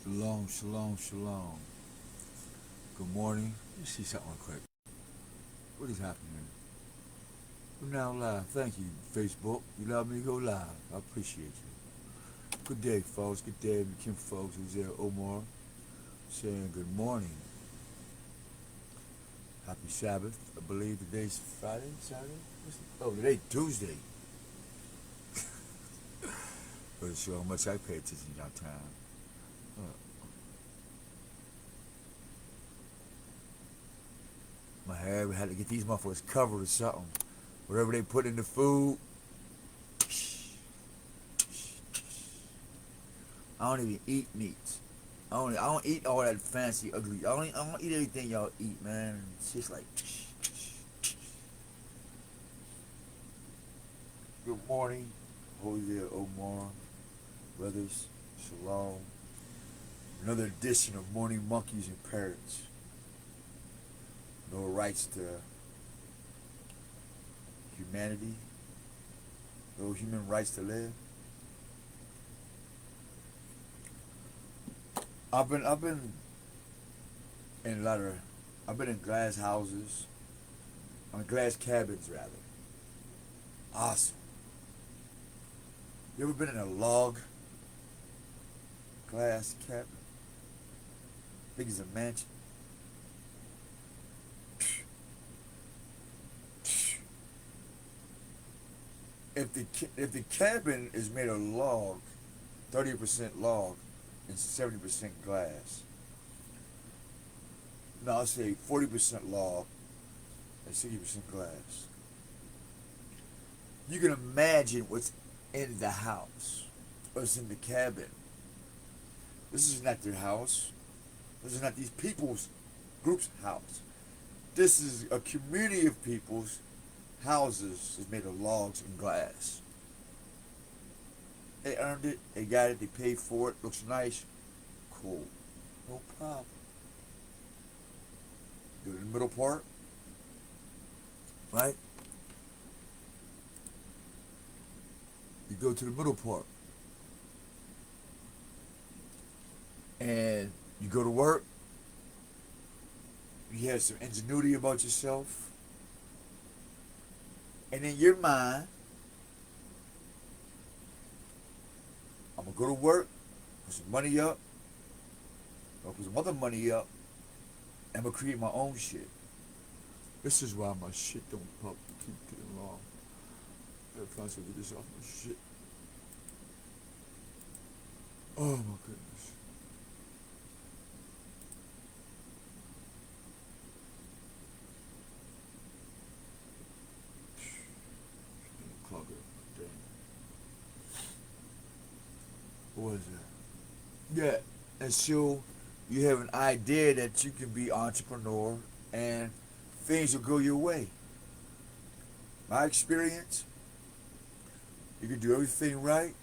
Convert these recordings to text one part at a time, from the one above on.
Shalom, shalom, shalom. Good morning. Let's see something real quick. What is happening? We're now live. Thank you, Facebook. You allowed me to go live. I appreciate you. Good day, folks. Good day, Kim folks. Who's there? Omar saying good morning. Happy Sabbath. I believe today's Friday, Saturday? Today's Tuesday. But show how much I pay attention to y'all time. My hair, we had to get these motherfuckers covered or something. Whatever they put in the food. I don't even eat meat. I don't eat all that fancy, ugly. I don't eat everything y'all eat, man. It's just like. Good morning, Jose Omar, brothers, shalom. Another edition of Morning Monkeys and Parrots. No rights to humanity. No human rights to live. I've been in a lot of, I've been in glass houses, glass cabins rather. Awesome. You ever been in a log glass cabin? I think it's a mansion. If the cabin is made of log, 30% log and 70% glass. No, I'll say 40% log and 60% glass. You can imagine what's in the house, what's in the cabin. This is not their house. This is not these people's group's house. This is a community of people's houses is made of logs and glass. They earned it, they got it, they paid for it, looks nice, cool, no problem. Go to the middle part, right? You go to the middle part, and you go to work, you have some ingenuity about yourself, and in your mind, I'm going to go to work, put some money up, I'll put some other money up, and I'm going to create my own shit. This is why my shit don't pop, keep getting long. I gotta find something to get this off my shit. Oh my goodness. Clog it. Damn. What is that? Yeah, and so you have an idea that you can be entrepreneur and things will go your way. My experience, you can do everything right,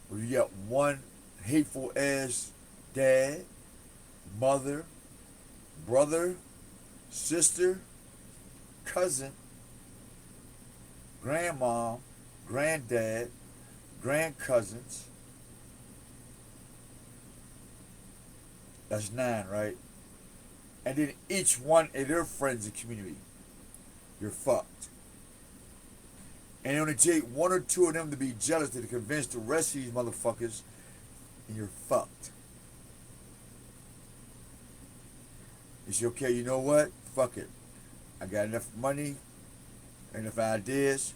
but you got one hateful ass dad, mother, brother, sister, cousin, grandma, granddad, grandcousins. That's 9, right? And then each one of their friends and community. You're fucked. And it only take 1 or 2 of them to be jealous to convince the rest of these motherfuckers, and you're fucked. You say, okay, you know what? Fuck it. I got enough money, enough ideas.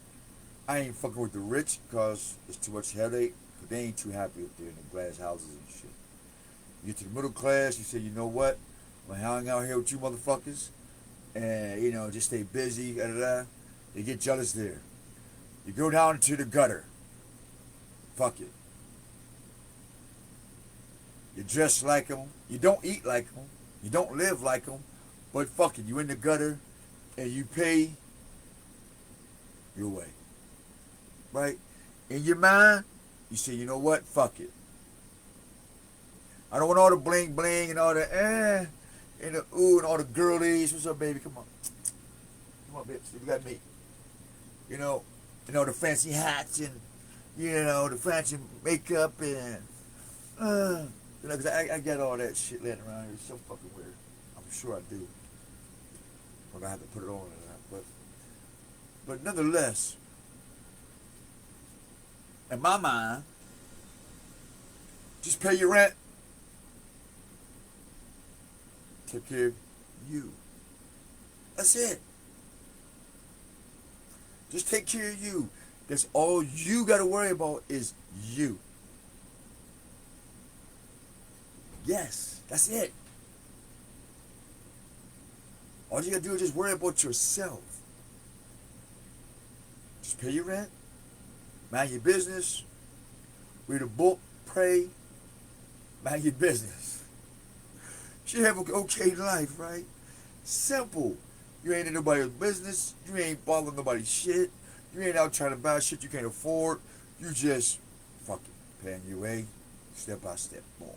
I ain't fucking with the rich because it's too much headache. But they ain't too happy up there in the glass houses and shit. You get to the middle class, you say, you know what? I'm hanging out here with you motherfuckers. And, you know, just stay busy, da da da. They get jealous there. You go down to the gutter. Fuck it. You dress like them. You don't eat like them. You don't live like them. But fuck it, you in the gutter and you pay your way. Right? In your mind, you say, you know what? Fuck it. I don't want all the bling bling and all the and the ooh and all the girlies. What's up, baby? Come on. Come on, bitch. You got me. You know, the fancy hats and, you know, the fancy makeup and You know, because I get all that shit laying around here. It's so fucking weird. I'm sure I do. I'm gonna have to put it on or not. But nonetheless, in my mind, just pay your rent. Take care of you. That's it. Just take care of you. That's all you got to worry about is you. Yes, that's it. All you got to do is just worry about yourself. Just pay your rent. Mind your business. Read a book. Pray. Mind your business. You have an okay life, right? Simple. You ain't in nobody's business. You ain't bothering nobody's shit. You ain't out trying to buy shit you can't afford. You just fucking paying your way, step by step. Boom.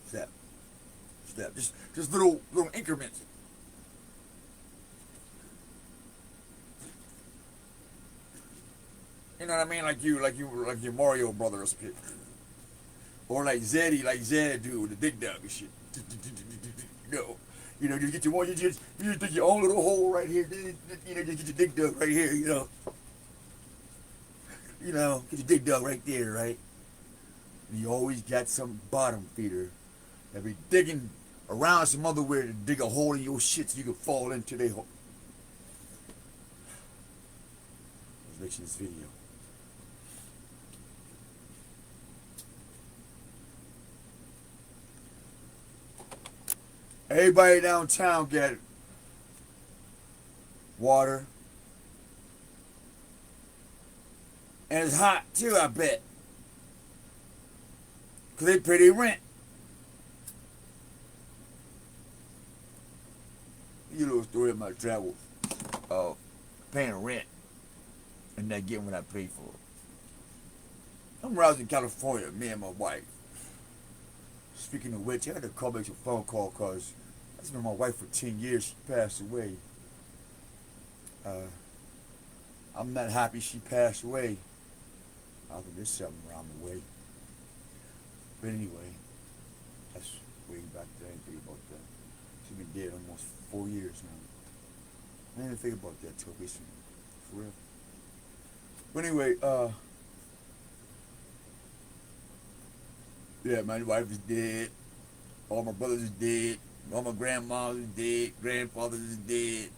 Step. Step. Just little increments. You know what I mean? Like your Mario brother or something. Or like Zed do with the dig dug and shit. You know, just get your one, you just dig your own little hole right here. You know, just get your dig dug right here. You know, get your dig dug right there, right? And you always got some bottom feeder that be digging around some other way to dig a hole in your shit so you can fall into their hole. Let's make this video. Everybody downtown get water. And it's hot too, I bet. Because they pay their rent. You little story of my travels. Paying rent and not getting what I pay for. I'm around in California, me and my wife. Speaking of which, I had to call back a phone call because that's been my wife for 10 years. She passed away. I'm not happy she passed away. I think there's something around the way. But anyway, that's way back there. I didn't think about that. She's been dead almost 4 years now. I didn't think about that till recently. For real. But anyway, yeah, my wife is dead. All my brothers is dead. All my grandmas is dead. Grandfathers is dead.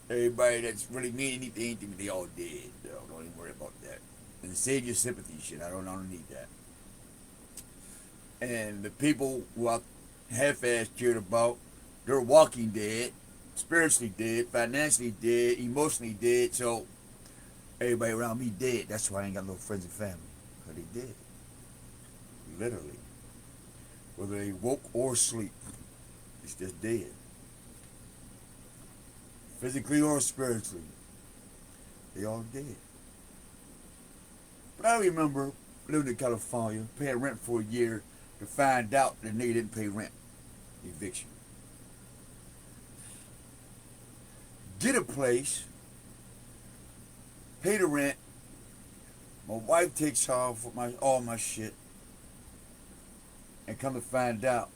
Everybody that's really mean anything to me, they all dead. So don't even worry about that. And save your sympathy shit. I don't need that. And the people who I half-ass cared about, they're walking dead, spiritually dead, financially dead, emotionally dead. So everybody around me dead. That's why I ain't got no friends and family. Because they dead. Literally. Whether they woke or sleep. It's just dead. Physically or spiritually. They all dead. But I remember living in California, paying rent for a year to find out the nigga didn't pay rent. Eviction. Get a place. Pay the rent. My wife takes off with all my shit. And come to find out,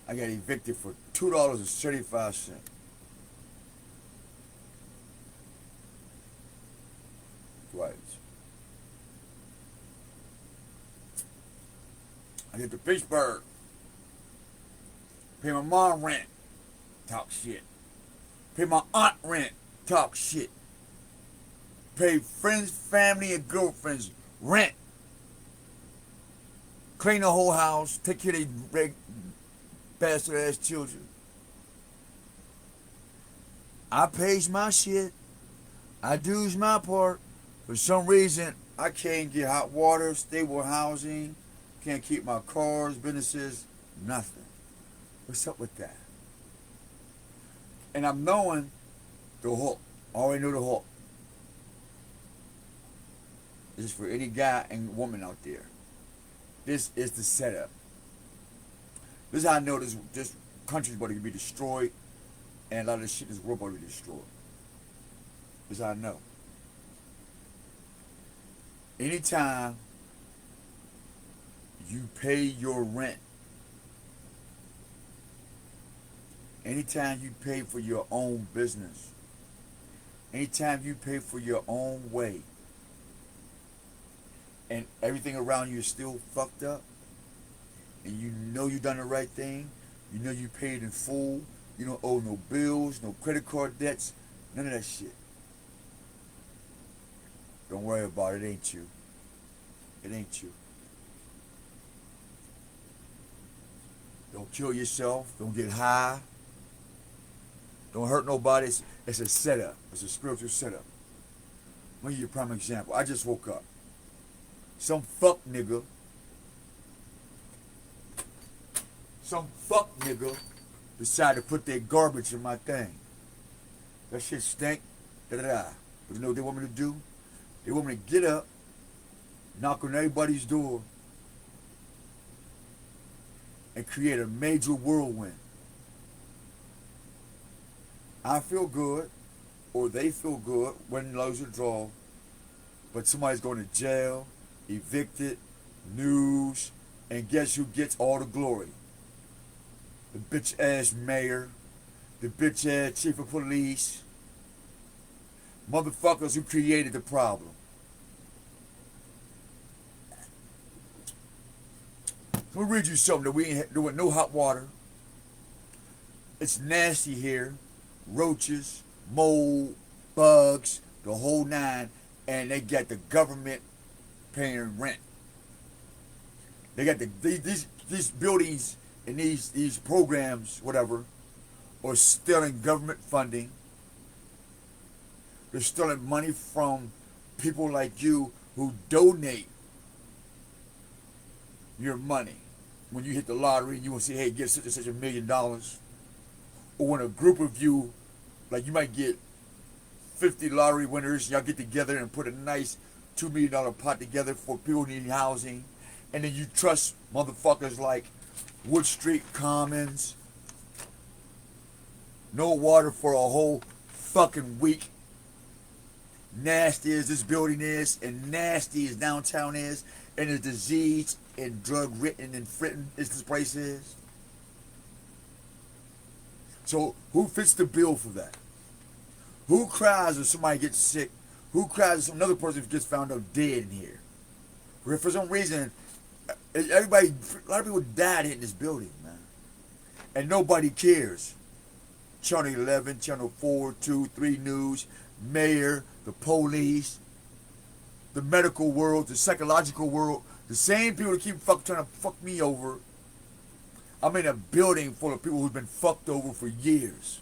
I got evicted for $2.35. Twice. I get to Pittsburgh. Pay my mom rent. Talk shit. Pay my aunt rent. Talk shit. Pay friends, family, and girlfriends rent. Clean the whole house. Take care of their bastard ass children. I pays my shit. I do's my part. For some reason, I can't get hot water, stable housing, can't keep my cars, businesses, nothing. What's up with that? And I'm knowing the hook. I already know the hook. This is for any guy and woman out there. This is the setup. This is how I know this country's about to be destroyed, and a lot of this shit in this world about to be destroyed. This is how I know. Anytime You pay your rent. Anytime you pay for your own business, anytime you pay for your own way, and everything around you is still fucked up, and you know you done the right thing, you know you paid in full, you don't owe no bills, no credit card debts, none of that shit. Don't worry about it, it ain't you. It ain't you. Don't kill yourself, don't get high, don't hurt nobody. It's a setup. It's a spiritual setup. Let me give you a prime example. I just woke up. Some fuck nigga decided to put their garbage in my thing. That shit stank. Da-da-da. But you know what they want me to do? They want me to get up, knock on everybody's door, and create a major whirlwind. I feel good, or they feel good, win, lose, or draw, but somebody's going to jail, evicted, news, and guess who gets all the glory? The bitch ass mayor, the bitch ass chief of police, motherfuckers who created the problem. Let me read you something that we ain't doing no hot water. It's nasty here. Roaches, mold, bugs, the whole nine, and they got the government paying rent. They got these buildings and these programs, whatever, are stealing government funding. They're stealing money from people like you who donate your money. When you hit the lottery, you will say, hey, give such and such $1 million. Or when a group of you, like you might get 50 lottery winners, y'all get together and put a nice $2 million pot together for people who need housing. And then you trust motherfuckers like Wood Street Commons. No water for a whole fucking week. Nasty as this building is, and nasty as downtown is, and as disease and drug ridden and fritting as this place is. So who fits the bill for that? Who cries if somebody gets sick? Who cries if another person gets found out dead in here? For some reason, a lot of people died in this building, man. And nobody cares. Channel 11, Channel 4, 2, 3 News, Mayor, the police, the medical world, the psychological world, the same people that keep trying to fuck me over. I'm in a building full of people who've been fucked over for years.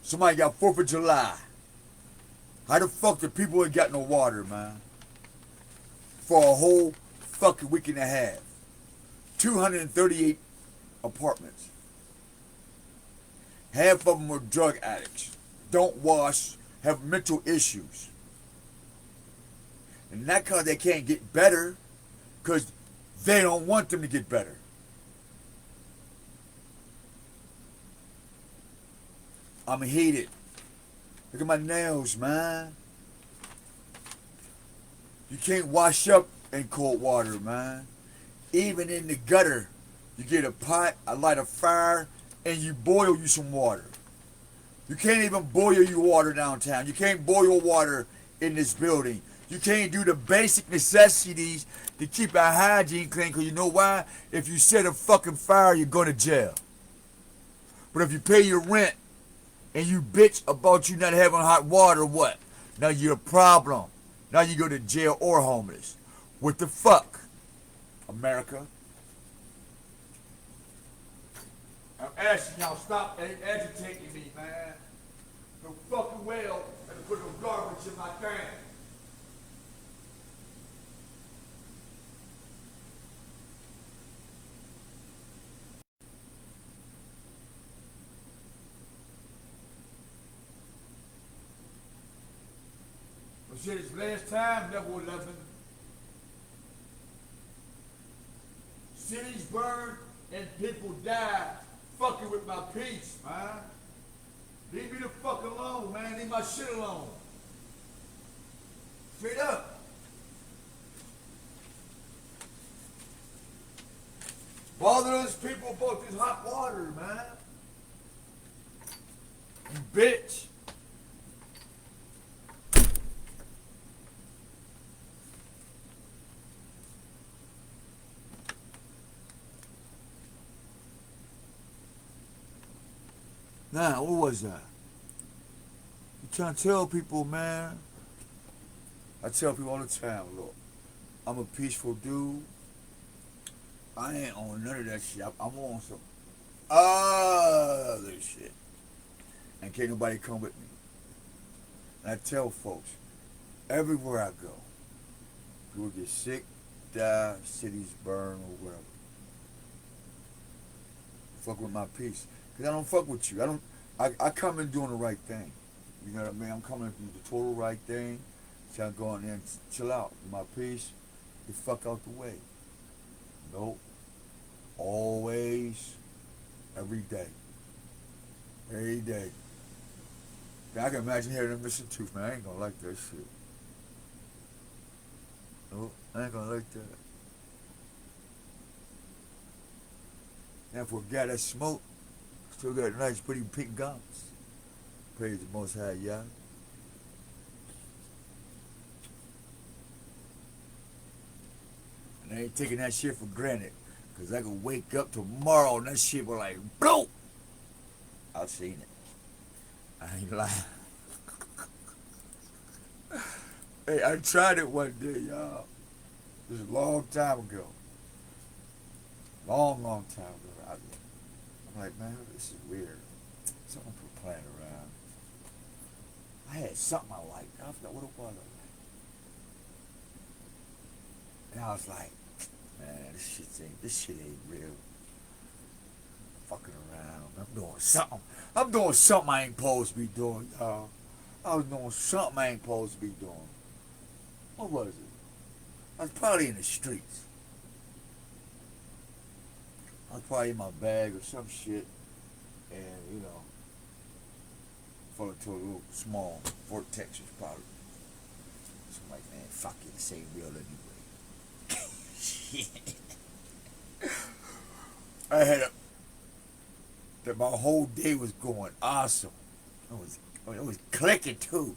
Somebody got 4th of July. How the fuck the people ain't got no water, man? For a whole fucking week and a half. 238 apartments. Half of them are drug addicts. Don't wash, have mental issues. And not because they can't get better, because they don't want them to get better. I'm heated. Look at my nails, man. You can't wash up in cold water, man. Even in the gutter, you get a pot, I light a fire, and you boil you some water. You can't even boil your water downtown. You can't boil water in this building. You can't do the basic necessities to keep our hygiene clean, because you know why? If you set a fucking fire, you're going to jail. But if you pay your rent and you bitch about you not having hot water, what? Now you're a problem. Now you go to jail or homeless. What the fuck, America? I'm asking y'all, stop agitating me, man. No fucking well and put no garbage in my thing. I said it's last time, level 11. Cities burned and people died fucking with my peace, man. Leave me the fuck alone, man. Leave my shit alone. Straight up. Bother those people about this hot water, man. You bitch. Nah, what was that? You trying to tell people, man. I tell people all the time, look, I'm a peaceful dude. I ain't on none of that shit. I'm on some other shit. And can't nobody come with me. And I tell folks, everywhere I go, people get sick, die, cities burn, or whatever. Fuck with my peace. Because I don't fuck with you. I come in doing the right thing. You know what I mean? I'm coming to do the total right thing. So I go in there and chill out. My peace, get fuck out the way. Nope. Always, every day. Every day. I can imagine hearing them missing tooth, man. I ain't gonna like that shit. Nope, I ain't gonna like that. Now for a guy that smoke, still got nice, pretty pink gums. Praise the Most High, Yah. And I ain't taking that shit for granted. Because I could wake up tomorrow and that shit was like, blow! I've seen it. I ain't lying. Hey, I tried it one day, y'all. This was a long time ago. Long time ago. I'm like, man, this is weird. Something playing around. I had something I liked. I forgot what it was. And I was like, man, this shit ain't real. Fucking around. I'm doing something I ain't supposed to be doing, y'all. I was doing something I ain't supposed to be doing. What was it? I was probably in the streets. I was probably in my bag or some shit. And, you know, fell into a little small vortex or probably. So I'm like, man, fuck it, this ain't real anyway. Shit. I had that my whole day was going awesome. It was clicking too.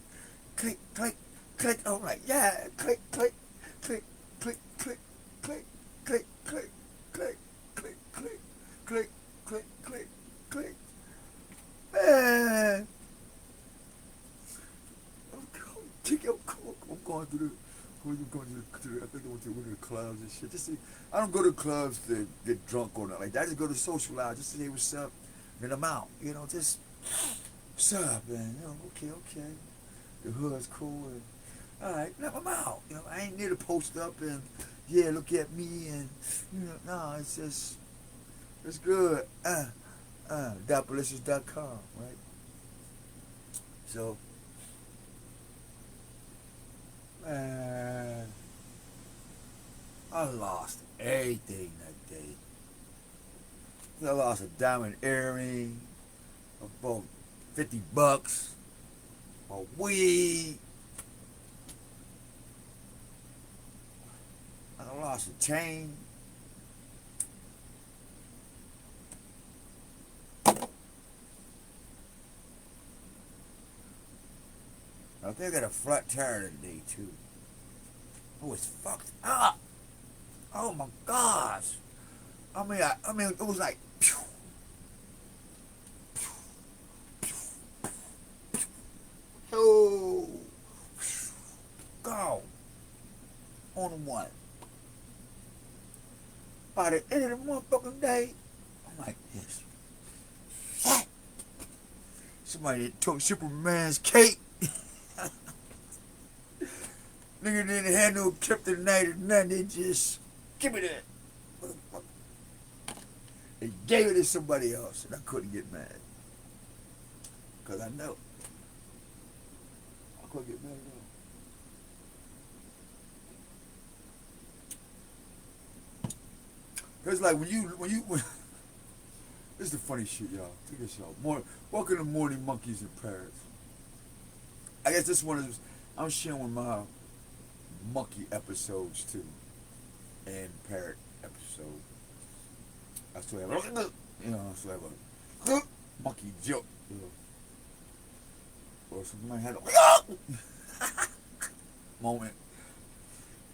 Click, click, click. I'm like, yeah, click, click, click, click, click, click, click, click, click, click, click, click, click, click, click. Man, I'm going through the clubs and shit. I don't go to clubs to get drunk or nothing like that. I just go to socialize, just to say what's up, and I'm out. You know, just what's up, man. You know, okay. The hood's cool, and all right, I'm out. You know, I ain't near to post up and yeah, look at me and you know, no, it's just it's good. Dapperlicious.com, right? So. Man, I lost everything that day. I lost a diamond earring, about $50, a weed. I lost a chain. I think I got a flat tire today too. It was fucked up. Oh my gosh. I mean, it was like, pew, pew, pew, pew, oh, go on one. By the end of the motherfucking day, I'm like this. Somebody took Superman's cape. Nigga didn't have no kryptonite or nothing. They just give me that. They gave it to somebody else, and I couldn't get mad. Because I know. I couldn't get mad at all. It's like when this is the funny shit, y'all. Check this out. Welcome to Morning Monkeys in Paris. I guess this one is, I'm sharing my monkey episodes too, and parrot episode. I still have a, you know, I still have a monkey joke, you know, or somebody had a moment.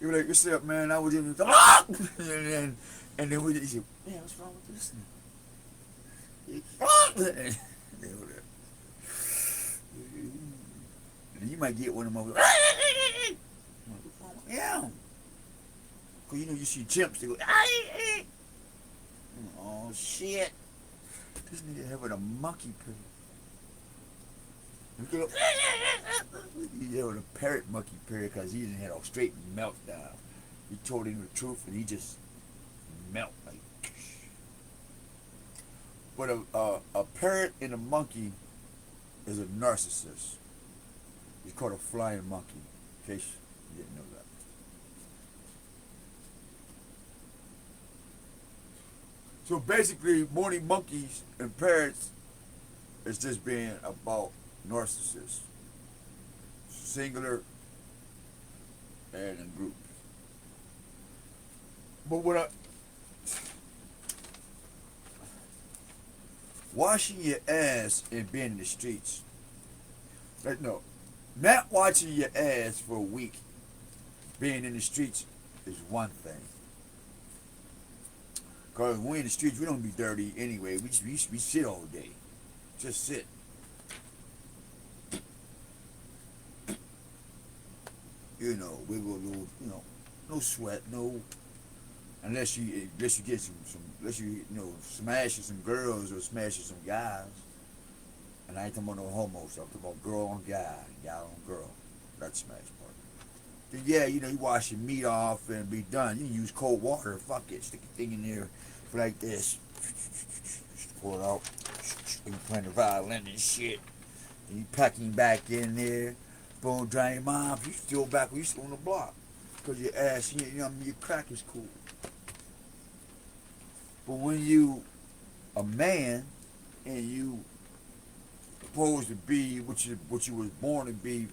You were like, what's up, man? I was in the and then we just, man, what's wrong with this thing? And you might get one of them over. Yeah. Cause you know you see chimps, they go, oh shit. This nigga having a monkey period. He having a parrot monkey period because he didn't have a straight meltdown. He told him the truth and he just melt like. But a parrot and a monkey is a narcissist. He's called a flying monkey, in case you didn't know that. So basically, morning monkeys and parrots is just being about narcissists. Singular and in group. But what I... Washing your ass and being in the streets. Like, no. Not watching your ass for a week, being in the streets is one thing. Because when we're in the streets, we don't be dirty anyway. We sit all day. Just sit. You know, wiggle a little, you know, no sweat, no. Unless you get some unless you know, smashing some girls or smashing some guys. And I ain't talking about no homo stuff. I'm talking about girl on guy, guy on girl. That's smash part. Then yeah, you know, you wash your meat off and be done. You can use cold water. Fuck it. Stick your thing in there like this. Pull it out. You playing the violin and shit. And you packing back in there. Boom, dry your mom. You still back when you still on the block. Because your ass, you know, your crack is cool. But when you a man and you supposed to be what you was born to be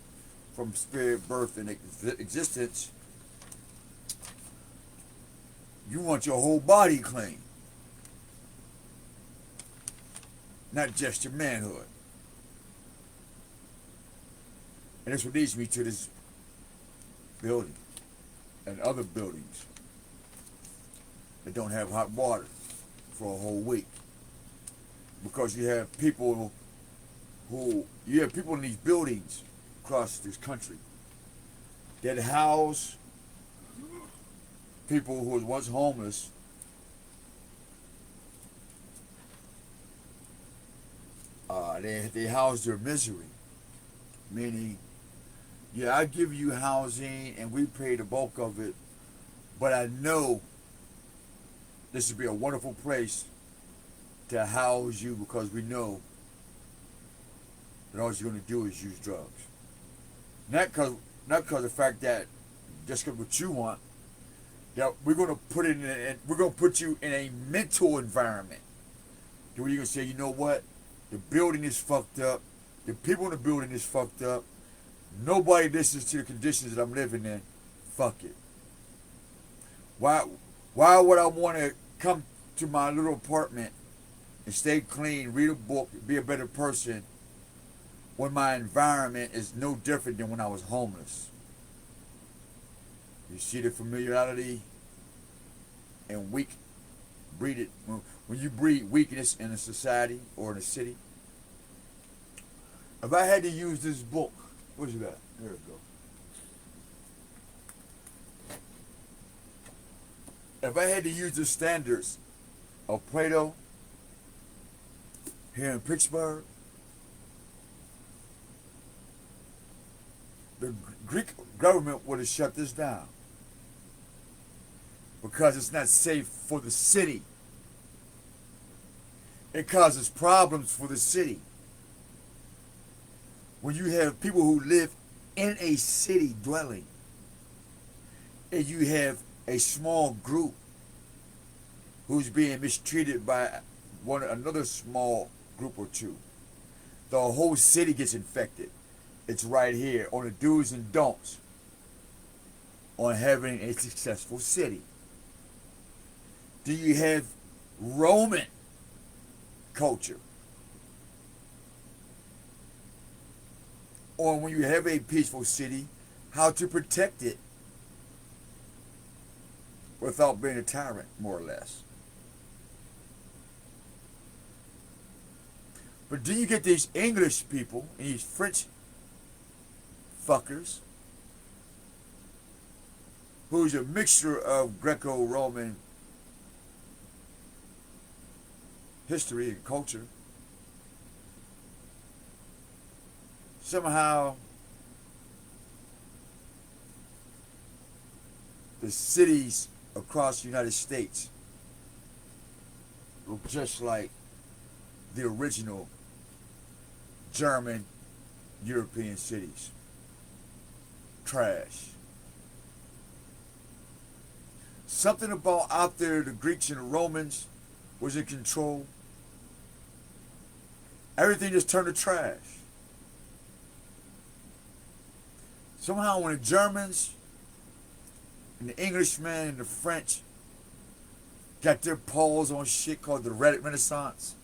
from spirit, birth, and existence, you want your whole body clean, not just your manhood. And that's what leads me to this building and other buildings that don't have hot water for a whole week, because you have people in these buildings across this country that house people who was once homeless. They house their misery, meaning, yeah, I give you housing and we pay the bulk of it, but I know this would be a wonderful place to house you because we know that all you're going to do is use drugs. Not because of the fact that just because what you want, that we're going to put you in a mental environment where you're going to say, you know what, the building is fucked up, the people in the building is fucked up, nobody listens to the conditions that I'm living in. Fuck it. Why would I want to come to my little apartment and stay clean, read a book, be a better person when my environment is no different than when I was homeless? You see the familiarity and breed it. When you breed weakness in a society or in a city. If I had to use this book, where's it at? There it goes. If I had to use the standards of Plato here in Pittsburgh, the Greek government would have shut this down because it's not safe for the city. It causes problems for the city. When you have people who live in a city dwelling and you have a small group who's being mistreated by another small group or two, the whole city gets infected. It's right here on the do's and don'ts on having a successful city. Do you have Roman culture. Or when you have a peaceful city, how to protect it without being a tyrant, more or less. But then you get these English people and these French fuckers who's a mixture of Greco-Roman history and culture. Somehow the cities across the United States look just like the original German European cities. Trash. Something about out there the Greeks and the Romans was in control. Everything just turned to trash. Somehow when the Germans and the Englishmen and the French got their paws on shit called the Renaissance,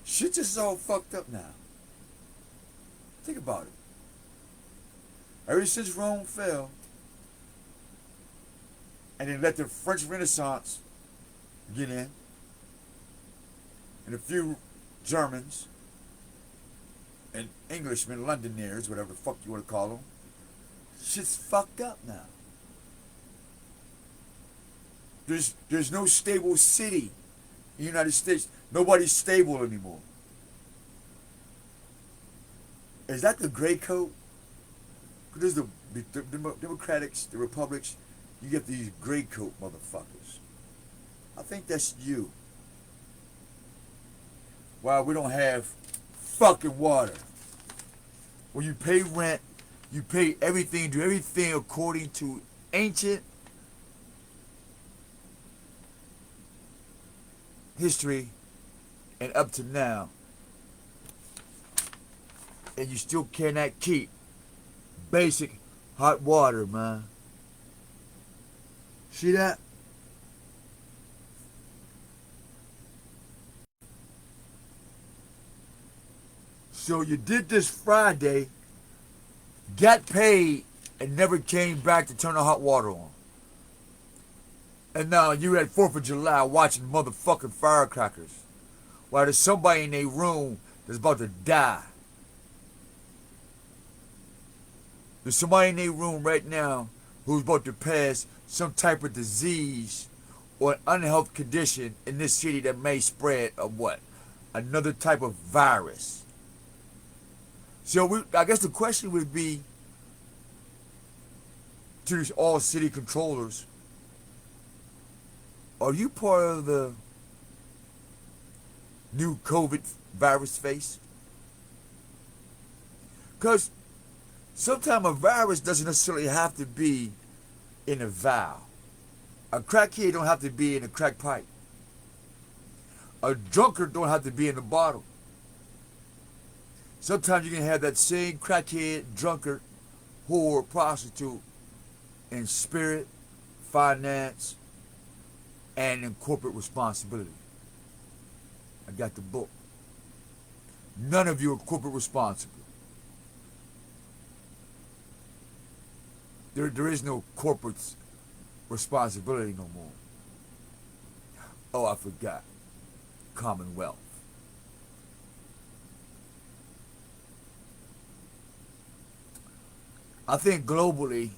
shit just all fucked up now. Think about it. Ever since Rome fell, and then let the French Renaissance get in, and a few Germans, and Englishmen, Londoners, whatever the fuck you want to call them, shit's fucked up now. There's no stable city in the United States. Nobody's stable anymore. Is that the gray coat? Because there's the Democrats, the Republics, you get these gray coat motherfuckers. I think that's you. Why we don't have fucking water. When you pay rent, you pay everything, do everything according to ancient history and up to now. And you still cannot keep basic hot water, man. See that? So you did this Friday, got paid, and never came back to turn the hot water on. And now you at 4th of July watching motherfucking firecrackers while there's somebody in a room that's about to die. There's somebody in a room right now who's about to pass some type of disease or an unhealthy condition in this city that may spread of what? Another type of virus. So I guess the question would be to these all city controllers, are you part of the new COVID virus face? Because sometimes a virus doesn't necessarily have to be in a vial. A crackhead don't have to be in a crack pipe. A drunkard don't have to be in a bottle. Sometimes you can have that same crackhead, drunkard, whore, prostitute in spirit, finance, and in corporate responsibility. I got the book. None of you are corporate responsible. There is no corporate responsibility no more. Oh, I forgot. Commonwealth. I think globally,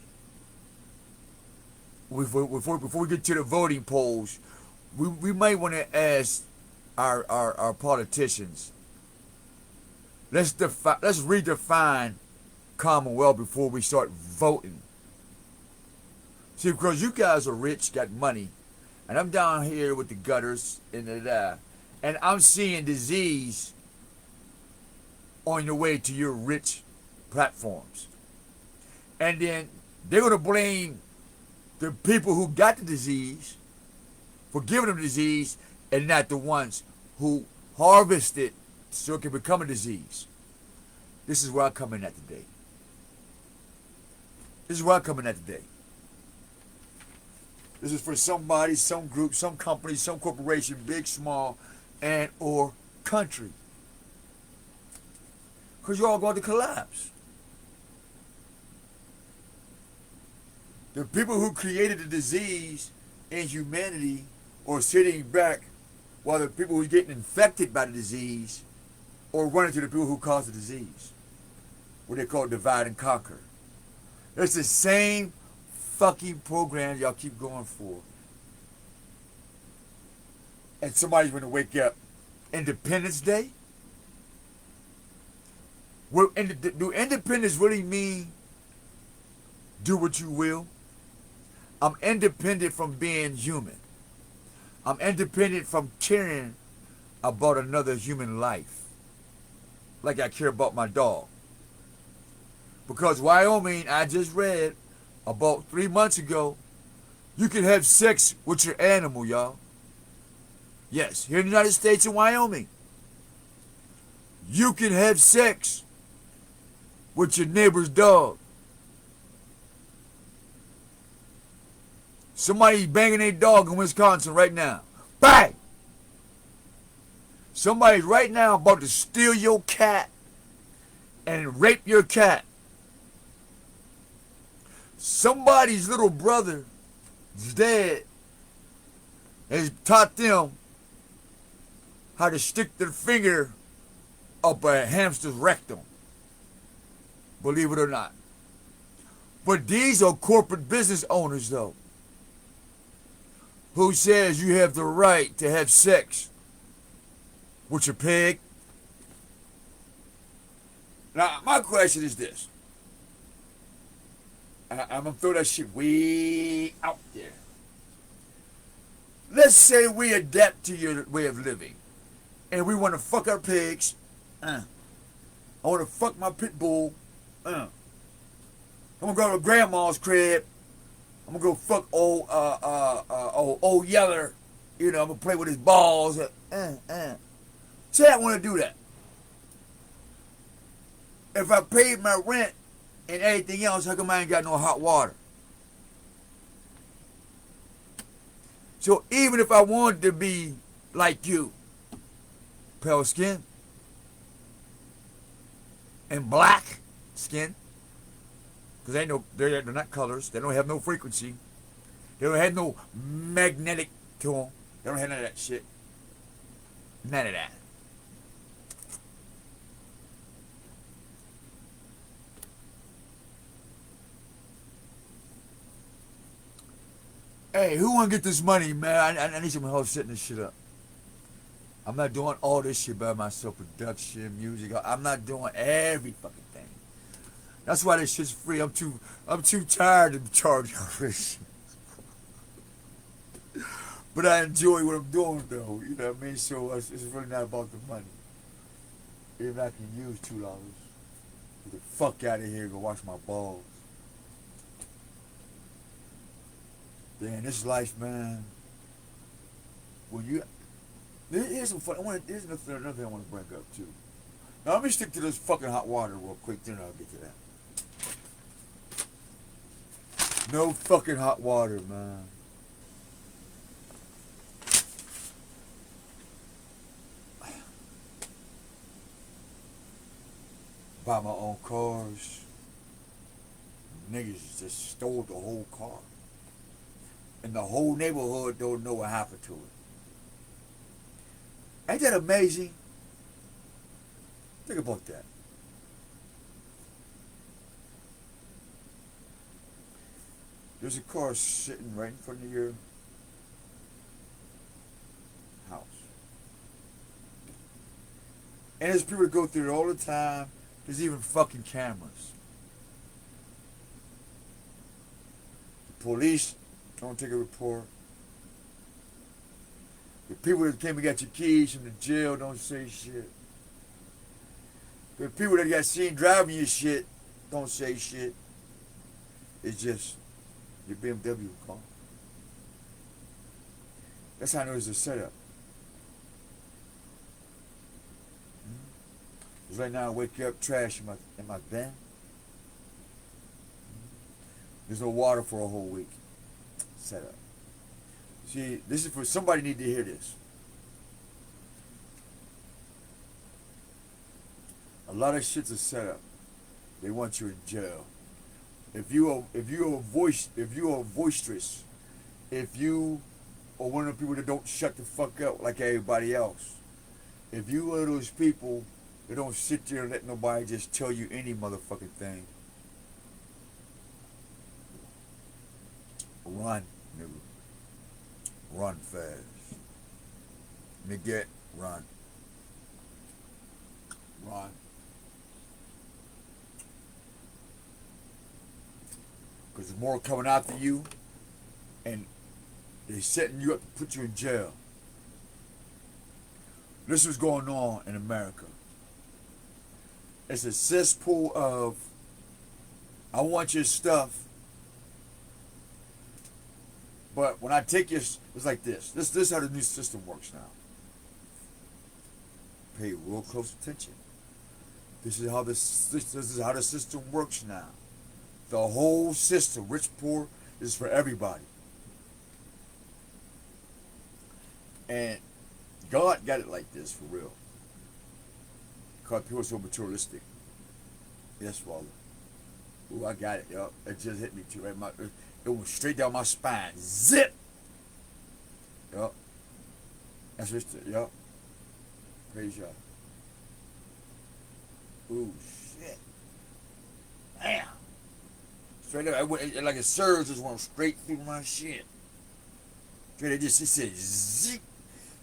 before we get to the voting polls, we might want to ask our politicians, let's redefine Commonwealth before we start voting. See, because you guys are rich, got money, and I'm down here with the gutters and I'm seeing disease on your way to your rich platforms. And then they're going to blame the people who got the disease for giving them the disease and not the ones who harvested so it can become a disease. This is where I come in at today. This is for somebody, some group, some company, some corporation, big, small, and or country. Because you're all going to collapse. The people who created the disease in humanity are sitting back while the people who are getting infected by the disease or running to the people who caused the disease. What they call divide and conquer. It's the same fucking program y'all keep going for. And somebody's going to wake up. Independence Day? Do independence really mean do what you will? I'm independent from being human. I'm independent from caring about another human life. Like I care about my dog. Because Wyoming, I just read about 3 months ago, you can have sex with your animal, y'all. Yes, here in the United States in Wyoming. You can have sex with your neighbor's dog. Somebody's banging a dog in Wisconsin right now. Bang! Somebody's right now about to steal your cat and rape your cat. Somebody's little brother is dead has taught them how to stick their finger up a hamster's rectum. Believe it or not. But these are corporate business owners, though, who says you have the right to have sex with your pig. Now, my question is this. I'm going to throw that shit way out there. Let's say we adapt to your way of living. And we want to fuck our pigs. I want to fuck my pit bull. I'm going to go to grandma's crib. I'm going to go fuck old Yeller. You know, I'm going to play with his balls. Say I want to do that. If I paid my rent and everything else, how come I ain't got no hot water? So even if I wanted to be like you, pale skin, and black skin, because they're not colors, they don't have no frequency, they don't have no magnetic to them, they don't have none of that shit, none of that. Hey, who want to get this money, man? I need some help setting this shit up. I'm not doing all this shit by myself, production, music. I'm not doing every fucking thing. That's why this shit's free. I'm too tired to charge for this shit. But I enjoy what I'm doing, though. You know what I mean? So it's really not about the money. Even I can use $2. Get the fuck out of here and go wash my balls. Damn, this life, man. When you, here's some fun. Here's another thing I want to bring up too. Now let me stick to this fucking hot water real quick, then I'll get to that. No fucking hot water, man. Buy my own cars. Niggas just stole the whole car. And the whole neighborhood don't know what happened to it. Ain't that amazing? Think about that. There's a car sitting right in front of your house. And there's people that go through it all the time. There's even fucking cameras. The police don't take a report. The people that came and got your keys from the jail don't say shit. The people that got seen driving your shit don't say shit. It's just your BMW car. That's how I know it's a setup. Because right now I wake up, trash in my van. There's no water for a whole week. Setup. See, this is for somebody need to hear this. A lot of shit's a setup. They want you in jail. If you are boisterous, if you are one of the people that don't shut the fuck up like everybody else, if you are those people that don't sit there and let nobody just tell you any motherfucking thing, run, nigga. Run fast. Nigga, run. Run. Because there's more coming after you, and they're setting you up to put you in jail. This is going on in America. It's a cesspool of, I want your stuff, but when I take your, it's like this. This is how the new system works now. Pay real close attention. This is how the system works now. The whole system, rich, poor, is for everybody. And God got it like this for real. Because people are so materialistic. Yes, Father. Ooh, I got it. Yup, it just hit me too. Right, it went straight down my spine. Zip. Yup. That's just it. Yup. Praise y'all. Ooh, shit. Damn. Straight up, I went, like a surge just went straight through my shit. Straight, it said zink,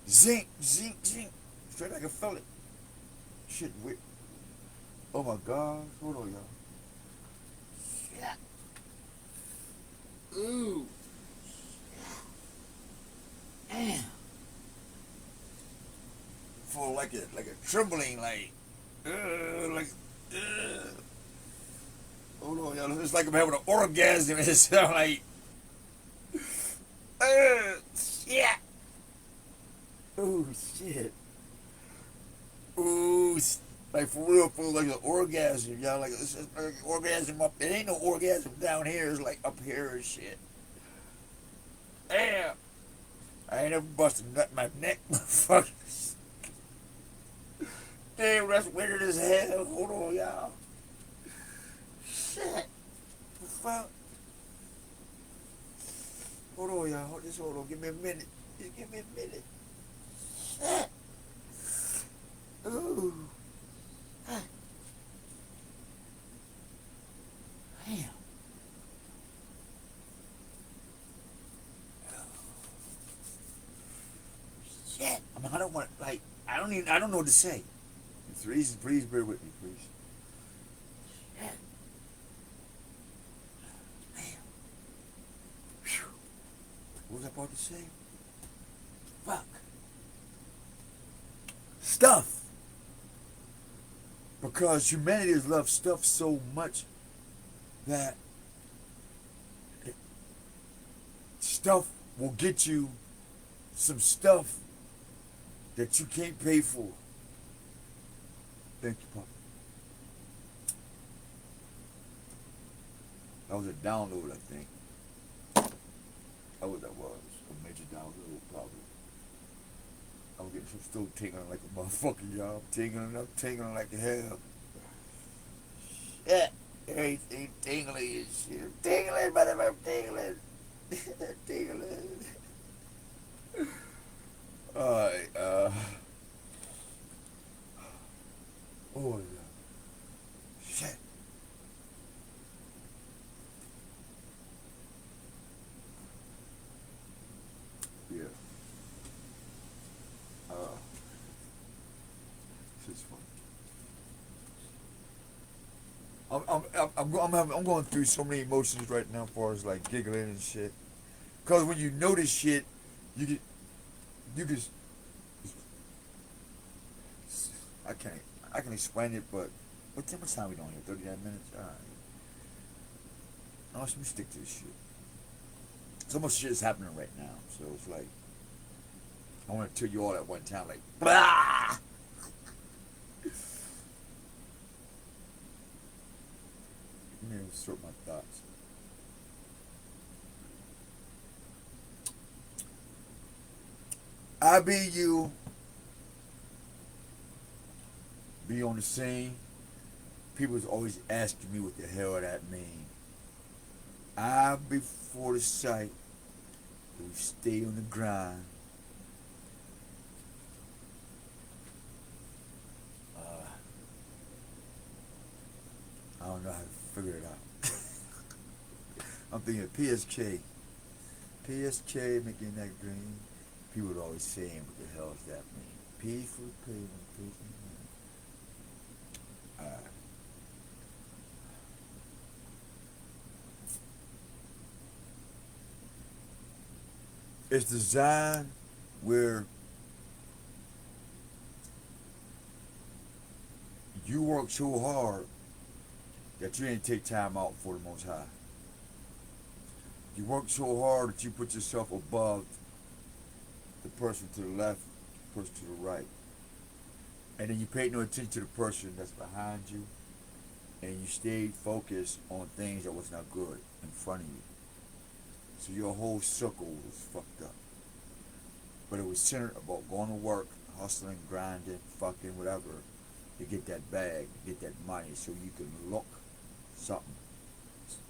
zink, zink, zink. Straight like I felt it. Shit, weird. Oh my God. Hold on, y'all. Shit. Ooh. Damn. For like a trembling, like. Hold on, y'all. It's like I'm having an orgasm. It sounds like, shit. Oh shit. Ooh, like for real, like an orgasm, y'all. Like it's like an orgasm up. It ain't no orgasm down here. It's like up here and shit. Damn. I ain't ever busted nut in my neck, motherfuckers. Damn, that's weird as hell. Hold on, y'all. Shit. The fuck? Hold on, y'all. Just hold on. Give me a minute. Just give me a minute. Shit. Ooh. Damn. Shit. I mean, I don't want, like, I don't know what to say. Please bear with me, please. Shit. Damn. Whew. What was I about to say? Fuck. Stuff. Because humanity has loved stuff so much that stuff will get you some stuff that you can't pay for. Thank you, Papa. That was a download, I think. That was a major download, probably. I'm getting some still tingling like a motherfucker, y'all. Tingling like hell. Shit. Everything tingling and shit. Tingling, motherfucker, tingling. Tingling. Alright, oh, yeah. Shit. Yeah. Shit's funny. I'm going through so many emotions right now, as far as like giggling and shit. Cause when you notice shit, you just, I can explain it, but how much time we doing here? 39 minutes? Alright. Now let me stick to this shit. So much shit is happening right now, so it's like, I want to tell you all at one time, like, blah! Let me sort my thoughts. I be you, be on the scene. People's always asking me what the hell that mean. I before the sight, we stay on the grind. Uh, I don't know how to figure it out. I'm thinking PSK. PSK making that green. People are always saying what the hell does that mean? Peaceful payment, peaceful payment. It's designed where you work so hard that you didn't take time out for the Most High. You work so hard that you put yourself above the person to the left, the person to the right. And then you pay no attention to the person that's behind you, and you stayed focused on things that was not good in front of you. So your whole circle was fucked up. But it was centered about going to work, hustling, grinding, fucking, whatever, to get that bag, to get that money, so you can look something.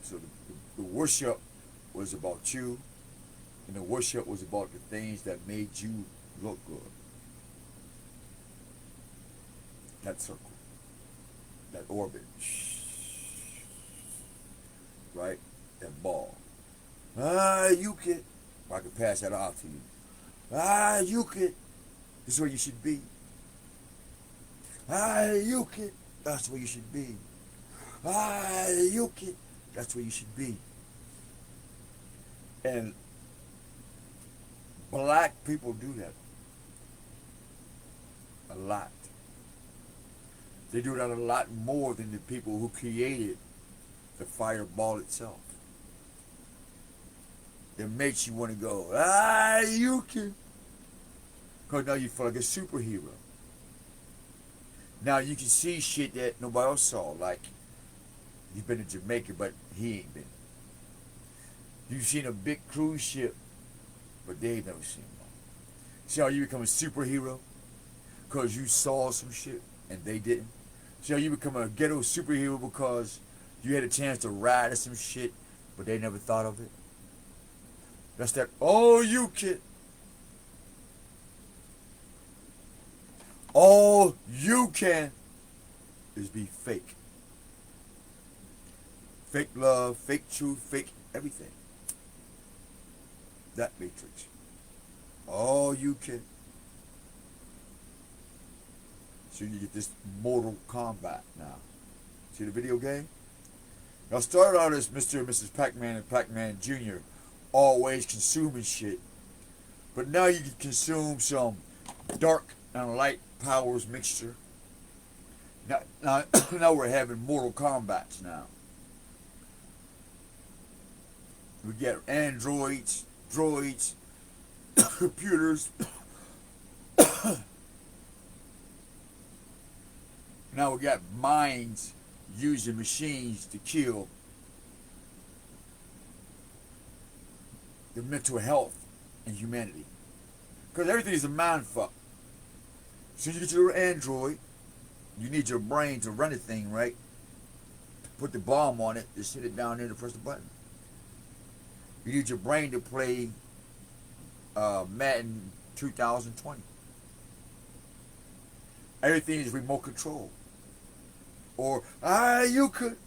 So the worship was about you, and the worship was about the things that made you look good. That circle, that orbit, right? That ball. You kid. I can pass that off to you. You kid. This is where you should be. You kid. That's where you should be. You kid. That's where you should be. And black people do that a lot. They do that a lot more than the people who created the fireball itself. It makes you want to go, you can. Because now you feel like a superhero. Now you can see shit that nobody else saw. Like, you've been to Jamaica, but he ain't been. You've seen a big cruise ship, but they've never seen one. See how you become a superhero? Because you saw some shit, and they didn't. See how you become a ghetto superhero because you had a chance to ride at some shit, but they never thought of it? That's that, you kid. All you can is be fake. Fake love, fake truth, fake everything. That matrix. All you can. So you get this Mortal Kombat now. See the video game? Now started out as Mr. and Mrs. Pac-Man and Pac-Man Jr. always consuming shit. But now you can consume some dark and light powers mixture. Now we're having Mortal Kombats now. We get androids, droids, computers. Now we got minds using machines to kill the mental health and humanity. Because everything is a mind fuck. So you get your little android, you need your brain to run the thing, right? Put the bomb on it, just hit it down there to press the button. You need your brain to play Madden 2020. Everything is remote control. Or, you could.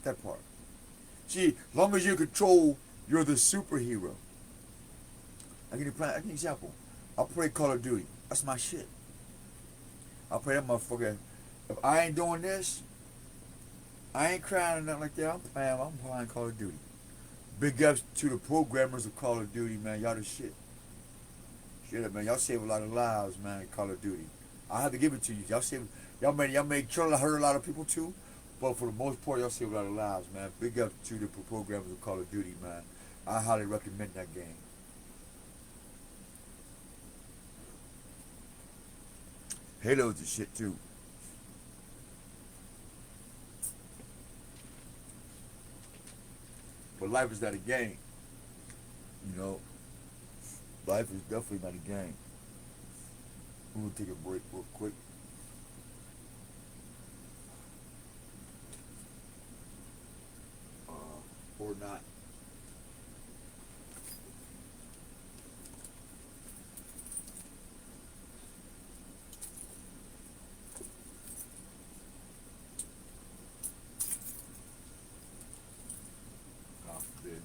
That part. See, as long as you control, you're the superhero. I'll give you an example. I'll play Call of Duty. That's my shit. I'll play that motherfucker. If I ain't doing this, I ain't crying or nothing like that. I'm playing Call of Duty. Big ups to the programmers of Call of Duty, man. Y'all the shit. Shit, man. Y'all save a lot of lives, man, in Call of Duty. I have to give it to you. Y'all may kill, hurt a lot of people too, but for the most part, y'all save a lot of lives, man. Big up to the programmers of Call of Duty, man. I highly recommend that game. Halo's the shit too. But life is not a game, you know. Life is definitely not a game. We're gonna take a break real quick. Or not. God forbid.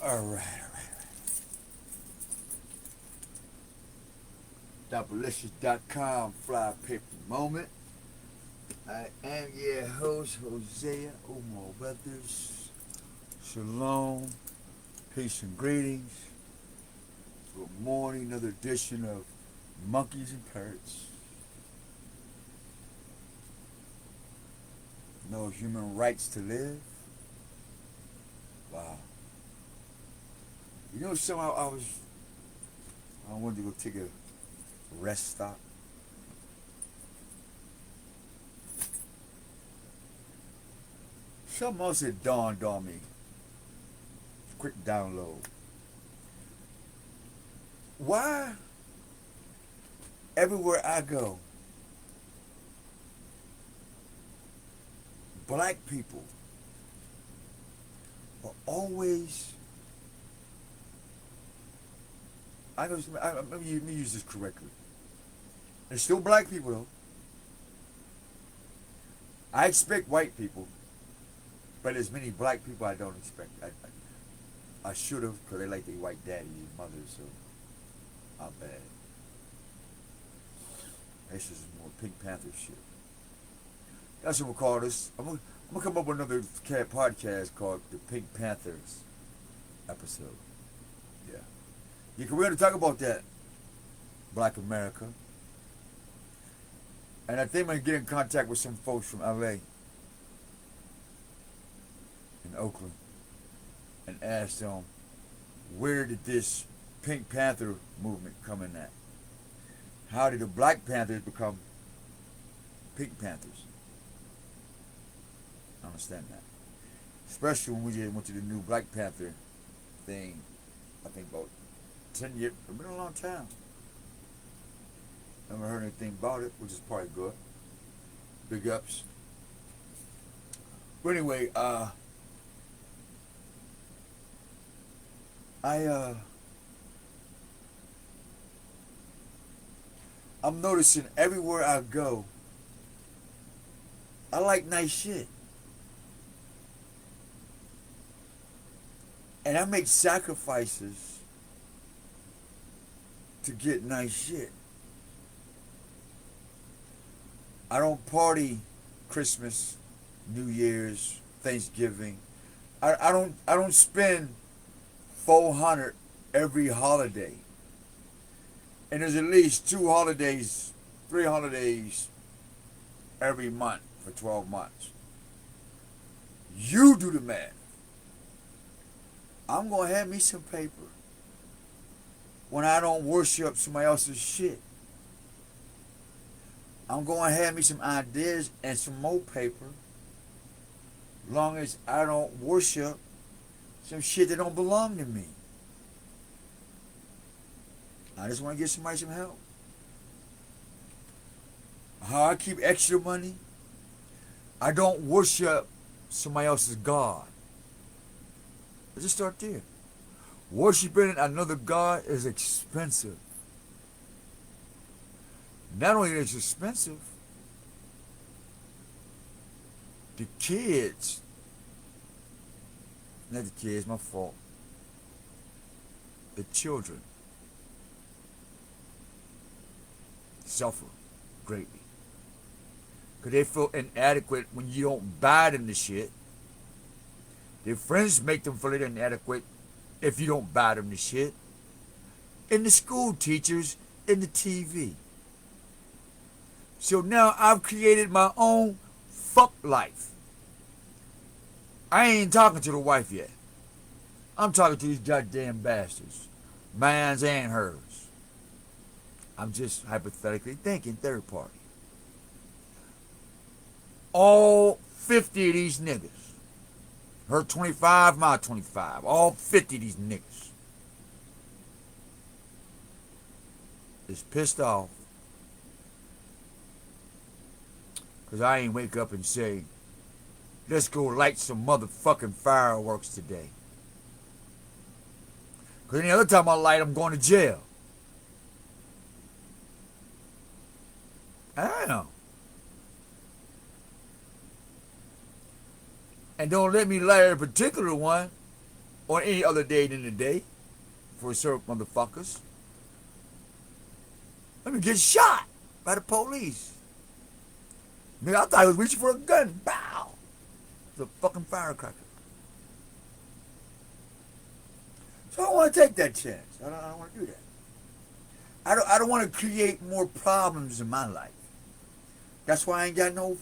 All right, all right. Doubleicious.com, fly paper moment. I am your host, Hosea Omar Weathers. Shalom, peace and greetings. Good morning, another edition of Monkeys and Parrots. No human rights to live. Wow. You know, somehow I wanted to go take a rest stop. Something else had dawned on me. Quick download. Why, everywhere I go, black people are always, let me use this correctly. There's still black people though. I expect white people, but as many black people I don't expect. I should have, because they like their white daddy and mother, so I'm bad. This is more Pink Panther shit. That's what we'll call this. I'm gonna come up with another podcast called the Pink Panthers episode. Yeah. Yeah, 'cause we're gonna talk about that. Black America. And I think I'm gonna get in contact with some folks from LA and Oakland and ask them, where did this Pink Panther movement come in at? How did the Black Panthers become Pink Panthers? I understand that. Especially when we just went to the new Black Panther thing, I think about 10 years. It's been a long time. I haven't heard anything about it, which is probably good. Big ups. But anyway, I'm noticing everywhere I go, I like nice shit. And I make sacrifices to get nice shit. I don't party Christmas, New Year's, Thanksgiving. I don't spend $400 every holiday. And there's at least 2 holidays, 3 holidays every month for 12 months. You do the math. I'm going to have me some paper when I don't worship somebody else's shit. I'm going to have me some ideas and some more paper long as I don't worship some shit that don't belong to me. I just want to give somebody some help. How I keep extra money, I don't worship somebody else's God. Let's just start there. Worshiping another God is expensive. Not only is it expensive, the kids, not the kids, my fault, the children suffer greatly. Because they feel inadequate when you don't buy them the shit. Their friends make them feel inadequate if you don't buy them the shit. And the school teachers and the TV. So now I've created my own fuck life. I ain't talking to the wife yet. I'm talking to these goddamn bastards. Mines and hers. I'm just hypothetically thinking third party. All 50 of these niggas. Her 25, my 25. All 50 of these niggas is pissed off because I ain't wake up and say, let's go light some motherfucking fireworks today. Because any other time I light, I'm going to jail. I know. And don't let me light a particular one on any other day than the day for certain motherfuckers. Let me get shot by the police. Nigga, I thought he was reaching for a gun. Bow! It's a fucking firecracker. So I don't want to take that chance. I don't want to do that. I don't want to create more problems in my life. That's why I ain't got no...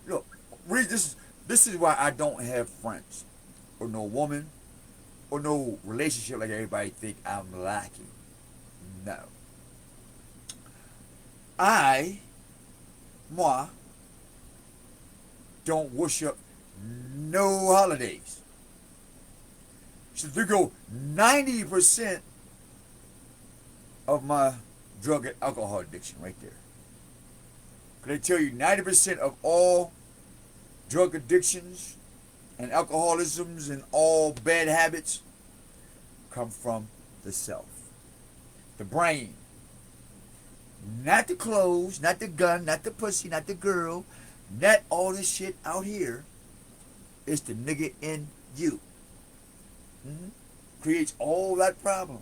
Look, this is why I don't have friends. Or no woman. Or no relationship like everybody think I'm lacking. No. Moi, don't worship no holidays. So if you go 90% of my drug and alcohol addiction right there. Can I tell you 90% of all drug addictions and alcoholisms and all bad habits come from the self. The brain. Not the clothes, not the gun, not the pussy, not the girl, not all this shit out here. It's the nigga in you. Mm-hmm. creates all that problem.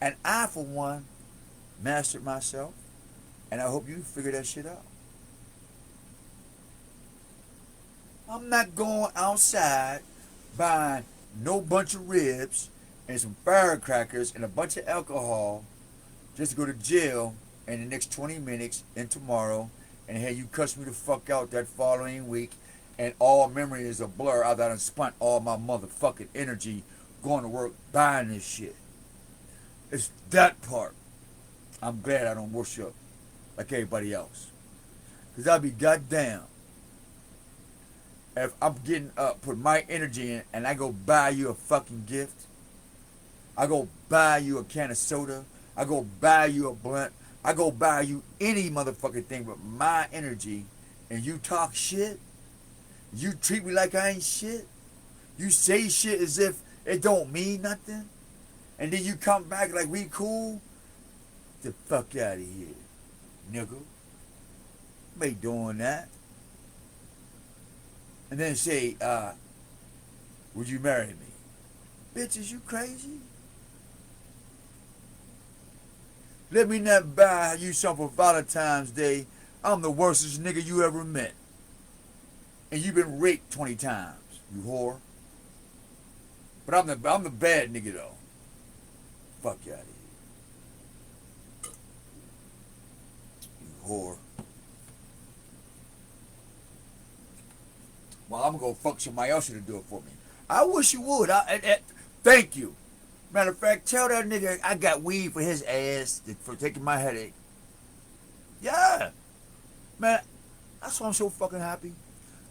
And I, for one, mastered myself, and I hope you figure that shit out. I'm not going outside buying no bunch of ribs and some firecrackers and a bunch of alcohol just to go to jail in the next 20 minutes and tomorrow and have you cuss me the fuck out that following week and all memory is a blur after I done spent all my motherfucking energy going to work buying this shit. It's that part. I'm glad I don't worship like everybody else. Because I'll be goddamn if I'm getting up, put my energy in, and I go buy you a fucking gift. I go buy you a can of soda. I go buy you a blunt. I go buy you any motherfucking thing with my energy, and you talk shit. You treat me like I ain't shit. You say shit as if it don't mean nothing. And then you come back like we cool. Get the fuck out of here, nigga. You ain't doing that. And then say, would you marry me? Bitch, is you crazy? Let me not buy you something for Valentine's Day. I'm the worstest nigga you ever met. And you've been raped 20 times, you whore. But I'm the bad nigga though. Fuck you out of here. You whore. Well, I'm going to fuck somebody else to do it for me. I wish you would. Thank you. Matter of fact, tell that nigga I got weed for his ass for taking my headache. Yeah. Man, that's why I'm so fucking happy.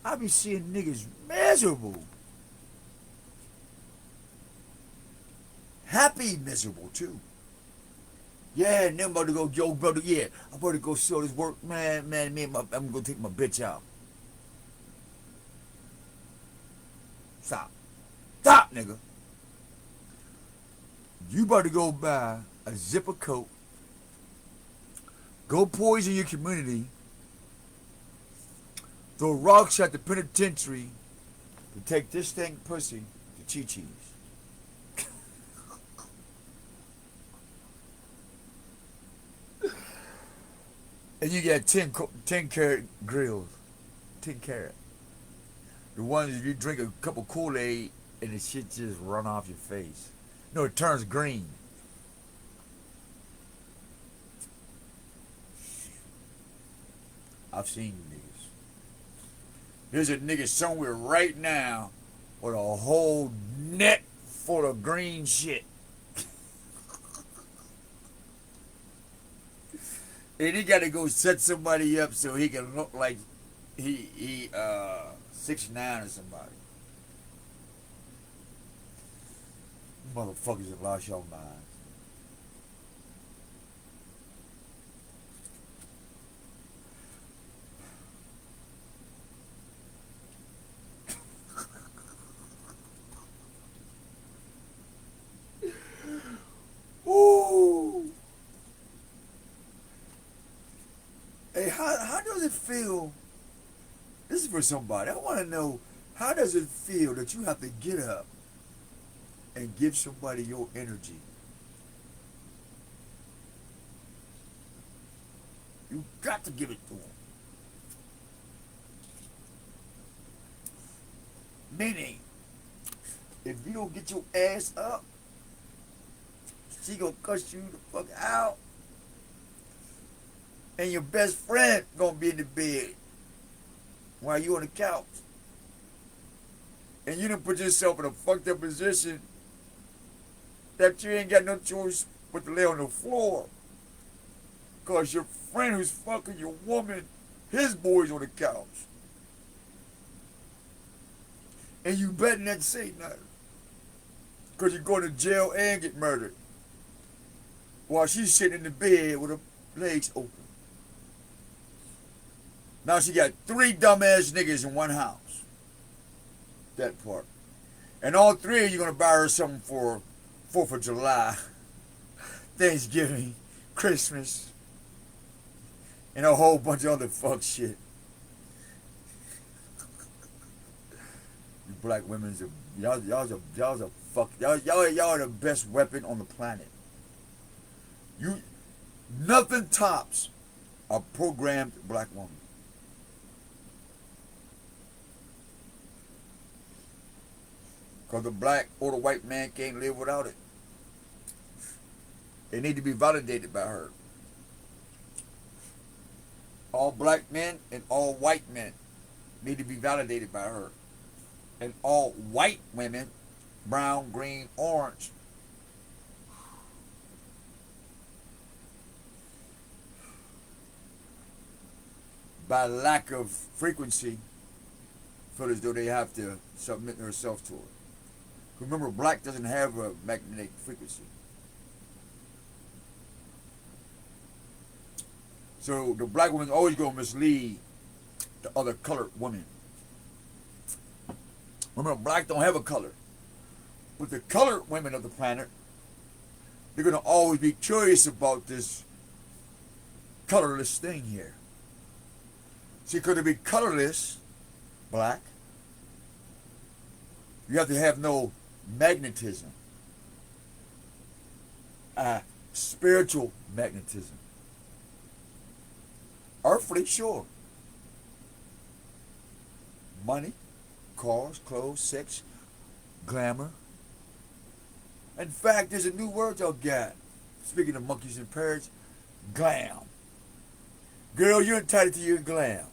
I be seeing niggas miserable. Happy miserable, too. Yeah, and then I'm about to go, yo, brother, yeah, I'm about to go sell this work. Man, me and I'm going to take my bitch out. Stop. Stop, nigga. You about to go buy a zipper coat, go poison your community, throw rocks at the penitentiary to take this thing pussy to Chi-Chi's. And you get 10 carat grills. 10 carat. The ones if you drink a cup of Kool-Aid and the shit just run off your face. No, it turns green. I've seen niggas. There's a nigga somewhere right now with a whole net full of green shit. And he got to go set somebody up so he can look like he 6'9" or somebody. Motherfuckers have lost your mind. Ooh. Hey, how does it feel? This is for somebody. I want to know, how does it feel that you have to get up and give somebody your energy? You got to give it to them. Meaning, if you don't get your ass up, she gonna cuss you the fuck out. And your best friend gonna be in the bed while you on the couch. And you done put yourself in a fucked up position that you ain't got no choice but to lay on the floor. Cause your friend who's fucking your woman, his boy's on the couch. And you better not say nothing. Cause you're going to jail and get murdered. While she's sitting in the bed with her legs open. Now she got 3 dumbass niggas in one house. That part. And all 3 of you gonna buy her something for 4th of July, Thanksgiving, Christmas, and a whole bunch of other fuck shit. You black women's y'all's a fuck. Y'all are the best weapon on the planet. Nothing tops a programmed black woman. Because the black or the white man can't live without it. It need to be validated by her. All black men and all white men need to be validated by her. And all white women, brown, green, orange, by lack of frequency, feel as though they have to submit themselves to it. Remember, black doesn't have a magnetic frequency. So the black woman's always going to mislead the other colored woman. Remember, black don't have a color. But the colored women of the planet, they're going to always be curious about this colorless thing here. See, could it be colorless, black? You have to have no magnetism. Spiritual magnetism. Earthly, sure. Money, cars, clothes, sex, glamour. In fact, there's a new word y'all got. Speaking of monkeys and parrots, glam. Girl, you're entitled to your glam.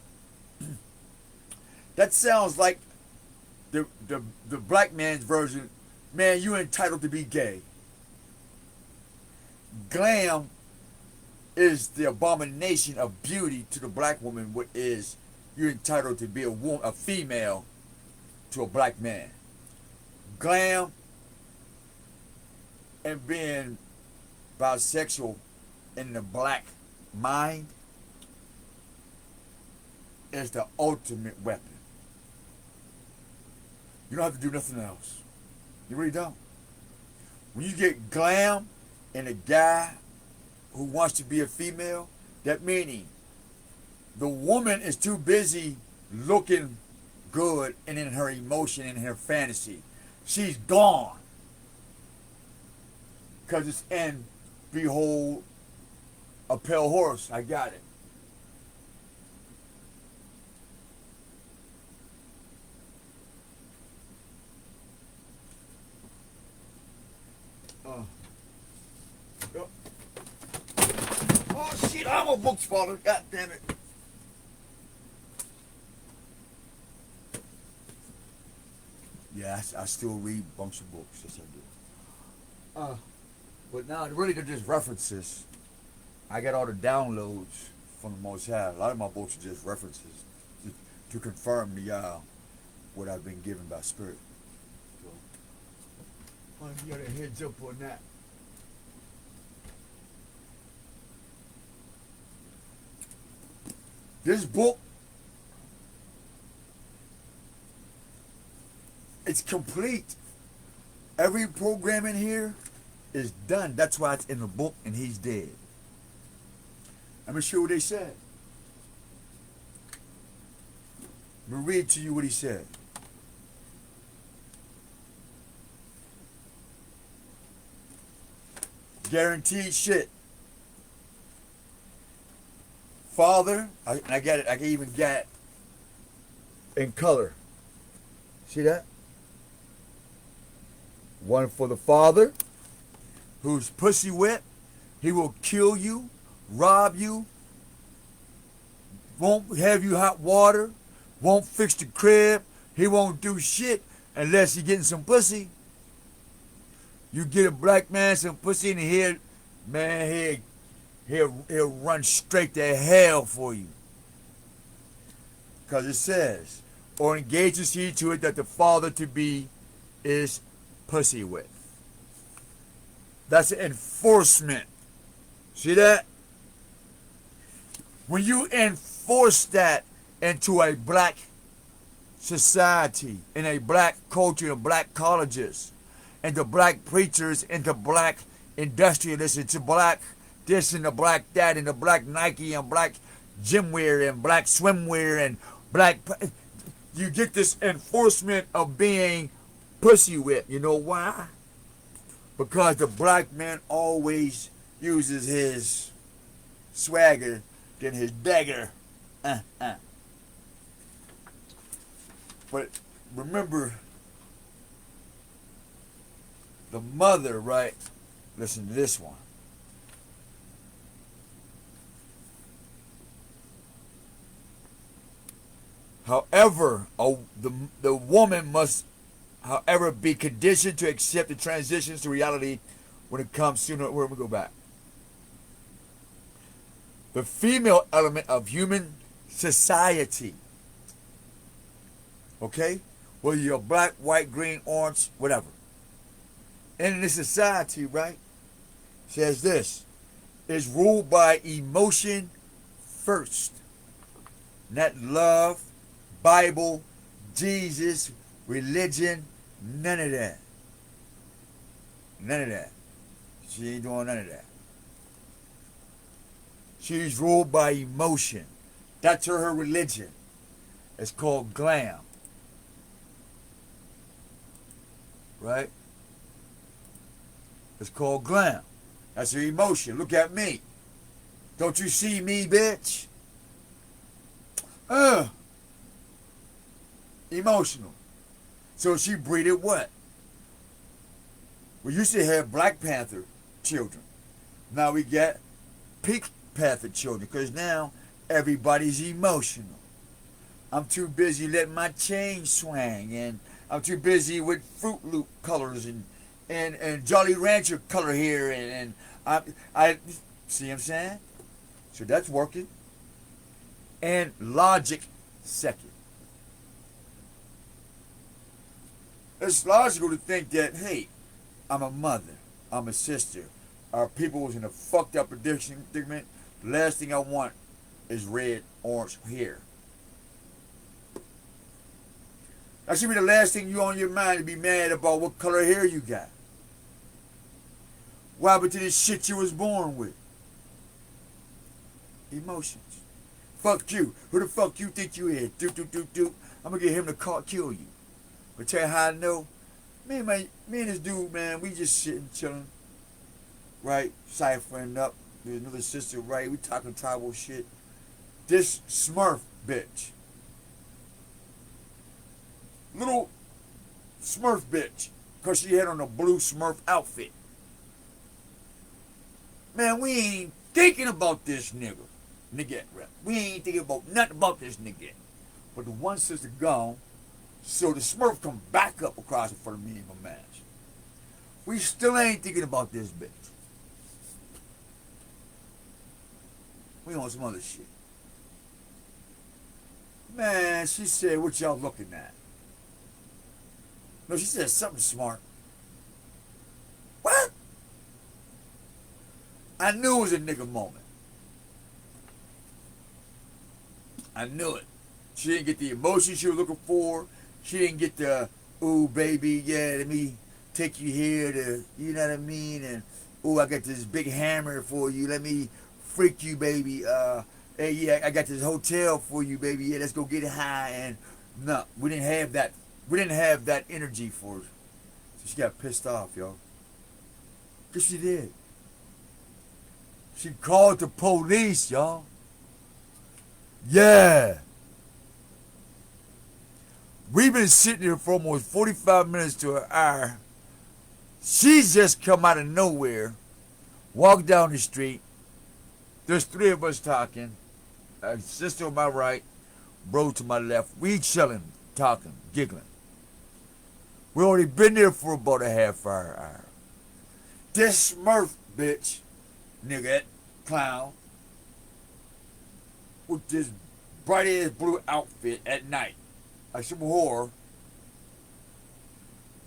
That sounds like the black man's version. Man, you're entitled to be gay. Glam is the abomination of beauty to the black woman, what is you're entitled to be a woman, a female to a black man. Glam and being bisexual in the black mind is the ultimate weapon. You don't have to do nothing else. You really don't. When you get glam in a guy who wants to be a female, that meaning the woman is too busy looking good and in her emotion and her fantasy. She's gone. Because it's in behold a pale horse. I got it. Oh shit, I'm a book spoiler. God damn it. Yeah, I still read a bunch of books. Yes, I do. But now, really, they're just references. I get all the downloads from the Most High. A lot of my books are just references to confirm the what I've been given by Spirit. So, you got a heads up on that. This book, it's complete. Every program in here is done. That's why it's in the book and he's dead. Let me show you what they said. Let me read to you what he said. Guaranteed shit. Father, I got it. I can even get it in color. See that? One for the father, who's pussy wet. He will kill you, rob you, won't have you hot water, won't fix the crib. He won't do shit unless you're getting some pussy. You get a black man some pussy and he'll run straight to hell for you. Because it says, or engages he to it that the father to be is pussy with. That's an enforcement. See that? When you enforce that into a black society, in a black culture, in black colleges, and the black preachers, and the black industrialists, and the black this and the black that, and the black Nike and black gym wear and black swimwear and black, you get this enforcement of being pussy whip. You know why? Because the black man always uses his swagger than his dagger. But remember, the mother, right? Listen to this one. However, the woman must, however, be conditioned to accept the transitions to reality when it comes sooner. Where we go back. The female element of human society. Okay? Whether you're black, white, green, orange, whatever. In this society, right, says this, is ruled by emotion first. Not love, Bible, Jesus, religion, none of that. None of that. She ain't doing none of that. She's ruled by emotion. That's her religion. It's called glam. Right? It's called glam. That's her emotion. Look at me. Don't you see me, bitch? Emotional. So she breeded what? We used to have Black Panther children. Now we get Pink Panther children because now everybody's emotional. I'm too busy letting my chain swing, and I'm too busy with Fruit Loop colors and Jolly Rancher color here, and I see what I'm saying? So that's working. And logic second. It's logical to think that, hey, I'm a mother, I'm a sister. Our people was in a fucked up predicament. The last thing I want is red, orange hair. That should be the last thing you on your mind to be mad about what color hair you got. What happened to this shit you was born with? Emotions. Fuck you. Who the fuck you think you is? I'm gonna get him to kill you. But tell you how I know. Me and this dude, man, we just sitting, chilling. Right? Ciphering up. There's another sister, right? We talking tribal shit. This Smurf bitch. Little Smurf bitch. Because she had on a blue Smurf outfit. Man, we ain't thinking about this nigga. Right? We ain't thinking about nothing about this nigga. But the one sister gone. So the Smurf come back up across in front of me in my match. We still ain't thinking about this bitch. We on some other shit. Man, she said, what y'all looking at? No, she said something smart. What? I knew it was a nigga moment. I knew it. She didn't get the emotion she was looking for. She didn't get the, ooh, baby, yeah, let me take you here to, you know what I mean? And, ooh, I got this big hammer for you. Let me freak you, baby. Hey, yeah, I got this hotel for you, baby. Yeah, let's go get high. And, no, we didn't have that. We didn't have that energy for her. So she got pissed off, y'all. Because she did. She called the police, y'all. Yeah. We've been sitting here for almost 45 minutes to an hour. She's just come out of nowhere, walked down the street. There's three of us talking. A sister on my right, bro to my left. We chilling, talking, giggling. We already been there for about a half hour. This Smurf bitch, nigga, clown, with this bright ass blue outfit at night. Like some whore,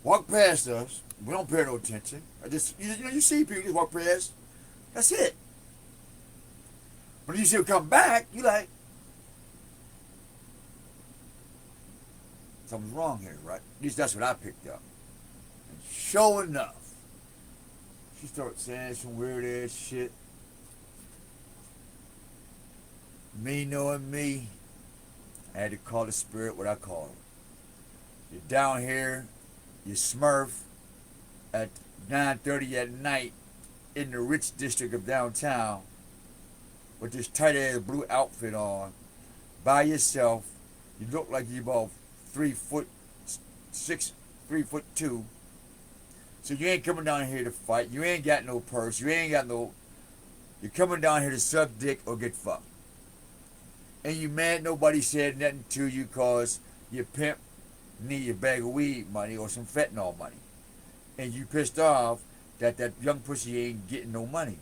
walk past us. We don't pay no attention. I just, you see people just walk past. That's it. When you see them come back, you like, something's wrong here, right? At least that's what I picked up. And sure enough, she started saying some weird ass shit. Me knowing me, I had to call the spirit what I call it. You're down here, you smurf at 9:30 at night in the rich district of downtown with this tight ass blue outfit on by yourself. You look like you about 3'6", 3'2". So you ain't coming down here to fight. You ain't got no purse. You ain't got no. You're coming down here to suck dick or get fucked. And you mad nobody said nothing to you cause your pimp need a bag of weed money or some fentanyl money. And you pissed off that young pussy ain't getting no money.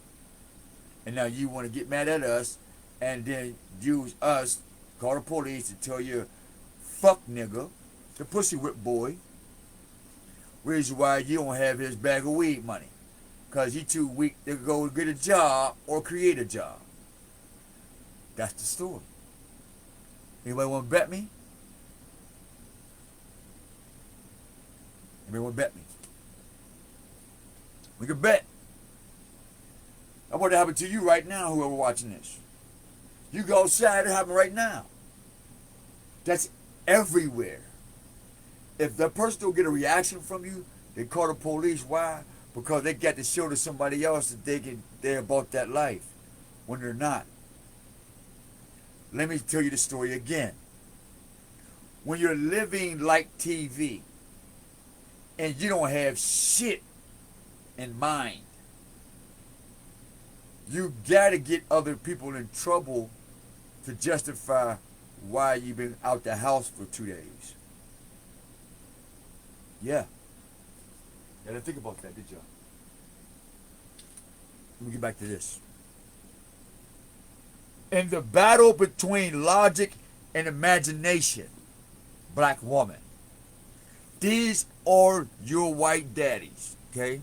And now you want to get mad at us and then use us, call the police to tell you, fuck nigga, the pussy whip boy. Reason why you don't have his bag of weed money. Because he too weak to go get a job or create a job. That's the story. Anybody want to bet me? Anybody want to bet me? We can bet. I want to happen to you right now, whoever watching this. You go outside, it happen right now. That's everywhere. If the person don't get a reaction from you, they call the police. Why? Because they got to show to somebody else that they're about that life when they're not. Let me tell you the story again. When you're living like TV and you don't have shit in mind, you gotta get other people in trouble to justify why you've been out the house for 2 days. Yeah. You didn't think about that, did you? Let me get back to this. In the battle between logic and imagination, black woman, these are your white daddies, okay?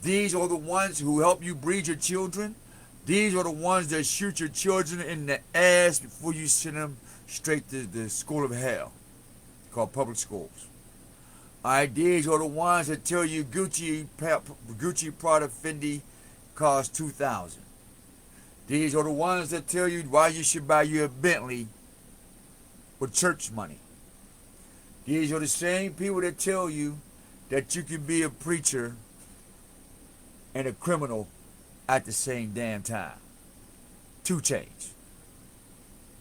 These are the ones who help you breed your children. These are the ones that shoot your children in the ass before you send them straight to the school of hell, called public schools. Alright, these are the ones that tell you Gucci, Prada, Fendi costs $2,000. These are the ones that tell you why you should buy you a Bentley with church money. These are the same people that tell you that you can be a preacher and a criminal at the same damn time. 2 chains.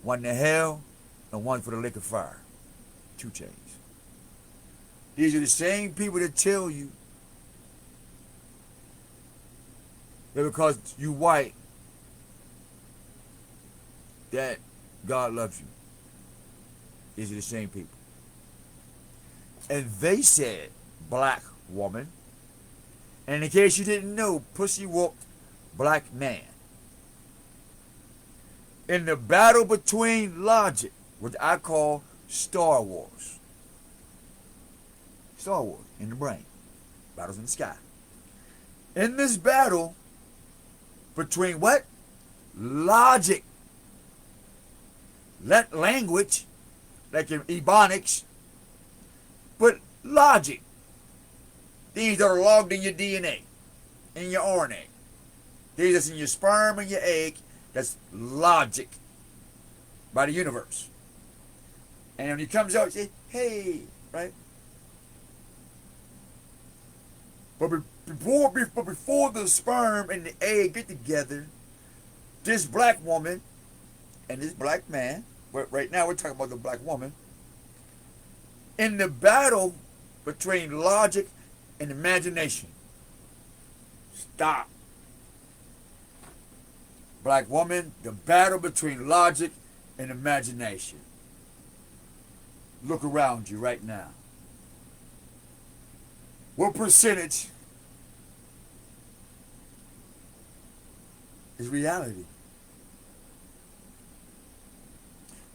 One to hell and one for the lake of fire. 2 chains. These are the same people that tell you that because you white, that God loves you. These are the same people. And they said, black woman, and in case you didn't know, pussy whooped black man. In the battle between logic, what I call Star Wars. Star Wars in the brain. Battles in the sky. In this battle between what? Logic. Not language, like in Ebonics, but logic. Things that are logged in your DNA, in your RNA. These that's in your sperm and your egg. That's logic by the universe. And when he comes out, you say, hey, right? But before the sperm and the egg get together, this black woman and this black man, right now we're talking about the black woman, in the battle between logic and imagination. Stop. Black woman, the battle between logic and imagination. Look around you right now. What percentage is reality?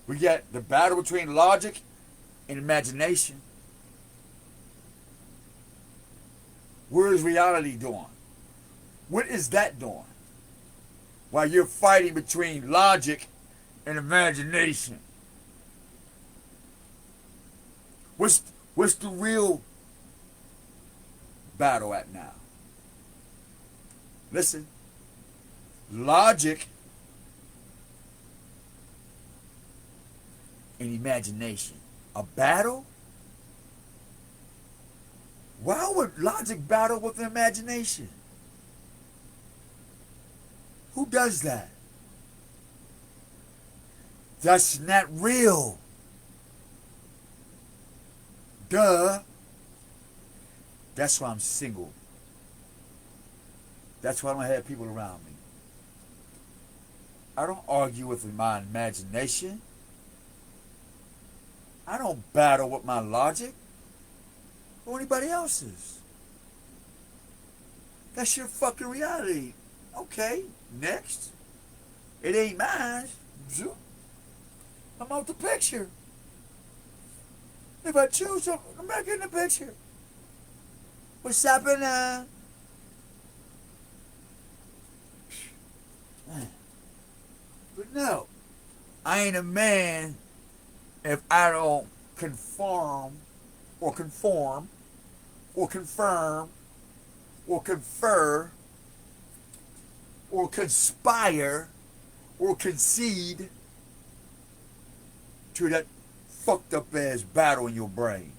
We got the battle between logic and imagination. Where is reality doing? What is that doing? While you're fighting between logic and imagination. What's the real battle at now? Listen. Logic and imagination. A battle? Why would logic battle with imagination? Who does that? That's not real. Duh. That's why I'm single. That's why I don't have people around me. I don't argue with my imagination. I don't battle with my logic or anybody else's. That's your fucking reality. Okay, next. It ain't mine. I'm out the picture. If I choose to, I'm back in the picture. What's happening? But no, I ain't a man if I don't conform or confirm or confer or conspire or concede to that fucked up ass battle in your brain.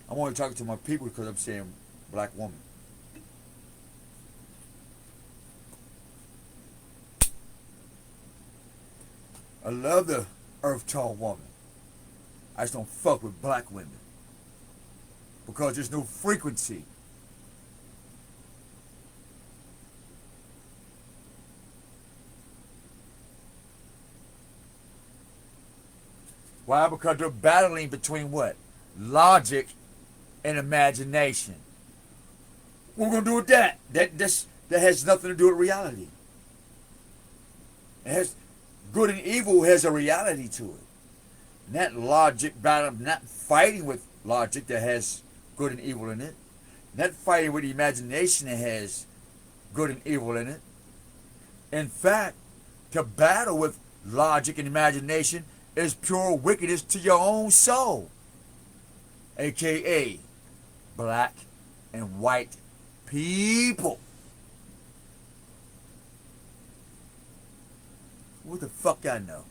I'm only talking to my people because I'm saying black woman. I love the earth tone woman. I just don't fuck with black women because there's no frequency. Why? Because they're battling between what? Logic and imagination. What we're gonna do with that? That has nothing to do with reality. It has good and evil has a reality to it. Not logic battle, not fighting with logic that has good and evil in it. Not fighting with the imagination that has good and evil in it. In fact, to battle with logic and imagination is pure wickedness to your own soul. AKA black and white people. What the fuck I know?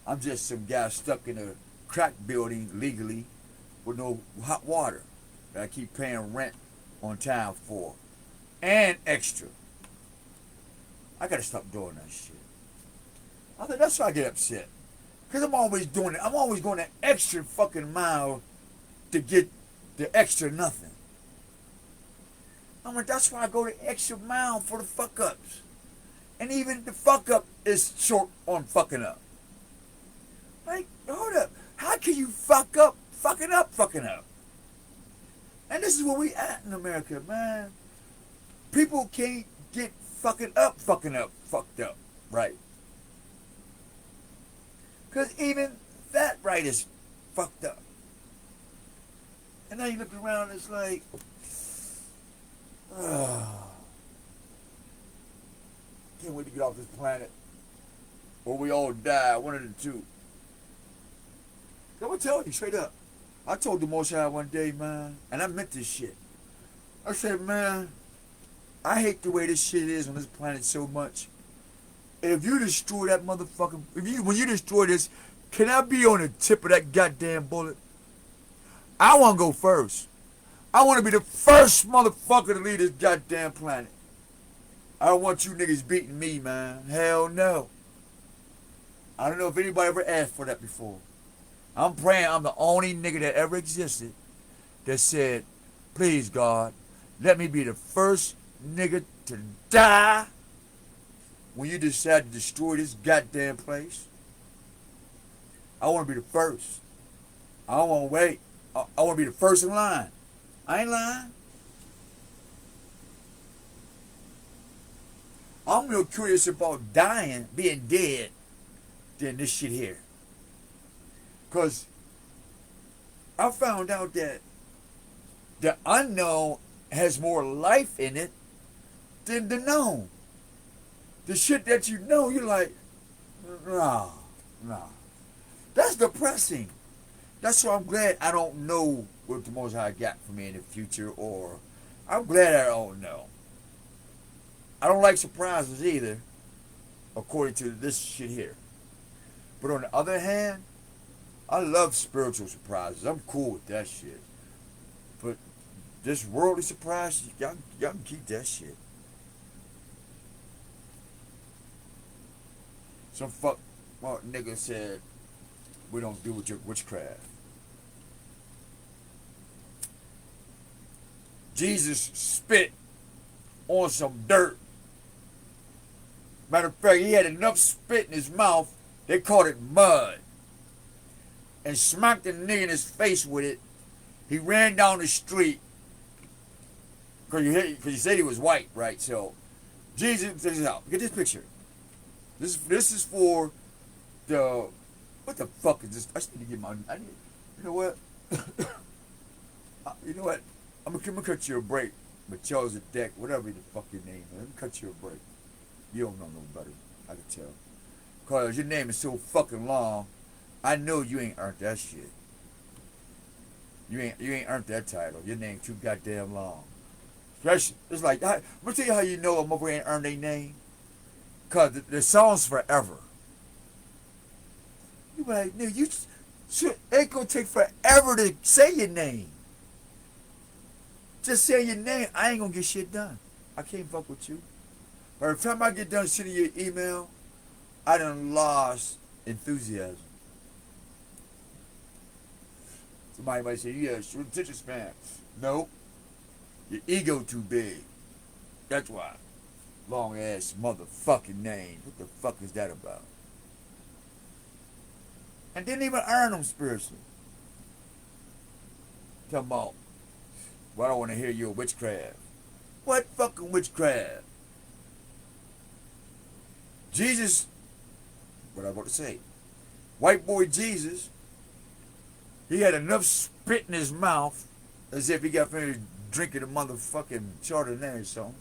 I'm just some guy stuck in a crack building legally with no hot water that I keep paying rent on time for. And extra. I gotta stop doing that shit. I think that's why I get upset. Because I'm always doing it. I'm always going that extra fucking mile to get the extra nothing. I'm like, that's why I go the extra mile for the fuck ups. And even the fuck up is short on fucking up. Like, hold up. How can you fuck up, fucking up? And this is where we at in America, man. People can't get fucked up, right? Because even that right is fucked up. And now you look around and it's like, can't wait to get off this planet. Or we all die, one of the two. I'm gonna tell you straight up. I told the Most High one day, man, and I meant this shit. I said, man, I hate the way this shit is on this planet so much. If you destroy that motherfucker, when you destroy this, can I be on the tip of that goddamn bullet? I want to go first. I want to be the first motherfucker to leave this goddamn planet. I don't want you niggas beating me, man. Hell no. I don't know if anybody ever asked for that before. I'm praying I'm the only nigga that ever existed that said, please God, let me be the first nigga to die when you decide to destroy this goddamn place. I want to be the first. I don't want to wait. I want to be the first in line. I ain't lying. I'm real curious about dying, being dead, than this shit here. Because I found out that the unknown has more life in it than the known. The shit that you know, you're like, nah. That's depressing. That's why I'm glad I don't know what the Most High got for me in the future, or I'm glad I don't know. I don't like surprises either, according to this shit here. But on the other hand, I love spiritual surprises. I'm cool with that shit. But this worldly surprise, y'all can keep that shit. Some fuck nigga said we don't do with your witchcraft. Jesus spit on some dirt. Matter of fact, he had enough spit in his mouth, they called it mud. And smacked the nigga in his face with it. He ran down the street. Because he said he was white, right? So, Jesus, check this out. Get this picture. This is for the, what the fuck is this? I just need to get my, you know what? You know what? I'm gonna cut you a break. But Charles the Deck, whatever the fuck your name is, let me cut you a break. You don't know no better, I can tell. Cause your name is so fucking long, I know you ain't earned that shit. You ain't earned that title. Your name too goddamn long. Especially, it's like, I'm gonna tell you how you know a motherfucker ain't earned their name. Cause the song's forever. You be like, nigga, it ain't gonna take forever to say your name. Just say your name, I ain't gonna get shit done. I can't fuck with you. By the time I get done sending you an email, I done lost enthusiasm. Somebody might say, yeah, short attention span. Nope. Your ego too big. That's why. Long ass motherfucking name. What the fuck is that about? And didn't even earn them spiritually. Talking about, well, I don't want to hear your witchcraft. What fucking witchcraft? Jesus, what I about to say, white boy Jesus, he had enough spit in his mouth as if he got finished drinking a motherfucking Chardonnay or something.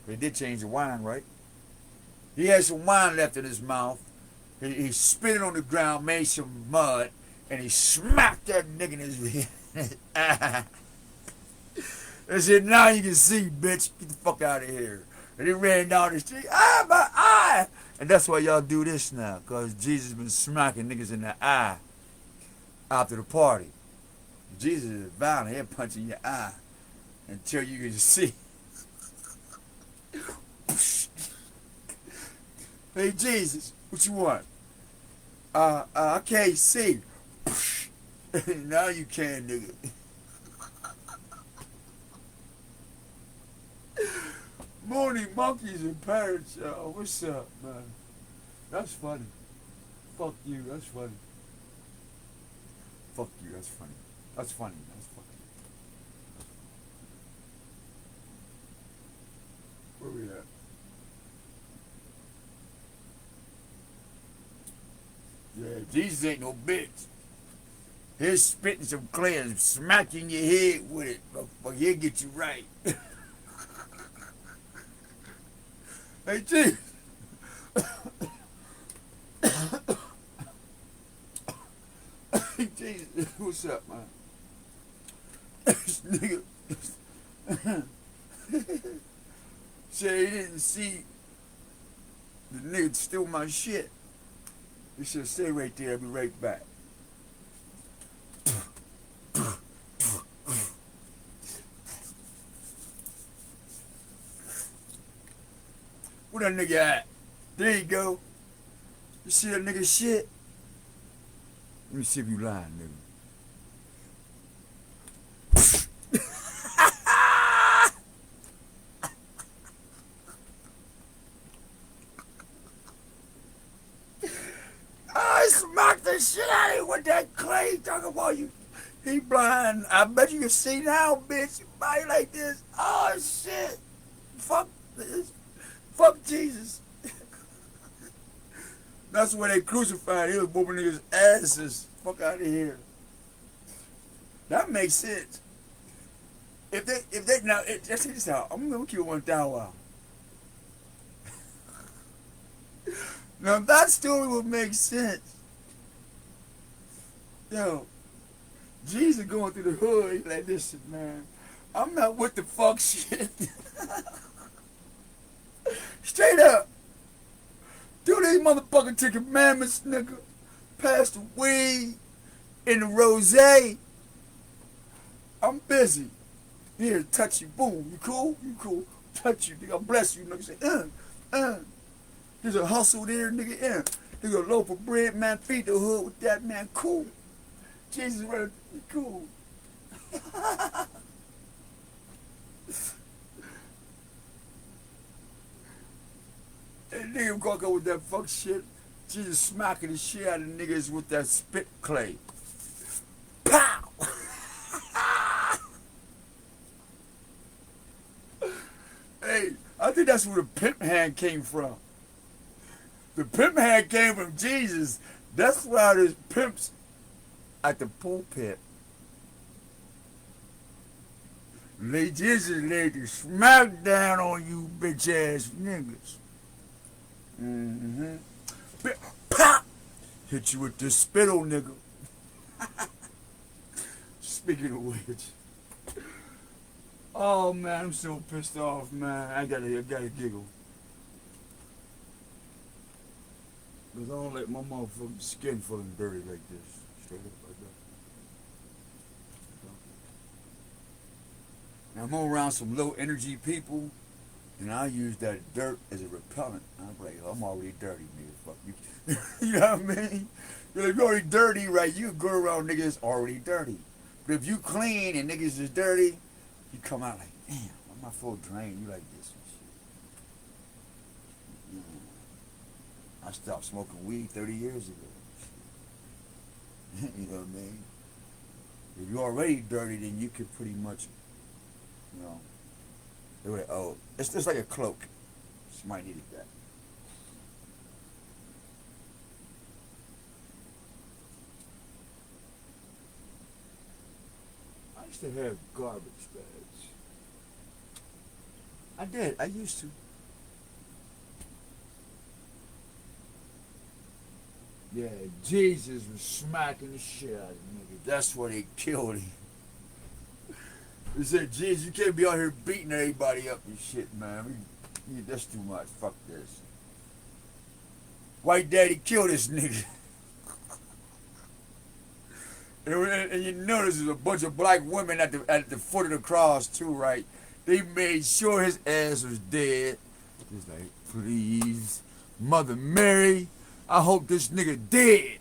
They did change the wine, right? He had some wine left in his mouth. He spit it on the ground, made some mud, and he smacked that nigga in his eye. And said, now you can see, bitch. Get the fuck out of here. And he ran down the street. Ah, my eye! And that's why y'all do this now. Because Jesus been smacking niggas in the eye after the party. Jesus is violent. He'll punch in your eye until you can see. Hey, Jesus, what you want? I can't see. Now you can, nigga. Morning monkeys in Paris, y'all. What's up, man? That's funny. Fuck you, that's funny. Fuck you, that's funny. That's funny, that's funny. Where we at? Yeah, Jesus ain't no bitch. He's spitting some clay and smacking your head with it. But he'll get you right. Hey, Jesus. Hey, Jesus. What's up, man? This nigga said he didn't see the nigga steal my shit. He said, stay right there. I'll be right back. Where that nigga at? There you go. You see that nigga shit? Let me see if you lying, nigga. I smacked the shit out of him with that clay. Talking about you. He blind. I bet you can see now, bitch. You body like this. Oh, shit. Fuck this. Fuck Jesus. That's where they crucified. He was whooping niggas' asses. Fuck out of here. That makes sense. If they now, check this out. I'm gonna keep it 1,000. Now that story would make sense. Yo, Jesus going through the hood. He's like, listen, man, I'm not with the fuck shit. Straight up. Do these motherfucking 10 commandments, nigga. Pass the weed. in the rose. I'm busy. Here, touch you. Boom. You cool? You cool. Touch you. Nigga, I bless you. Nigga say, There's a hustle there, nigga. There's a loaf of bread, man. Feed the hood with that, man. Cool. Jesus, right? Cool. And nigga walk up with that fuck shit. Jesus smacking the shit out of niggas with that spit clay. Pow! Hey, I think that's where the pimp hand came from. The pimp hand came from Jesus. That's why there's pimps at the pulpit. Jesus laid the smack down on you bitch ass niggas. Pop! Hit you with the spittle, nigga. Speaking of which. Oh man, I'm so pissed off, man. I gotta giggle. Cause I don't like my motherfucking skin feeling dirty like this. Straight up like that. Now I'm around some low energy people, and I use that dirt as a repellent. I'm like, oh, I'm already dirty, nigga. Fuck you. You know what I mean? You're like, you're already dirty, right? You go around niggas already dirty. But if you clean and niggas is dirty, you come out like, damn, I'm not full drain. You like this and shit. I stopped smoking weed 30 years ago. You know what I mean? If you're already dirty, then you could pretty much, you know, they're like, oh, it's just like a cloak. Somebody needed that. I used to have garbage bags. I did. I used to. Yeah, Jesus was smacking the shit out of niggas. That's why they killed him. They said, Jesus, you can't be out here beating everybody up and shit, man. That's too much. Fuck this. White daddy killed this nigga. And you notice there's a bunch of black women at the foot of the cross too, right? They made sure his ass was dead. Just like, please, Mother Mary, I hope this nigga dead.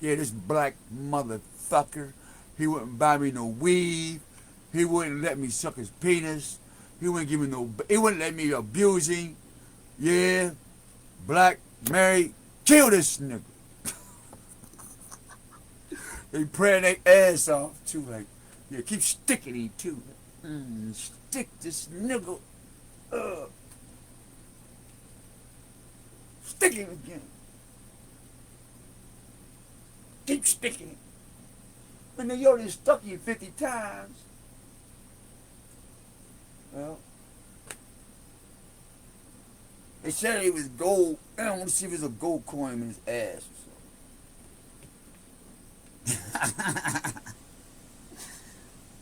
Yeah, this black motherfucker. He wouldn't buy me no weed. He wouldn't let me suck his penis. He wouldn't give me no. He wouldn't let me abuse him. Yeah, Black Mary, kill this nigga. They praying their ass off too, like, yeah, keep sticking him too. Stick this nigga. Stick him again. Keep sticking him. When they already stuck you 50 times. Well, they said it was gold. I don't want to see if it was a gold coin in his ass or something.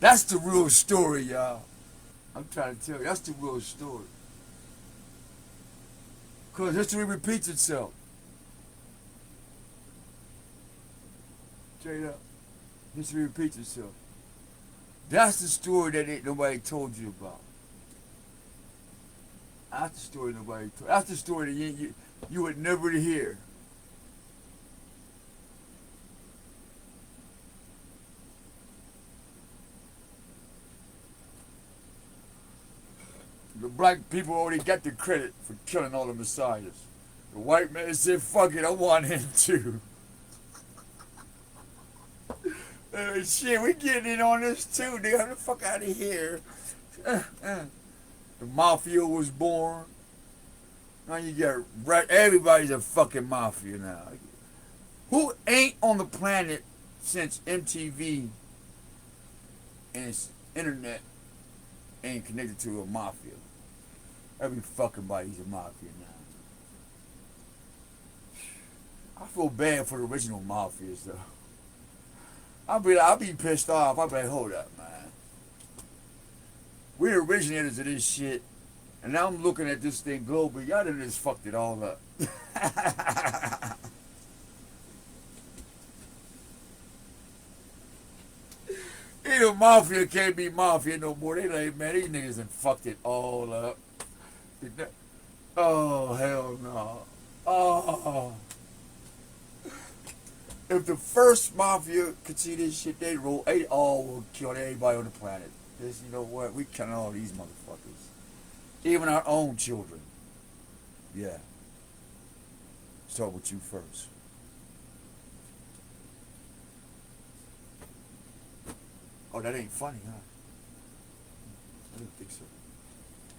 That's the real story, y'all. I'm trying to tell you, that's the real story. Because history repeats itself. Straight up. History repeats itself. That's the story that nobody told you about. That's the story nobody told. That's the story that you would never hear. The black people already got the credit for killing all the messiahs. The white man said, fuck it, I want him too. Shit, we getting in on this too, nigga. Get the fuck out of here. The mafia was born. Now you got right. Everybody's a fucking mafia now. Who ain't on the planet since MTV and its internet ain't connected to a mafia? Every fucking body's a mafia now. I feel bad for the original mafias though. I'll be pissed off. I'll be like, hold up, man. We're the originators of this shit, and now I'm looking at this thing globally. Y'all done just fucked it all up. You know, mafia can't be mafia no more. They like, man, these niggas done fucked it all up. Oh, hell no. Oh. If the first mafia could see this shit, they all will kill everybody on the planet. Because you know what? We killing all these motherfuckers. Even our own children. Yeah. Start with you first. Oh, that ain't funny, huh? I didn't think so.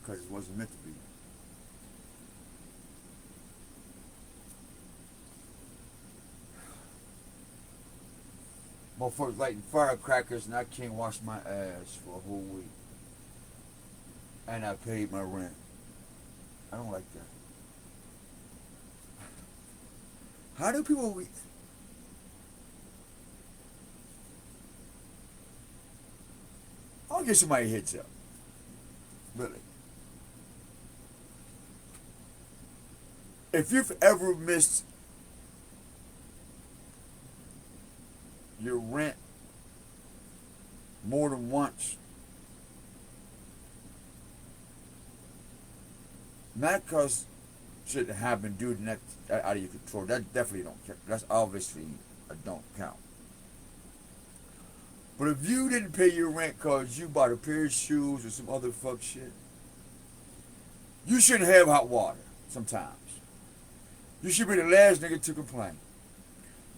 Because it wasn't meant to be. Motherfuckers lighting firecrackers and I can't wash my ass for a whole week. And I paid my rent. I don't like that. How do people... I'll give somebody a heads up. Really. If you've ever missed your rent more than once, not because shit happened due to that out of your control, that definitely don't count. That's obviously a don't count. But if you didn't pay your rent because you bought a pair of shoes or some other fuck shit, you shouldn't have hot water sometimes. You should be the last nigga to complain.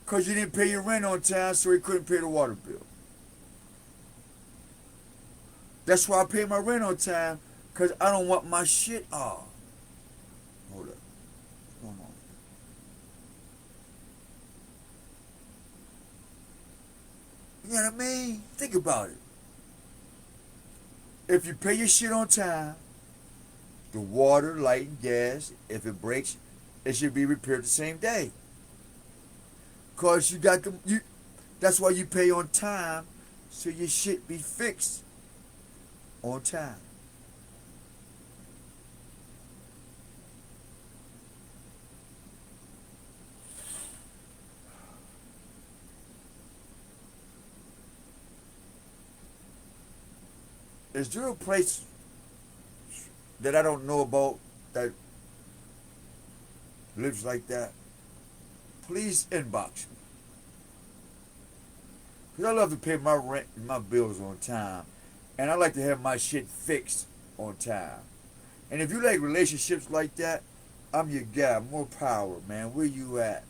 Because you didn't pay your rent on time, so he couldn't pay the water bill. That's why I pay my rent on time, because I don't want my shit off. Hold up. What's going on? You know what I mean? Think about it. If you pay your shit on time, the water, light, and gas, if it breaks, it should be repaired the same day. Cause you got that's why you pay on time, so your shit be fixed on time. Is there a place that I don't know about that lives like that? Please inbox me. Because I love to pay my rent and my bills on time. And I like to have my shit fixed on time. And if you like relationships like that, I'm your guy. More power, man. Where you at?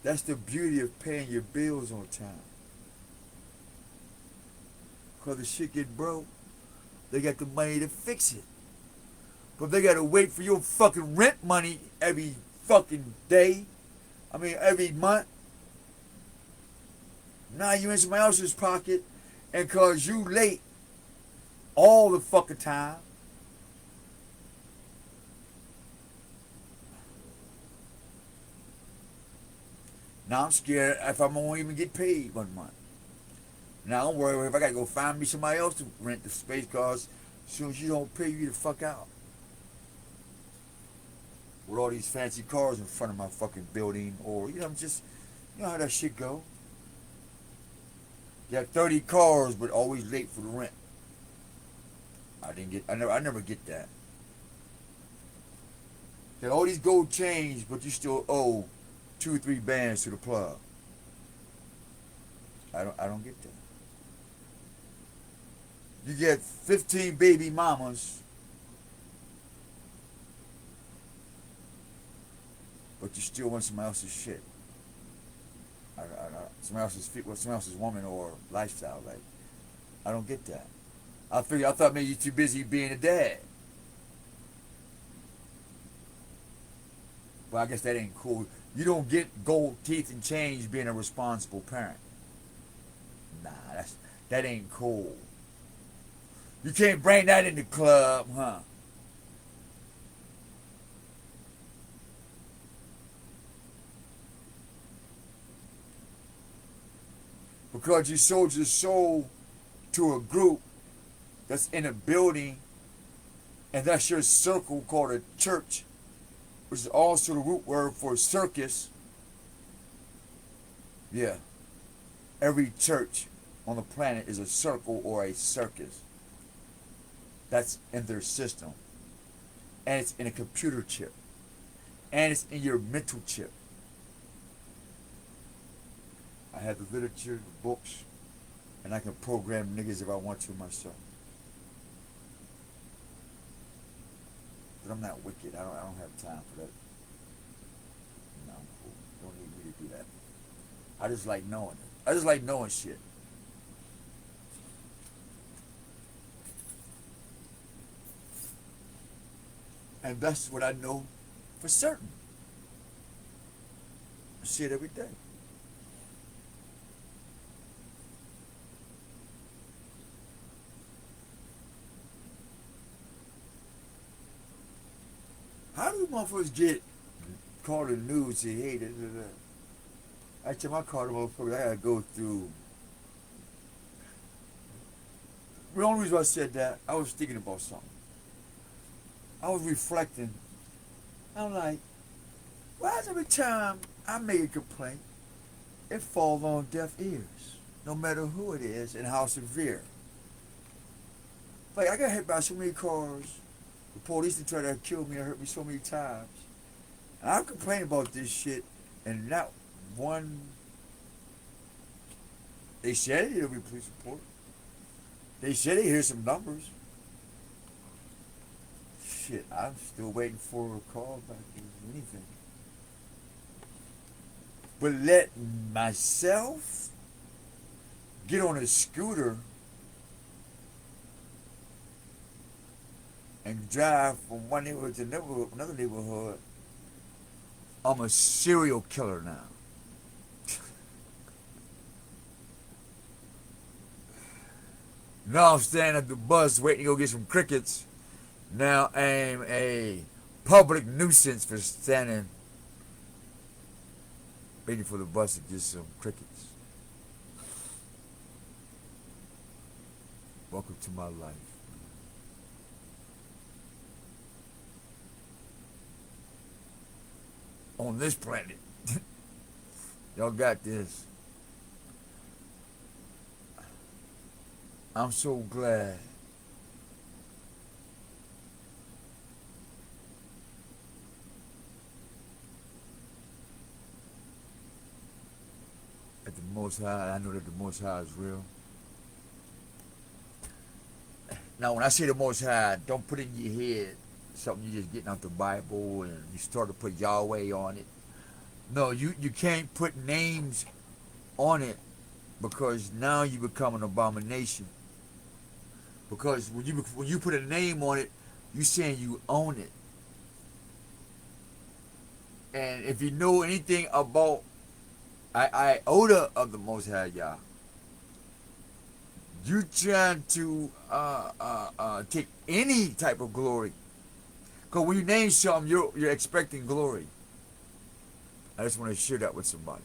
That's the beauty of paying your bills on time. Because the shit get broke, they got the money to fix it. But if they got to wait for your fucking rent money every fucking day, every month, now you in somebody else's pocket, and cause you late all the fucking time. Now I'm scared if I won't even get paid 1 month. Now don't worry if I gotta go find me somebody else to rent the space, cause as soon as you don't pay, you the fuck out. With all these fancy cars in front of my fucking building, or you know how that shit go. You have 30 cars, but always late for the rent. I never get that. Got all these gold chains, but you still owe 2 or 3 bands to the plug. I don't get that. You get 15 baby mamas, but you still want somebody else's shit. Somebody else's woman or lifestyle. Like, I don't get that. I thought maybe you're too busy being a dad. But I guess that ain't cool. You don't get gold teeth and chains being a responsible parent. Nah, that ain't cool. You can't bring that in the club, huh? Because you sold your soul to a group that's in a building, and that's your circle called a church, which is also the root word for circus. Yeah, every church on the planet is a circle or a circus. That's in their system. And it's in a computer chip. And it's in your mental chip. I have the literature, the books, and I can program niggas if I want to myself. But I'm not wicked. I don't have time for that. No, I'm cool. Don't need me to do that. I just like knowing it. I just like knowing shit. And that's what I know for certain. I see it every day. How do motherfuckers get called the news and say, hey, da, da, da. Actually, I call the motherfuckers, I gotta go through. The only reason I said that, I was thinking about something. I was reflecting. I'm like, why is every time I make a complaint, it falls on deaf ears, no matter who it is and how severe? Like, I got hit by so many cars. The police tried to kill me and hurt me so many times. And I've complained about this shit, and not one. They said it'll be a police report. They said they hear some numbers. Shit, I'm still waiting for a call back or anything. But let myself get on a scooter and drive from one neighborhood to another neighborhood, I'm a serial killer now. Now I'm standing at the bus waiting to go get some crickets. Now I'm a public nuisance for standing waiting for the bus to get some crickets. Welcome to my life. On this planet. Y'all got this. I'm so glad that the Most High, I know that the Most High is real. Now, when I say the Most High, don't put in your head something you're just getting out the Bible and you start to put Yahweh on it. No, you can't put names on it because now you become an abomination. Because when you put a name on it, you saying you own it. And if you know anything about iota of the Most High Yah, you trying to take any type of glory. Because when you name something, you're expecting glory. I just want to share that with somebody.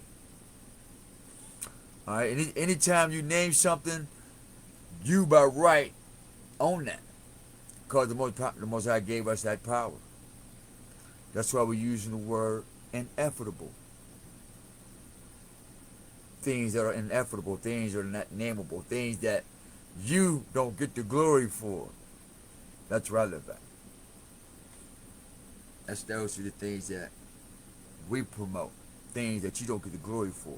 All right. Anytime you name something, you by right own that. Because the Most High gave us that power. That's why we're using the word ineffable. Things that are ineffable, things that are not nameable, things that you don't get the glory for. That's where I live at. That's those are the things that we promote. Things that you don't get the glory for.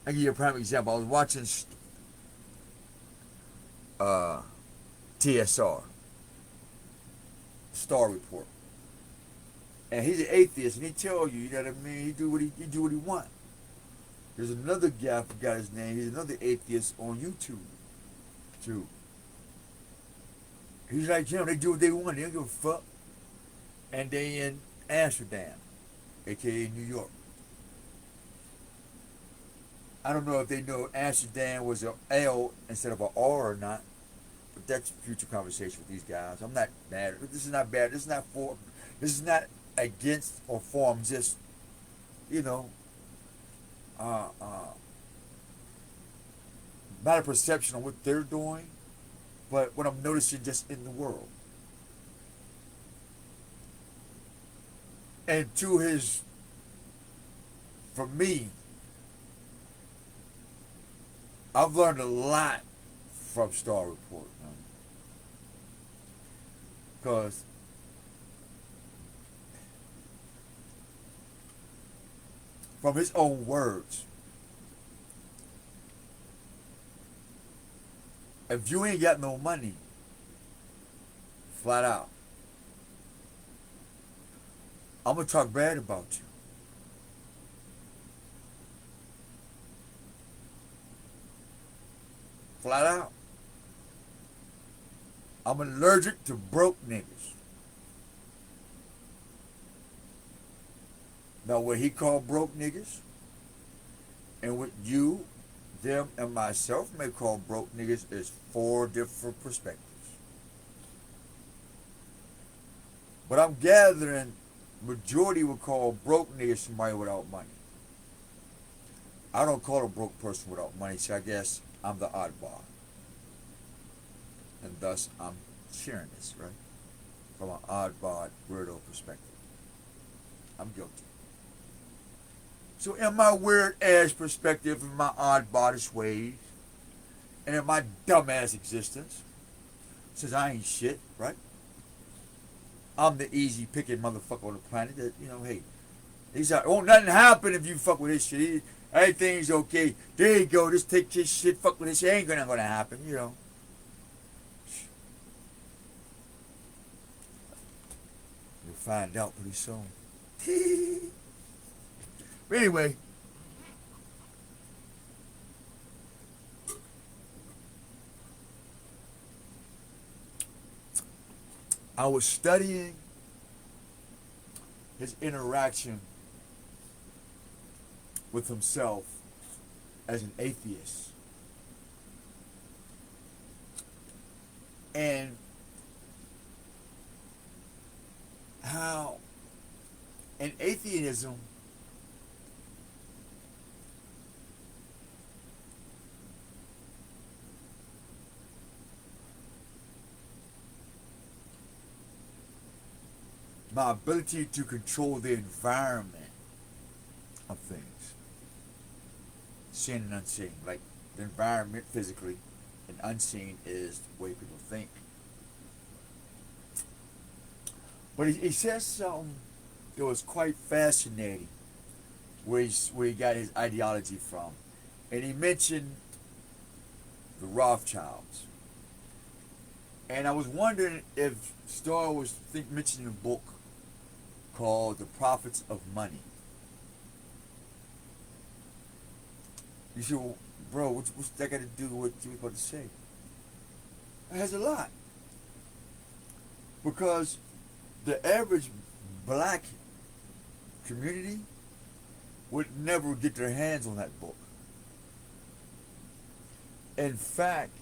I'll give you a prime example. I was watching TSR, Star Report. And he's an atheist, and he tells you, you know what I mean, he do what he want. There's another guy, I forgot his name, he's another atheist on YouTube, too. He's like him, they do what they want, they don't give a fuck. And they in Amsterdam, aka New York. I don't know if they know Amsterdam was an L instead of an R or not, but that's future conversation with these guys. I'm not mad. This is not bad. This is not against or for. I'm just, you know, not a perception of what they're doing, but what I'm noticing just in the world. And to his, for me, I've learned a lot from Star Report. Because from his own words, if you ain't got no money, flat out, I'm going to talk bad about you. Flat out. I'm allergic to broke niggas. Now, what he called broke niggas, and what you, them, and myself may call broke niggas is 4 different perspectives. But I'm gathering majority would call broke niggas somebody without money. I don't call a broke person without money, so I guess I'm the oddball. And thus, I'm sharing this, right? From an oddball, weirdo perspective. I'm guilty. So in my weird-ass perspective, in my oddballish ways, and in my dumbass existence, since I ain't shit, right? I'm the easy-picking motherfucker on the planet that, you know, hey, he's like, won't nothing happen if you fuck with this shit. Everything's okay. There you go. Just take this shit, fuck with this shit. Ain't gonna happen, you know. You'll find out pretty soon. But anyway, I was studying his interaction with himself as an atheist. And how in atheism, my ability to control the environment of things, seen and unseen, like the environment physically and unseen is the way people think. But he says something that was quite fascinating where he got his ideology from. And he mentioned the Rothschilds. And I was wondering if Starr was mentioning a book called The Prophets of Money. You say, well, bro, what's that got to do with what you were about to say? It has a lot. Because the average black community would never get their hands on that book. In fact,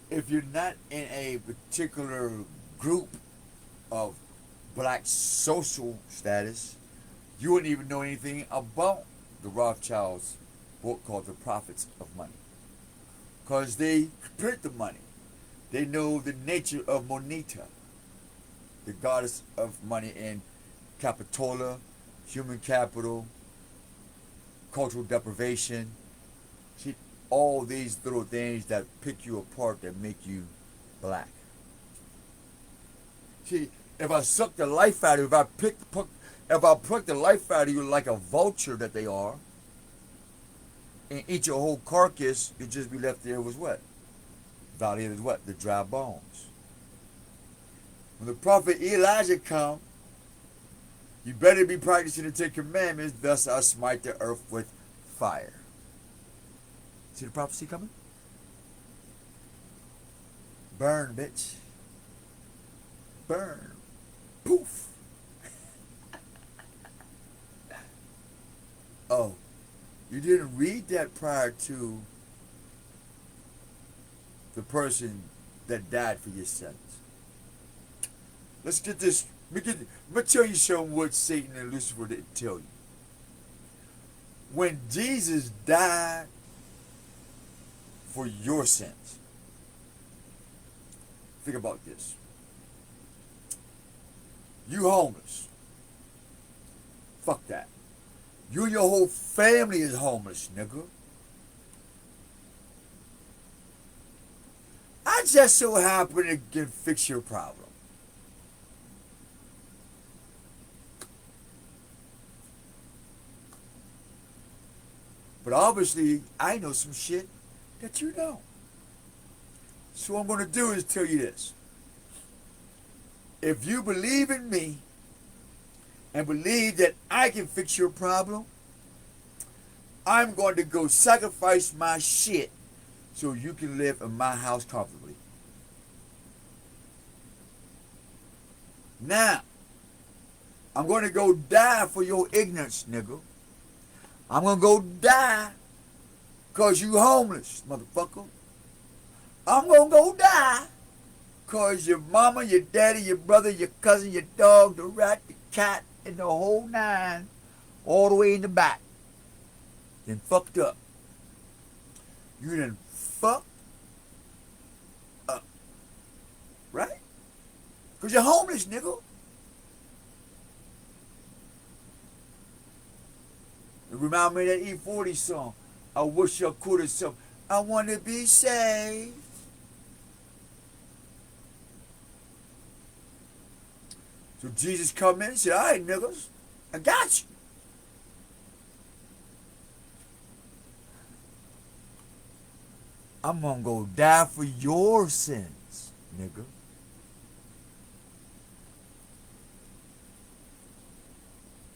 if you're not in a particular group of black social status, you wouldn't even know anything about the Rothschilds' book called The Prophets of Money. Because they print the money. They know the nature of Moneta, the goddess of money, in Capitola, human capital, cultural deprivation. See, all these little things that pick you apart that make you black. See, if I suck the life out of you, if I pluck the life out of you like a vulture that they are, and eat your whole carcass, you'd just be left there with what? Valley of what? The dry bones. When the prophet Elijah come, you better be practicing the 10 Commandments, thus I smite the earth with fire. See the prophecy coming? Burn, bitch. Burn. Poof. Oh, you didn't read that prior to the person that died for your sins. Let's get this. Let me tell you something what Satan and Lucifer didn't tell you. When Jesus died for your sins, think about this. You homeless. Fuck that. You and your whole family is homeless, nigga. I just so happen to can fix your problem. But obviously, I know some shit that you don't. So what I'm going to do is tell you this. If you believe in me and believe that I can fix your problem, I'm going to go sacrifice my shit so you can live in my house comfortably. Now, I'm going to go die for your ignorance, nigga. I'm going to go die because you homeless, motherfucker. I'm going to go die because your mama, your daddy, your brother, your cousin, your dog, the rat, the cat, and the whole nine, all the way in the back, then fucked up. You done fucked up. Right? Because you're homeless, nigga. It reminds me of that E40 song. I wish I could have some. I want to be saved. So Jesus come in and said, all right, niggas, I got you. I'm going to go die for your sins, nigga.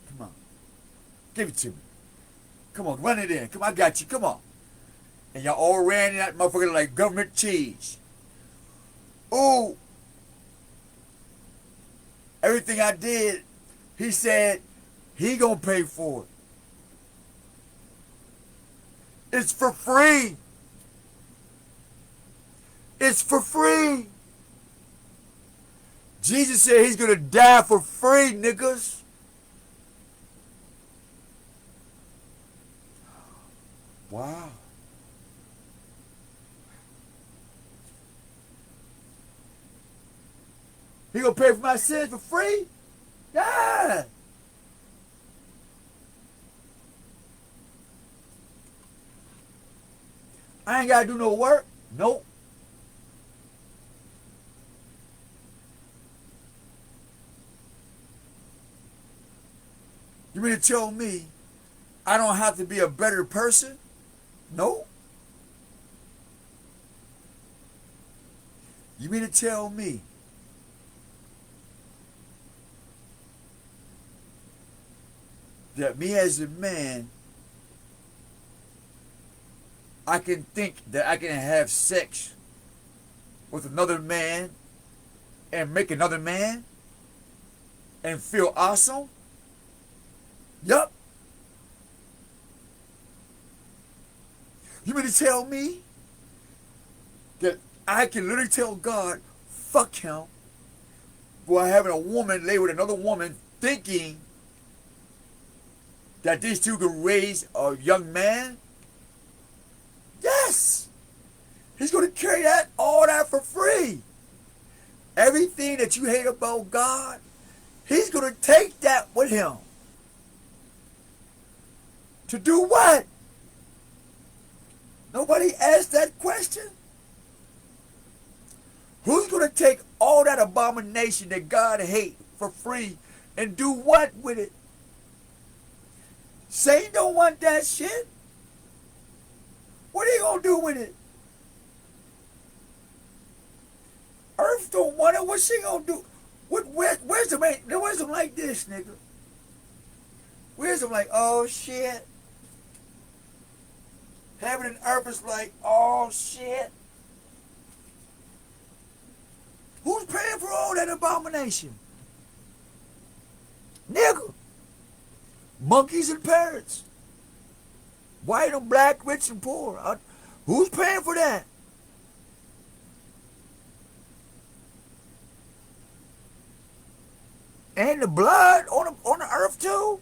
Come on. Give it to me. Come on, run it in. Come on, I got you. Come on. And y'all all ran in that motherfucker like government cheese. Ooh. Everything I did, he said he gonna pay for it. It's for free. It's for free. Jesus said he's gonna die for free, niggas. Wow. He gonna pay for my sins for free? Yeah. I ain't gotta do no work. Nope. You mean to tell me I don't have to be a better person? No. You mean to tell me that me as a man, I can think that I can have sex with another man and make another man and feel awesome? Yup. You mean to tell me that I can literally tell God, fuck him, while having a woman lay with another woman thinking that these two could raise a young man? Yes! He's going to carry all that for free. Everything that you hate about God, he's going to take that with him. To do what? Nobody asked that question. Who's going to take all that abomination that God hates for free and do what with it? Satan don't want that shit. What are you going to do with it? Earth don't want it. What's she going to do? Wisdom ain't, the wisdom like this, nigga. Wisdom like, oh shit. Heaven and earth is like, oh shit. Who's paying for all that abomination? Nigga. Monkeys and parrots. White and black, rich and poor. Who's paying for that? And the blood on the earth too?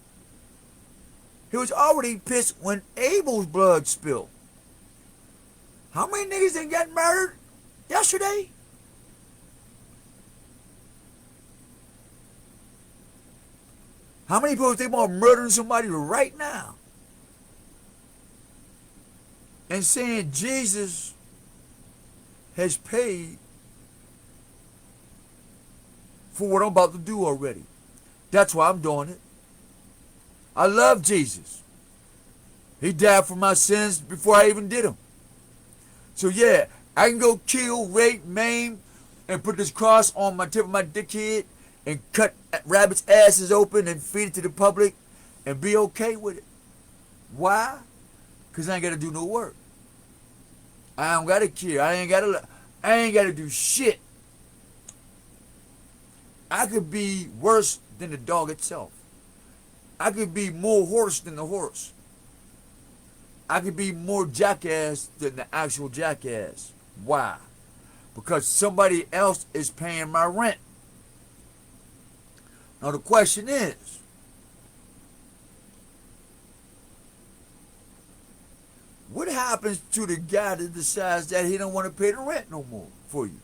He was already pissed when Abel's blood spilled. How many niggas that got murdered yesterday? How many people think about murdering somebody right now and saying Jesus has paid for what I'm about to do already? That's why I'm doing it. I love Jesus. He died for my sins before I even did them. So yeah, I can go kill, rape, maim, and put this cross on my tip of my dickhead and cut rabbits' asses open and feed it to the public and be okay with it. Why? Because I ain't got to do no work. I don't got to care. I ain't got to do shit. I could be worse than the dog itself. I could be more horse than the horse. I could be more jackass than the actual jackass. Why? Because somebody else is paying my rent. Now the question is, what happens to the guy that decides that he don't want to pay the rent no more for you?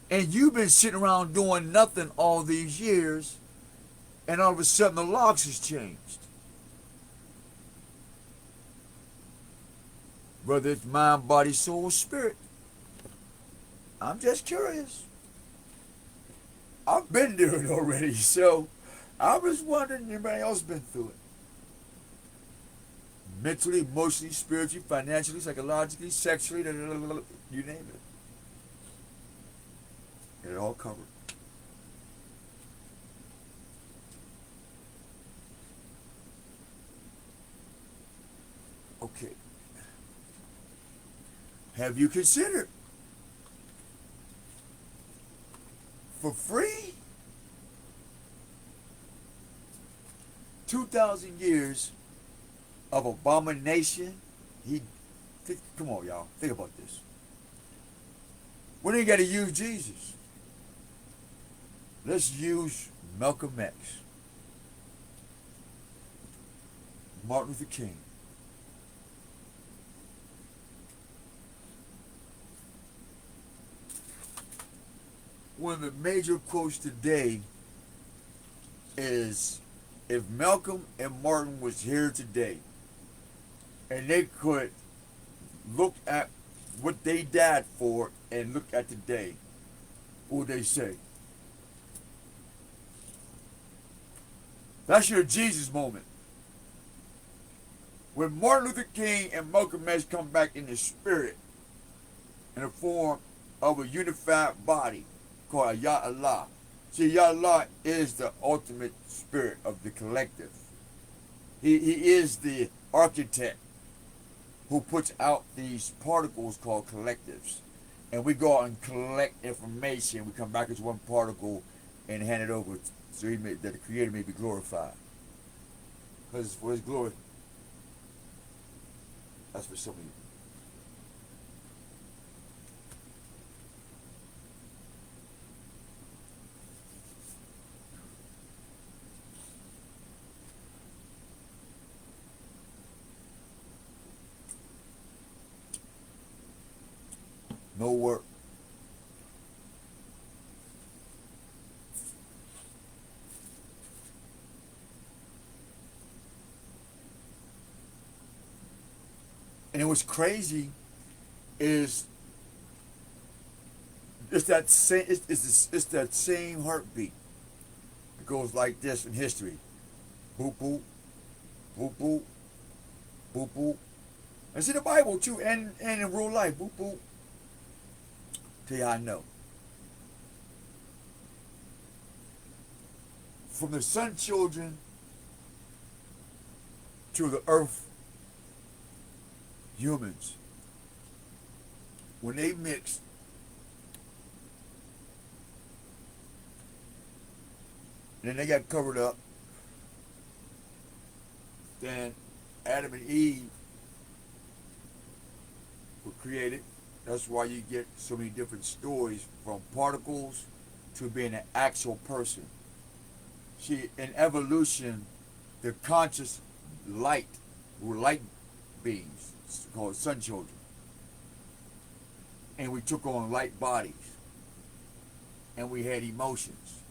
And you've been sitting around doing nothing all these years, and all of a sudden the locks has changed. Whether it's mind, body, soul, spirit. I'm just curious. I've been there it already, so I was wondering if anybody else been through it. Mentally, emotionally, spiritually, financially, psychologically, sexually, you name it. Get it all covered. Okay. Have you considered for free 2,000 years of abomination? Come on, y'all. Think about this. We ain't got to use Jesus. Let's use Malcolm X, Martin Luther King. One of the major quotes today is, if Malcolm and Martin was here today and they could look at what they died for and look at today, what would they say? That's your Jesus moment. When Martin Luther King and Malcolm X come back in the spirit, in the form of a unified body called Ya Allah. See, Ya Allah is the ultimate spirit of the collective. He is the architect who puts out these particles called collectives. And we go out and collect information. We come back as one particle and hand it over so that the Creator may be glorified. Because for His glory. That's for some of you. No work. And what's crazy is it's that same heartbeat. It goes like this in history. Boop boop, boop boop, boop boop. And see the Bible too, and in real life, boop boop. Tell you how I know. From the sun children to the earth humans, when they mixed, and then they got covered up, then Adam and Eve were created. That's why you get so many different stories, from particles to being an actual person. See, in evolution, the conscious light were light beings, called sun children. And we took on light bodies. And we had emotions.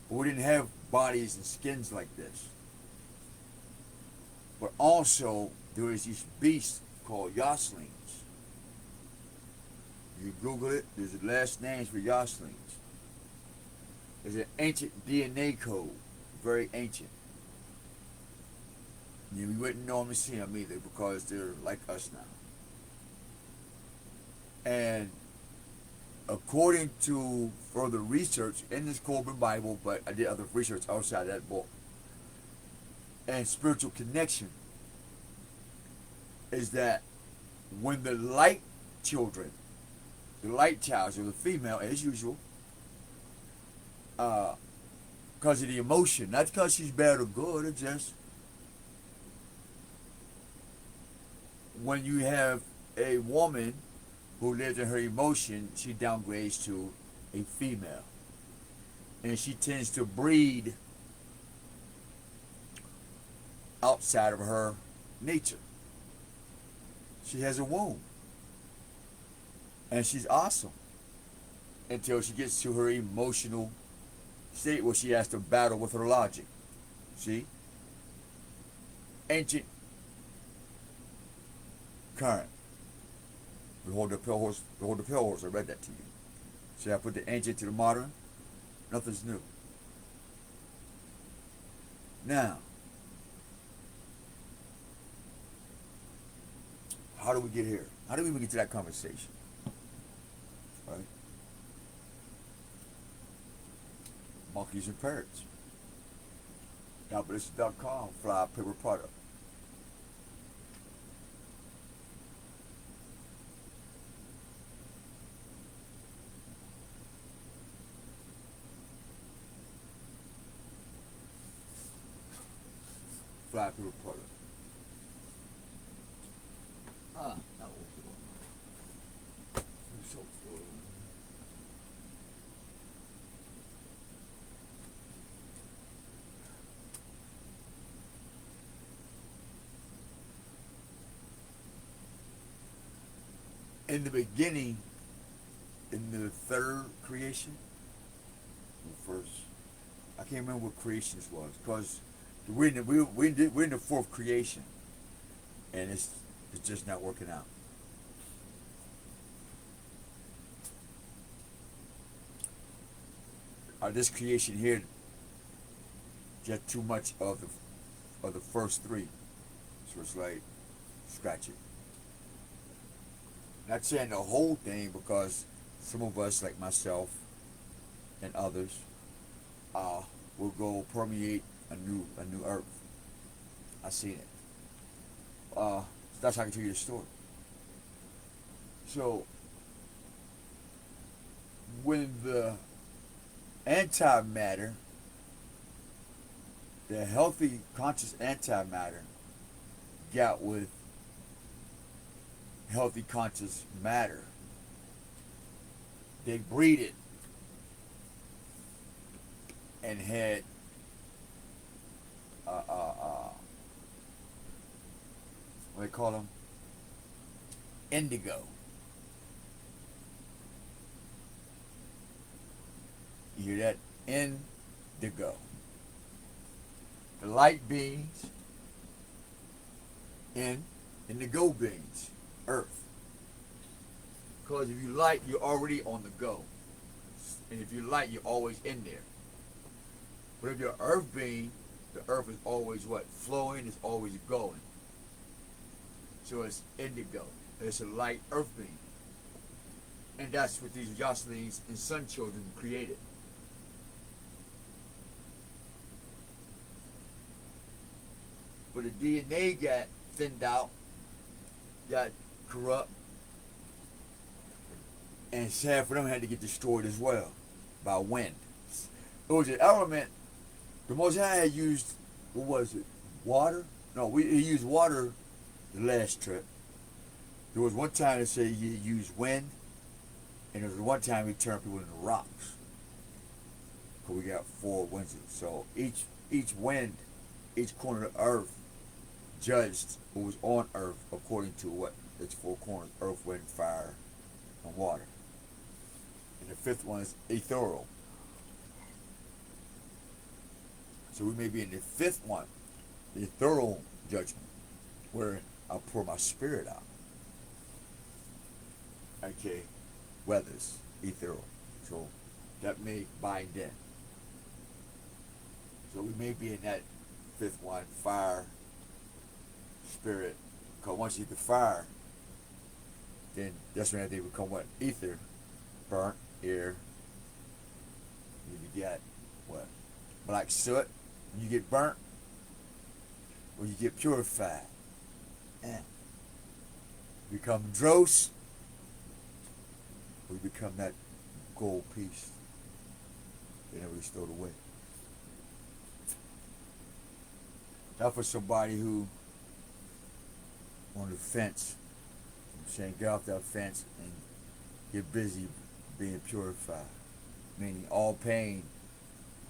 But we didn't have bodies and skins like this. But also, there is these beasts called Yoslings. You Google it, there's the last names for Yoslings. It's an ancient DNA code, very ancient. You wouldn't normally see them either because they're like us now. And according to further research in this Corbin Bible, but I did other research outside that book, and spiritual connection, is that when the light children, the light child, or the female as usual, because of the emotion, not because she's bad or good, it's just when you have a woman who lives in her emotion, she downgrades to a female. And she tends to breed outside of her nature. She has a womb. And she's awesome. Until she gets to her emotional state where she has to battle with her logic. See? Ancient current. Behold the pale horse, behold the pale horse, I read that to you. See, I put the ancient to the modern? Nothing's new. Now, how do we get here? How do we even get to that conversation? Right? Monkeys and parrots. Ballistic.com, fly paper product. Fly paper product. That was the one. I'm so full. In the beginning, in the third creation, the first, I can't remember what creations was, because we're in the fourth creation, and it's just not working out. This creation here, just too much of the first three, so it's like scratch it. Not saying the whole thing, because some of us, like myself and others, will go permeate a new earth. I seen it. That's how I can tell you the story. So when the antimatter, the healthy conscious antimatter, got with healthy conscious matter, they breeded and had what do they call them? Indigo. You hear that? Indigo. The light beings, indigo beings, Earth. Because if you light, you're already on the go. And if you light, you're always in there. But if you're Earth being, the Earth is always what? Flowing, it's always going. So it's indigo. It's a light Earth being. And that's what these Yoslings and Sun Children created. But the DNA got thinned out, got corrupt, and half of them had to get destroyed as well by wind. It was an element. The Most High had used, what was it? Water? No, he used water the last trip. There was one time they said he used wind, and there was one time he turned people into rocks. Because we got 4 winds. So each wind, each corner of the earth, judged who was on earth according to what its 4 corners: earth, wind, fire, and water. And the 5th one is ethereal. So we may be in the fifth one, the thorough judgment, where I'll pour my spirit out. Okay, weathers, ethereal. So that may bind in. So we may be in that fifth one, fire, spirit. Because once you get the fire, then that's when they become what? Ether, burnt, air. You get what? Black soot. When you get burnt, or you get purified. And become dross, we become that gold piece. They never restored away. Now for somebody who on the fence, I'm saying get off that fence and get busy being purified. Meaning all pain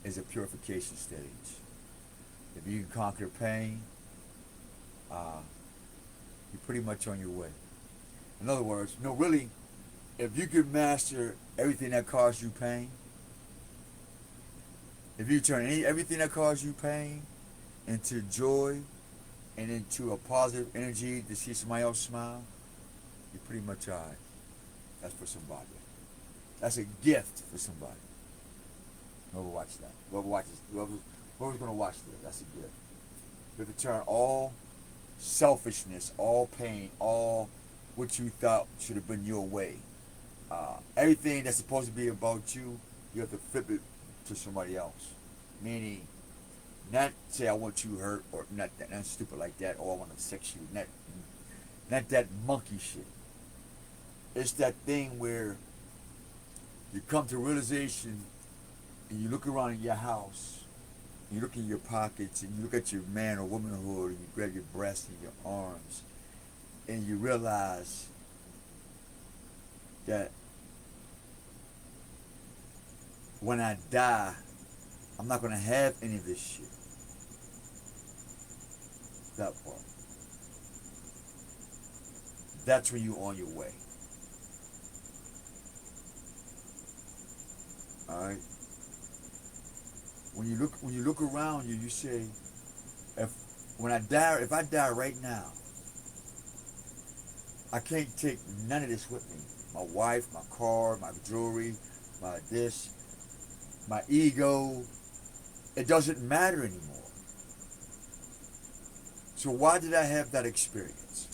is a purification stage. If you can conquer pain, you're pretty much on your way. In other words, no, really, if you could master everything that caused you pain, if you turn everything that caused you pain into joy and into a positive energy to see somebody else smile, you're pretty much all right. That's for somebody. That's a gift for somebody. Whoever watched that. Whoever's going to watch this, that's a gift. You have to turn all selfishness, all pain, all what you thought should have been your way. Everything that's supposed to be about you, you have to flip it to somebody else. Meaning, not say I want you hurt or not stupid like that, or I want to sex you. Not that monkey shit. It's that thing where you come to realization and you look around in your house, you look in your pockets, and you look at your man or womanhood, and you grab your breasts and your arms, and you realize that when I die, I'm not going to have any of this shit. That part. That's when you're on your way. Alright? When you look around you, you say, if I die right now, I can't take none of this with me. My wife, my car, my jewelry, my this, my ego. It doesn't matter anymore. So why did I have that experience?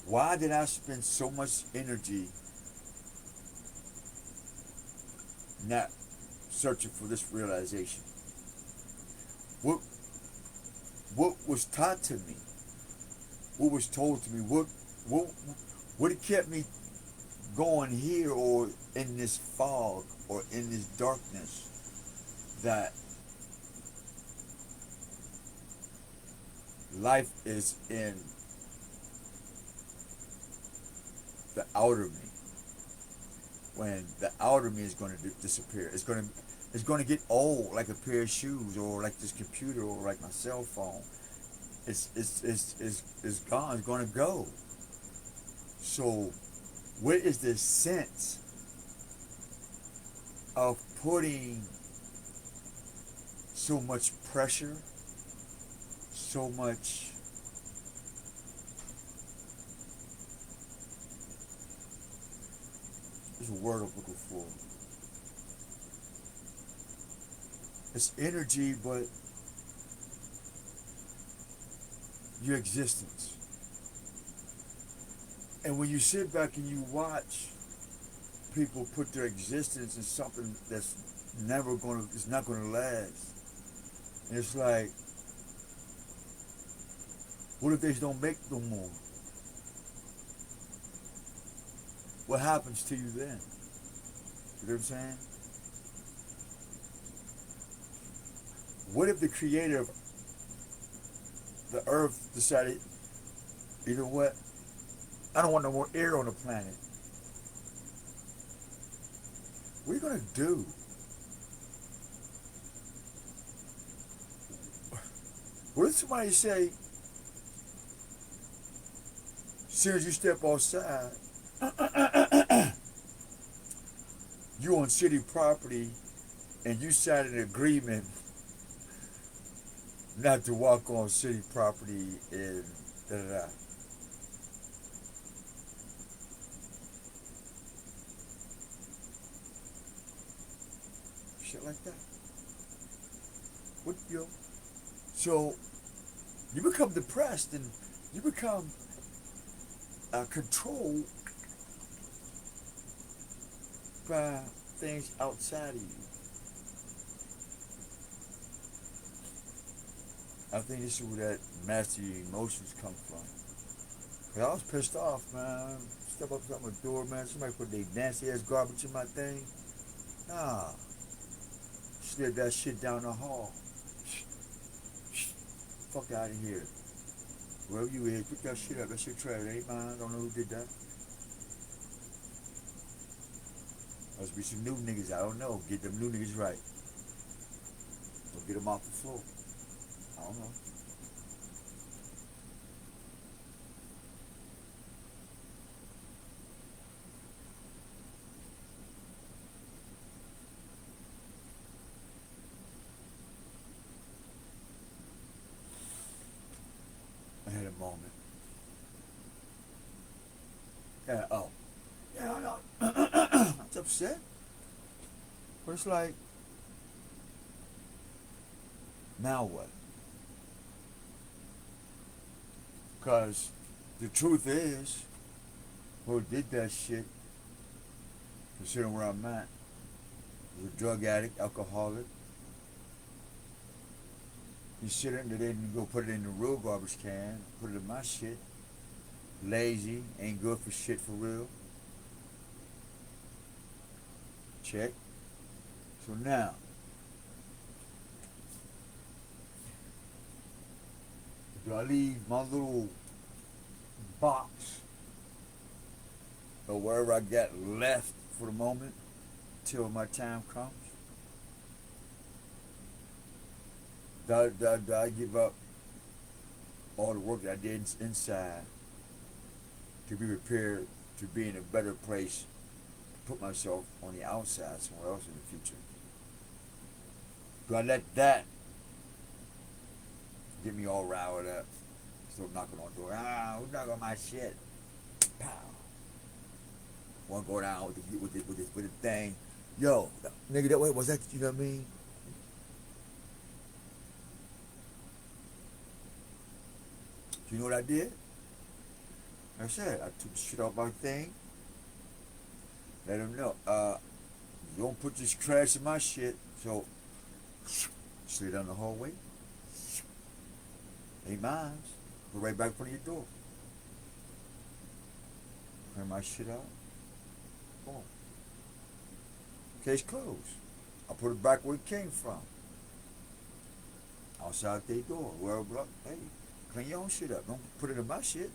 Why did I spend so much energy not searching for this realization? What was taught to me? What was told to me? What kept me going here or in this fog or in this darkness that life is in the outer me, when the outer me is going to disappear. It's going to get old, like a pair of shoes, or like this computer, or like my cell phone. It's gone. It's going to go. So, what is the sense of putting so much pressure, so much there's a word I'm looking for. It's energy, but your existence. And when you sit back and you watch people put their existence in something that's not gonna last, and it's like, what if they don't make no more? What happens to you then? You know what I'm saying? What if the creator of the earth decided, you know what? I don't want no more air on the planet. What are you going to do? What if somebody say, as soon as you step outside, you on city property and you signed an agreement not to walk on city property and da da da. Shit like that. What you know? So you become depressed and you become controlled by things outside of you. I think this is where that master emotions come from. Cause I was pissed off, man. Step up to my door, man. Somebody put their nasty ass garbage in my thing. Nah. Slid that shit down the hall. Fuck out of here. Wherever you is, pick that shit up. That shit trash. It ain't mine. I don't know who did that. Must be some new niggas. I don't know. Get them new niggas right. Or get them off the floor. I don't know. I had a moment. Yeah, oh. Yeah, I know. I was upset. But it's like, now what? Because the truth is, who did that shit, considering where I'm at, was a drug addict, alcoholic. You sit it and they didn't go put it in the real garbage can, put it in my shit. Lazy, ain't good for shit for real. Check. So now, do I leave my little box or wherever I got left for the moment till my time comes? Do I give up all the work that I did inside to be prepared to be in a better place to put myself on the outside somewhere else in the future? Do I let that get me all riled up? Still knocking on the door. Who's knocking on my shit? Pow. Want to go down with the thing. Yo, nigga, that way was that? You know what I mean? You know what I did? Like I said, I took the shit off my thing. Let him know. You don't put this trash in my shit. So, slid down the hallway. Ain't mine. Put right back in front of your door. Clear my shit out. Boom. Case closed. I put it back where it came from. Outside their door. Well, hey, clean your own shit up. Don't put it in my shit.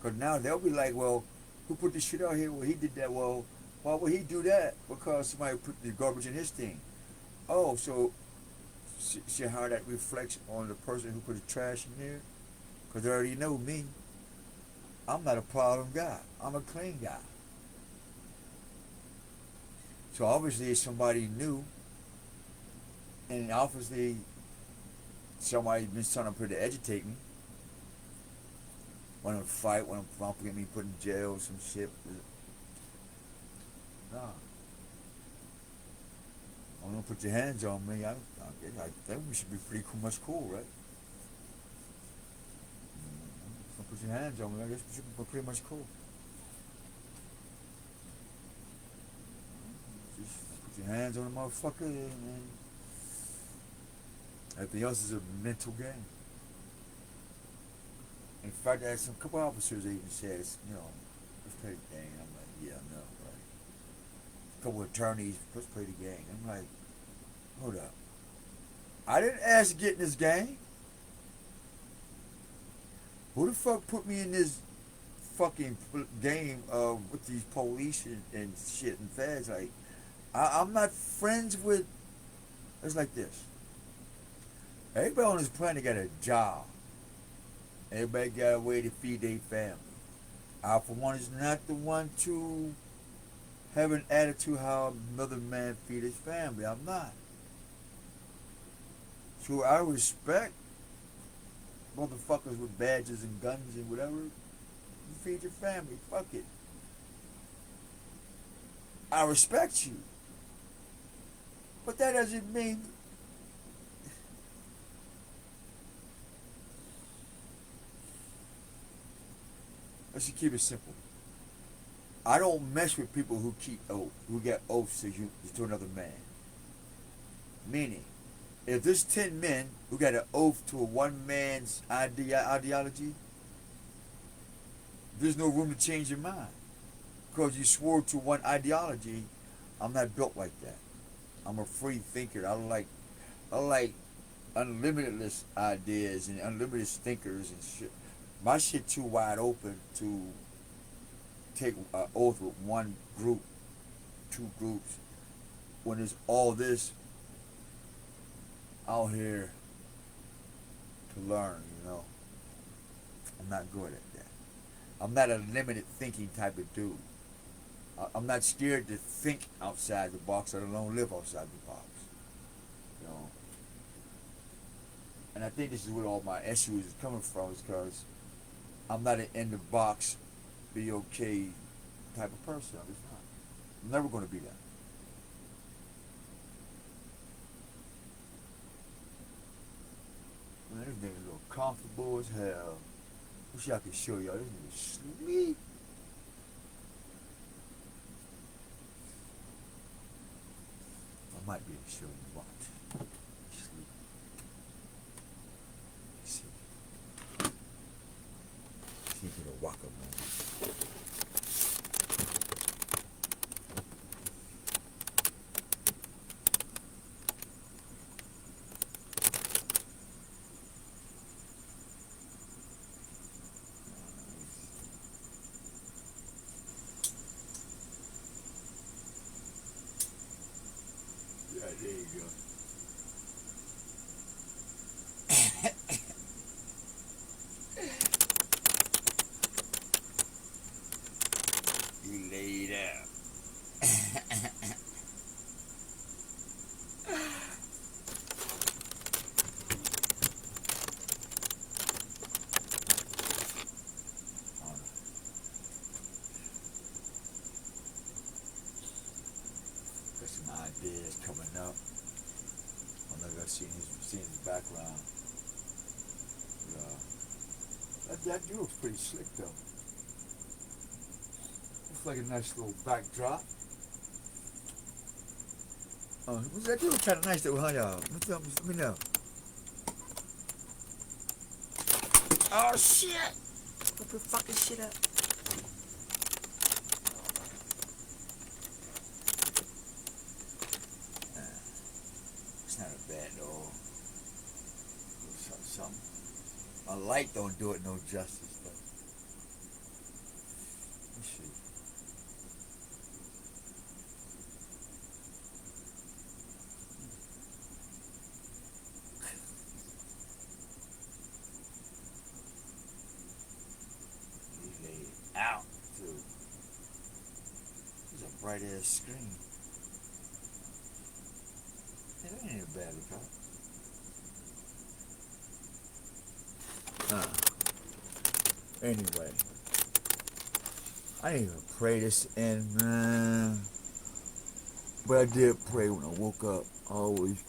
Because now they'll be like, well, who put this shit out here? Well, he did that. Well, why would he do that? Because somebody put the garbage in his thing. Oh, so see how that reflects on the person who put the trash in there? Because they already know me. I'm not a problem guy. I'm a clean guy. So obviously somebody new, and obviously somebody's been trying to agitate me. Want to fight, want to get me put in jail, some shit. Nah. I don't put your hands on me. I think we should be pretty much cool, right? Don't put your hands on me. I guess we should be pretty much cool. Just put your hands on the motherfucker, and everything else is a mental game. In fact, I had some couple officers that even said, let's play the game. I'm like, yeah, I know, right? A couple of attorneys, let's play the game. I'm like, hold up. I didn't ask to get in this game. Who the fuck put me in this fucking game with these police and shit and feds? Like, I'm not friends with. It's like this. Everybody on this planet got a job. Everybody got a way to feed their family. I, for one, is not the one to have an attitude how another man feed his family. I'm not. So I respect motherfuckers with badges and guns and whatever. You feed your family. Fuck it. I respect you. But that doesn't mean let's just keep it simple. I don't mess with people who keep oath, who get oaths to another man. Meaning, if there's 10 men who got an oath to a one man's ideology, there's no room to change your mind. Because you swore to one ideology. I'm not built like that. I'm a free thinker. I like unlimitless ideas and unlimited thinkers and shit. My shit too wide open to take an oath with one group, two groups, when there's all this out here to learn, you know. I'm not good at that. I'm not a limited thinking type of dude. I'm not scared to think outside the box, let alone live outside the box. You know. And I think this is where all my issues is coming from, is because I'm not an in the box, be okay type of person. I'm just not. I'm never going to be that. Man, this nigga look comfortable as hell. Wish I could show y'all. This nigga sleep. I might be able to show you what. Sleep. Let's see. See if it'll walk up, man. There you go. You laid out. Got some ideas coming up. I don't know if I've seen his background. That dude looks pretty slick though. Looks like a nice little backdrop. That dude kind of nice though, huh, y'all? Let me know. Oh shit! Put your fucking shit up. It's not a bad though. Something. My light don't do it no justice though. Let's see. He laid it out too. It's a bright ass screen. Hey, that ain't a bad lookout. Anyway, I didn't even pray this in, man. But I did pray when I woke up. Always.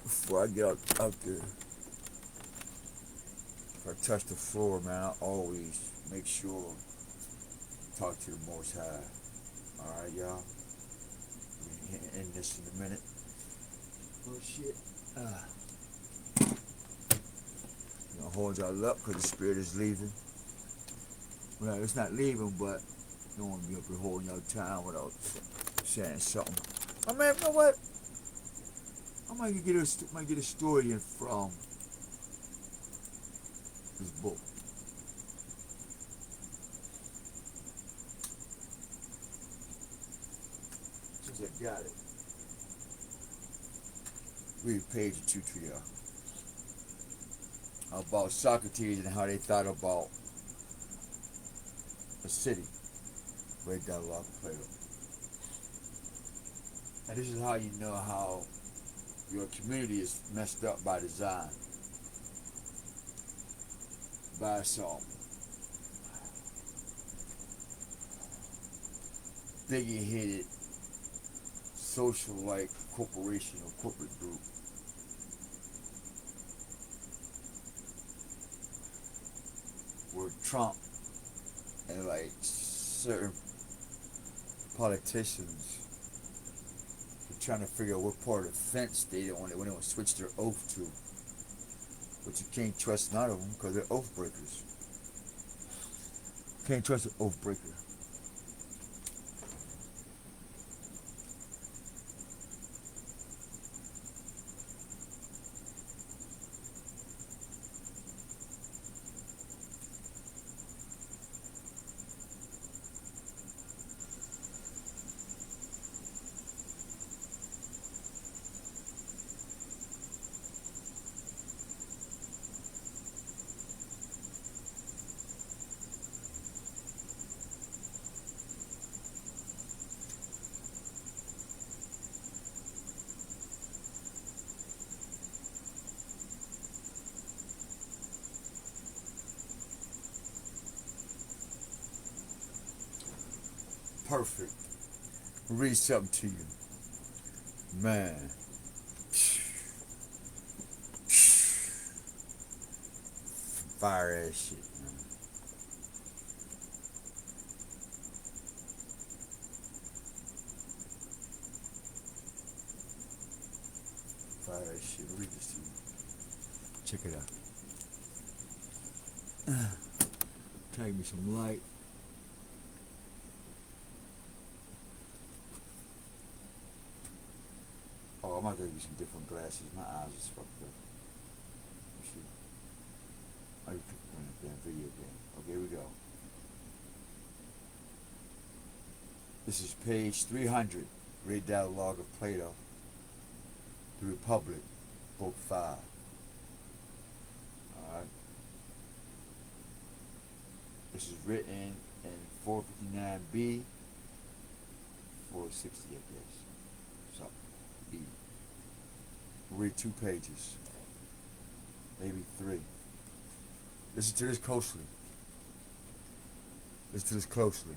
Before I get out there. If I touch the floor, man, I always make sure talk to the Most High. Alright, y'all? We're gonna end this in a minute. Oh, shit. I'll hold y'all up because the spirit is leaving. Well, it's not leaving, but you don't want to be up here holding y'all time without saying something. I mean, you know what? I might get a story in from this book. Since I got it, read a page or two to y'all. About Socrates and how they thought about a city. Right down along Plato. And this is how you know how your community is messed up by design, by some bigot-headed social-like corporation or corporate group. Where Trump and like certain politicians are trying to figure out what part of the fence they don't want to switch their oath to. But you can't trust none of them because they're oath breakers. Can't trust an oath breaker. Perfect. Read something to you. Man. Fire ass shit, man. Fire ass shit. Read this to you. Check it out. Take me some light. Oh, I'm about to give you some different glasses. My eyes is fucked up. Let's see. Oh, you picked one damn video game. Okay, here we go. This is page 300. Great Dialogue of Plato. The Republic, Book 5. Alright. This is written in 459B, 460, I guess. So, B. Read 2 pages. Maybe 3. Listen to this closely. Listen to this closely.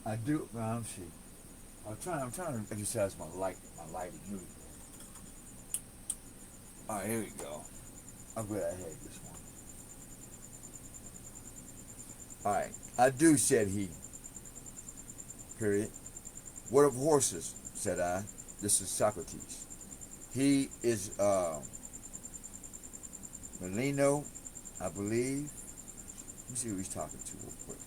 I do. I'm trying to exercise my lighting. Here we go. All right, here we go. I'm glad I had this one. All right, I do, said he. Period. What of horses? Said I. This is Socrates. He is Melino, I believe. Let me see who he's talking to real quick.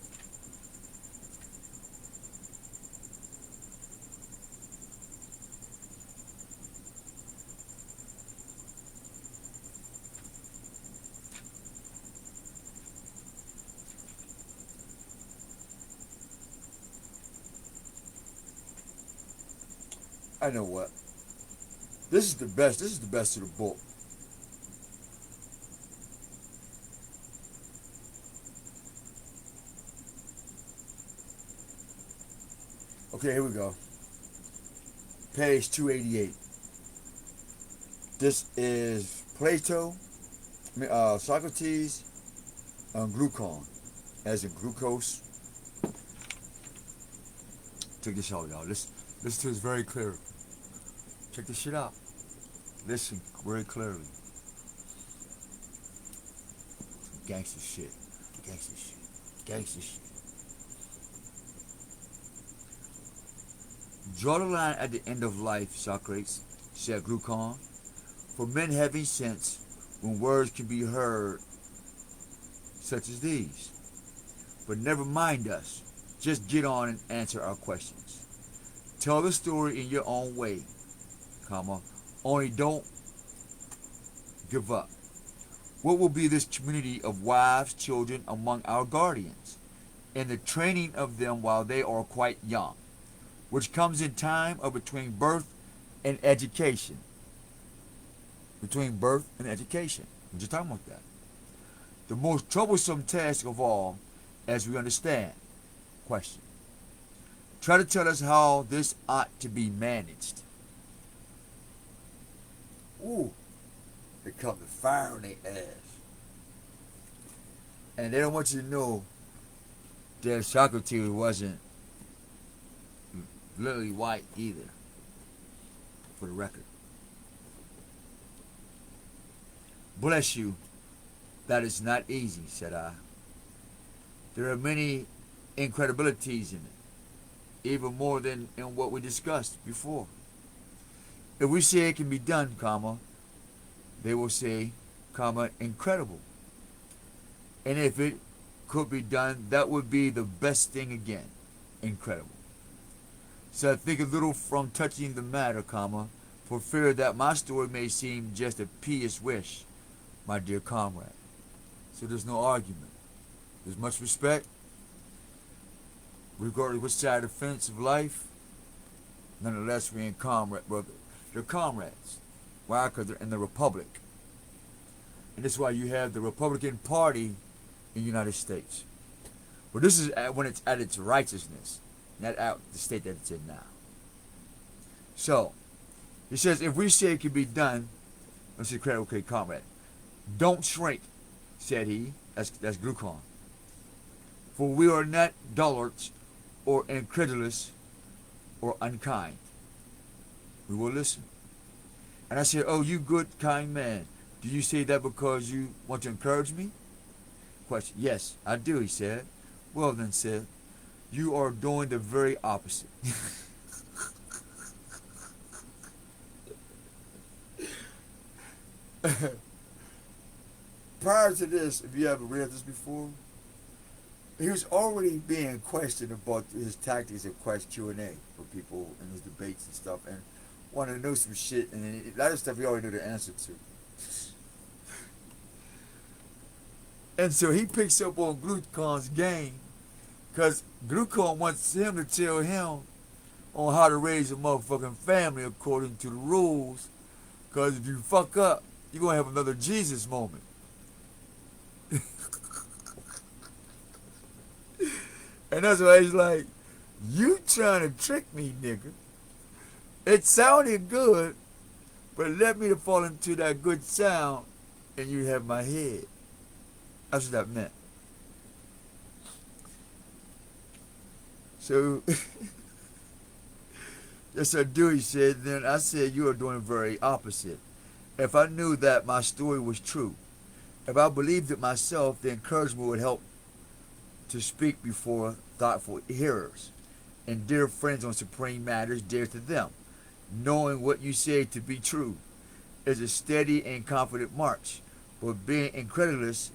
I know what. This is the best. This is the best of the book. Okay, here we go. Page 288. This is Plato, Socrates, glucon, as in glucose. Check this out, y'all. Listen to this very clear. Check this shit out. Listen very clearly. Some gangster shit. Gangster shit. Gangster shit. Draw the line at the end of life, Socrates, said Glucon. For men having sense, when words can be heard, such as these. But never mind us. Just get on and answer our questions. Tell the story in your own way, comma. Only don't give up. What will be this community of wives, children among our guardians, and the training of them while they are quite young, which comes in time of between birth and education? between birth and education. We're just talking about that. The most troublesome task of all, as we understand. Question. Try to tell us how this ought to be managed. Ooh, they come to fire on their ass. And they don't want you to know that Socrates wasn't literally white either, for the record. Bless you, that is not easy, said I. There are many incredibilities in it, even more than in what we discussed before. If we say it can be done, comma, they will say, comma, incredible. And if it could be done, that would be the best thing again, incredible. So I think a little from touching the matter, comma, for fear that my story may seem just a pious wish, my dear comrade. So there's no argument. There's much respect, regardless which side of the fence of life. Nonetheless, we're in comrade, brother. They're comrades. Why? Because they're in the Republic. And that's why you have the Republican Party in the United States. But this is when it's at its righteousness, not out the state that it's in now. So, he says, if we say it can be done, let's say, okay, comrade, don't shrink, said he. That's Glucon. For we are not dullards or incredulous or unkind. We will listen. And I said, oh, you good, kind man, do you say that because you want to encourage me? Question, yes, I do, he said. Well then, said, you are doing the very opposite. Prior to this, if you haven't read this before, he was already being questioned about his tactics of Q&A for people in his debates and stuff, and wanted to know some shit, and a lot of stuff he already knew the answer to. And so he picks up on Glucon's game, because Glucon wants him to tell him on how to raise a motherfucking family according to the rules, because if you fuck up, you're going to have another Jesus moment. And that's why he's like, you trying to trick me, nigga. It sounded good, but let me to fall into that good sound and you have my head. That's what that meant. So, yes I do, he said. Then I said, you are doing the very opposite. If I knew that my story was true, if I believed it myself, the encouragement would help to speak before thoughtful hearers and dear friends on supreme matters dear to them. Knowing what you say to be true is a steady and confident march, but being incredulous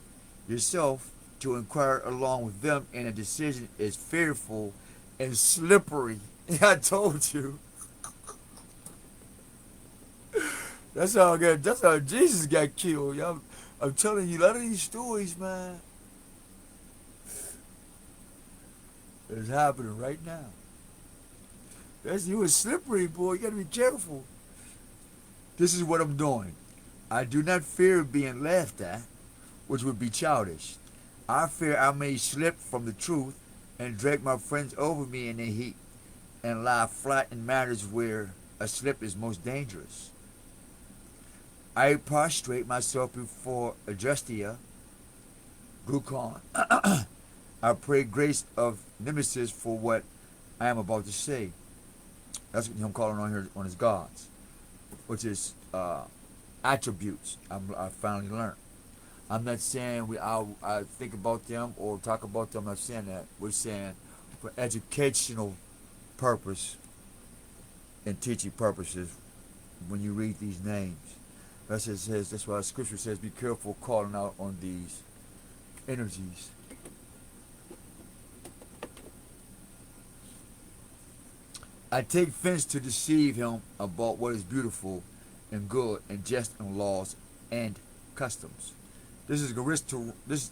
yourself to inquire along with them in a decision is fearful and slippery. I told you. That's how Jesus got killed. Y'all, I'm telling you, a lot of these stories, man, it's happening right now. You was slippery, boy. You gotta be careful. This is what I'm doing. I do not fear being laughed at, which would be childish. I fear I may slip from the truth and drag my friends over me in the heat and lie flat in matters where a slip is most dangerous. I prostrate myself before Adrestia, Glucon. I pray grace of nemesis for what I am about to say. That's what I'm calling on here on his gods, which is attributes. I finally learned. I'm not saying I think about them or talk about them. I'm not saying that. We're saying for educational purpose and teaching purposes when you read these names. That's what it says. That's why the scripture says, be careful calling out on these energies. I take offense to deceive him about what is beautiful and good and just in laws and customs. This is a risk to this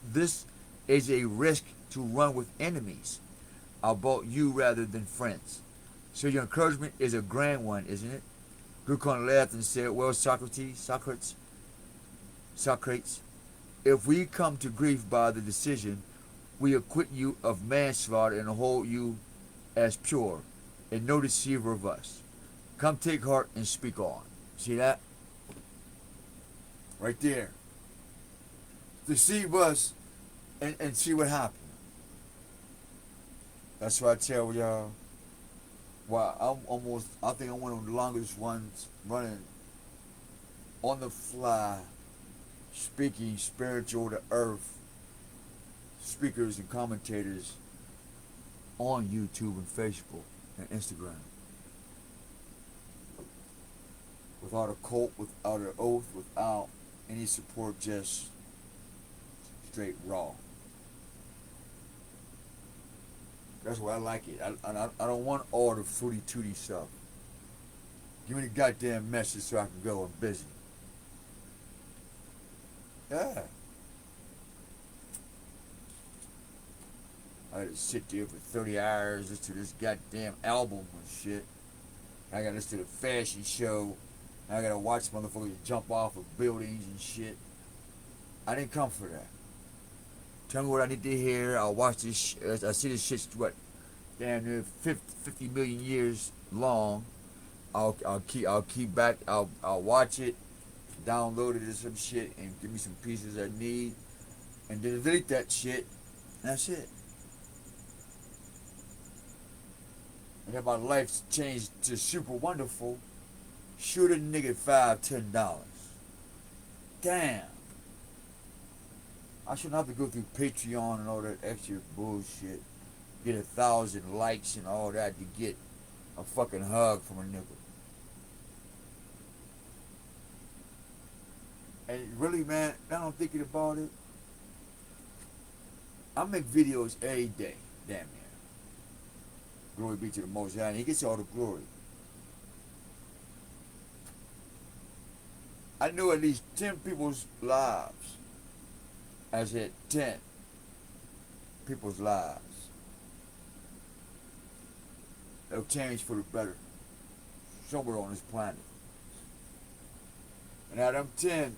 is a risk to run with enemies about you rather than friends. So your encouragement is a grand one, isn't it? Glucon laughed and said, well, Socrates, Socrates, if we come to grief by the decision, we acquit you of manslaughter and hold you as pure, and no deceiver of us. Come take heart and speak on. See that? Right there. Deceive us and see what happens. That's why I tell y'all. Well, I think I'm one of the longest ones running on the fly, speaking spiritual to earth speakers and commentators on YouTube and Facebook and Instagram. Without a cult, without an oath, without any support, just straight raw. That's why I like it. I don't want all the fruity tooty stuff. Give me the goddamn message so I can go. I'm busy. Yeah. I had to sit there for 30 hours listen to this goddamn album and shit. I gotta listen to the fashion show. I gotta watch motherfuckers jump off of buildings and shit. I didn't come for that. Tell me what I need to hear. I'll watch this. I see this shit's what, damn near 50 million years long. I'll keep back. I'll watch it, download it or some shit, and give me some pieces I need, and then delete that shit. And that's it. And if my life's changed to super wonderful, shoot a nigga $5-10. Damn. I shouldn't have to go through Patreon and all that extra bullshit. Get 1,000 likes and all that to get a fucking hug from a nigga. And really, man, now I'm thinking about it. I make videos every day, damn near. Glory be to the Most High, and He gets all the glory. I knew at least 10 people's lives. I said 10 people's lives. They'll change for the better somewhere on this planet. And out of them 10,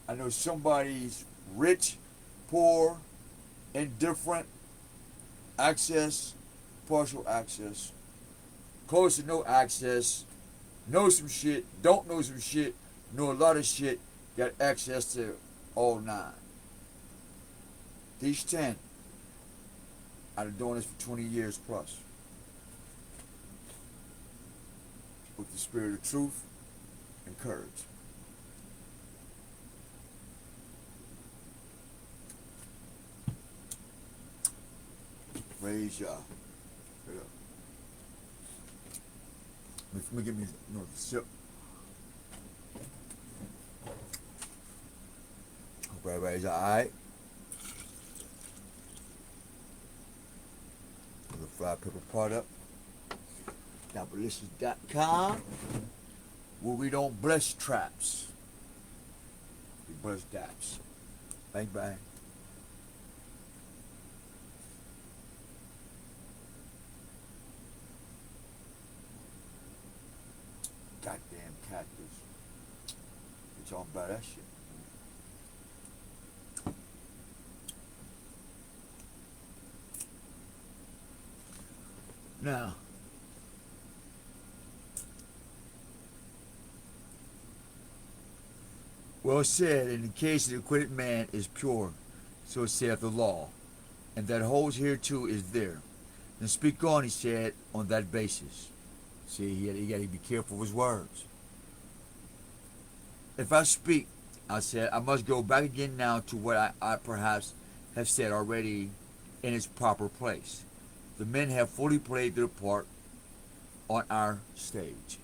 I know somebody's rich, poor, indifferent, access, partial access, close to no access, know some shit, don't know some shit, know a lot of shit, got access to all 9. These 10, I've been doing this for 20 years plus. With the spirit of truth and courage. Praise y'all. Let me give me another sip. Hope everybody's alright. The Fly Pepper product. Abolitions.com, where we don't bless traps. We bless daps. Bang bang. Goddamn cactus. It's all about that shit. Now, well said, in the case of the acquitted man is pure, so saith the law, and that holds hereto is there. And speak on, he said, on that basis. See, he got to be careful of his words. If I speak, I said, I must go back again now to what I perhaps have said already in its proper place. The men have fully played their part on our stage.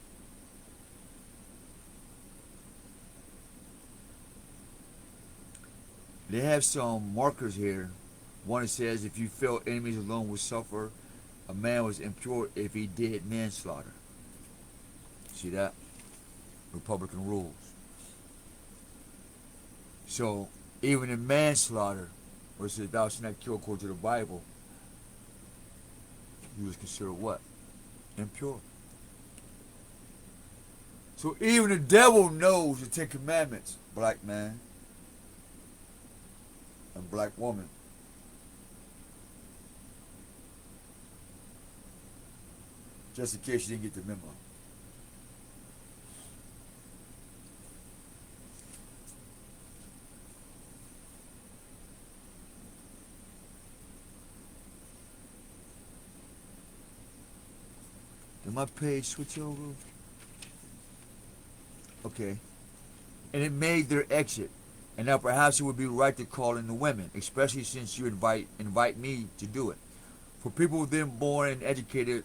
They have some markers here. One says, if you felt enemies alone would suffer, a man was impure if he did manslaughter. See that? Republican rules. So, even in manslaughter, where it says, thou shalt not kill according to the Bible, he was considered what? Impure. So even the devil knows the 10 Commandments, black man. a black woman. Just in case you didn't get the memo. Did my page switch over? Okay. And it made their exit. And now perhaps it would be right to call in the women, especially since you invite me to do it. For people then born and educated,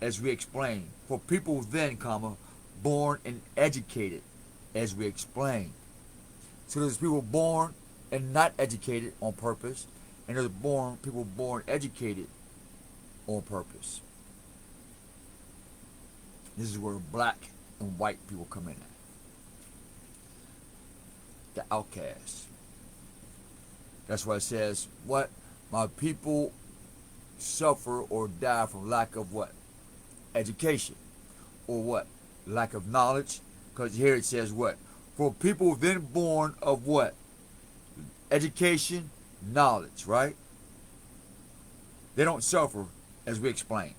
as we explained. For people then, comma, born and educated, as we explained. So there's people born and not educated on purpose, and there's people born educated on purpose. This is where black and white people come in at. The outcasts. That's why it says, what? My people suffer or die from lack of what? Education. Or what? Lack of knowledge. Because here it says what? For people then born of what? Education, knowledge, right? They don't suffer, as we explained.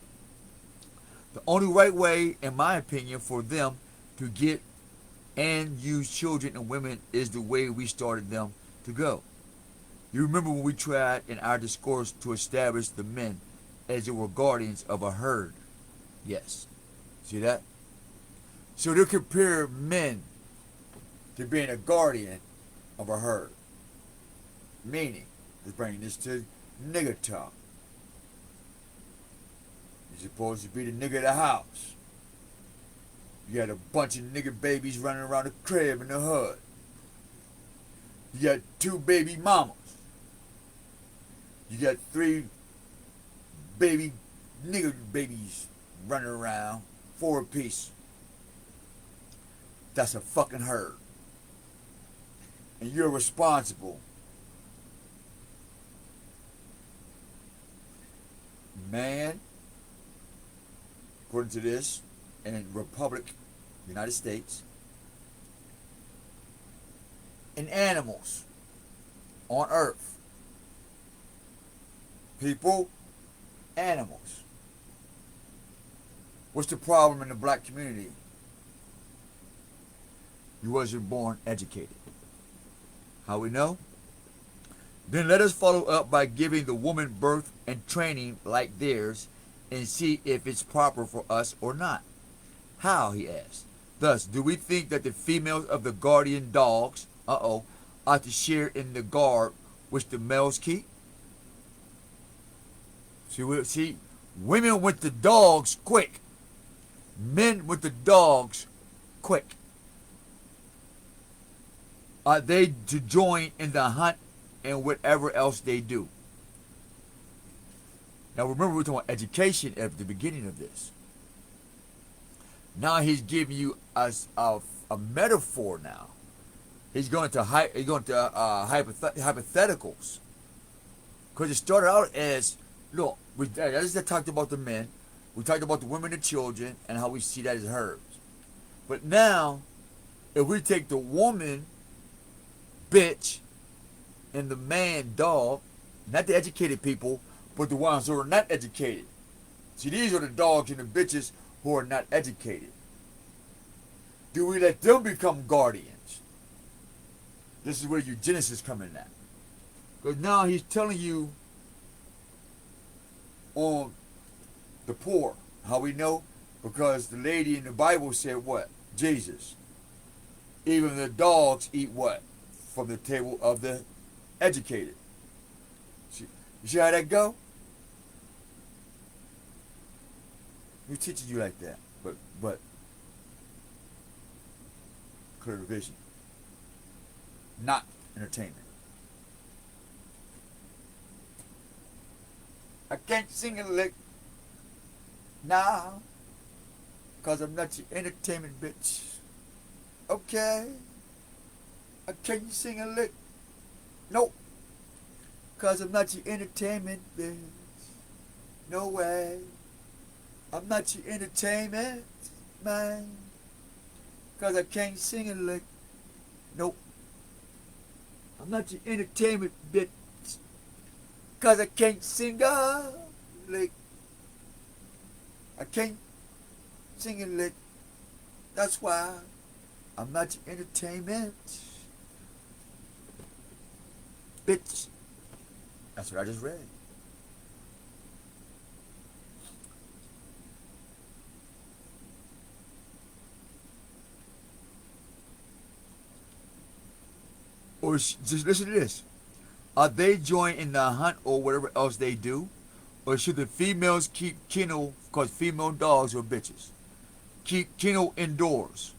The only right way, in my opinion, for them to get and use children and women is the way we started them to go. You remember when we tried in our discourse to establish the men as they were guardians of a herd? Yes. See that? So they'll compare men to being a guardian of a herd. Meaning, let's bring this to nigger talk. You're supposed to be the nigga of the house. You got a bunch of nigger babies running around the crib in the hood. You got 2 baby mamas. You got 3 baby nigger babies running around, 4 apiece. That's a fucking herd. And you're responsible. Man, according to this, in Republic, United States, and animals on earth. People, animals. What's the problem in the black community? You wasn't born educated. How we know? Then let us follow up by giving the woman birth and training like theirs and see if it's proper for us or not. How, he asked. Thus, do we think that the females of the guardian dogs, ought to share in the guard which the males keep? See, women with the dogs quick. Men with the dogs quick. Are they to join in the hunt and whatever else they do? Now remember, we're talking about education at the beginning of this. Now he's giving you a metaphor now. He's going to hypotheticals. Because it started out as, look, I just talked about the men. We talked about the women and children and how we see that as herds. But now, if we take the woman, bitch, and the man, dog, not the educated people, but the ones who are not educated. See, these are the dogs and the bitches who are not educated. Do we let them become guardians? This is where eugenics is coming at. Because now he's telling you on the poor. How we know? Because the lady in the Bible said what? Jesus. Even the dogs eat what? From the table of the educated. You see how that go? Who's teaching you like that? But clear vision. Not entertainment. I can't sing a lick now, cause I'm not your entertainment bitch. Okay. I can't sing a lick. Nope. Cause I'm not your entertainment bitch. No way. I'm not your entertainment man. Cause I can't sing a lick. Nope. I'm not your entertainment bitch. 'Cause I can't sing a lick. I can't sing a lick. That's why I'm not your entertainment. Bitch. That's what I just read. Or just listen to this. Are they joined in the hunt or whatever else they do? Or should the females keep kennel, because female dogs are bitches? Keep kennel indoors,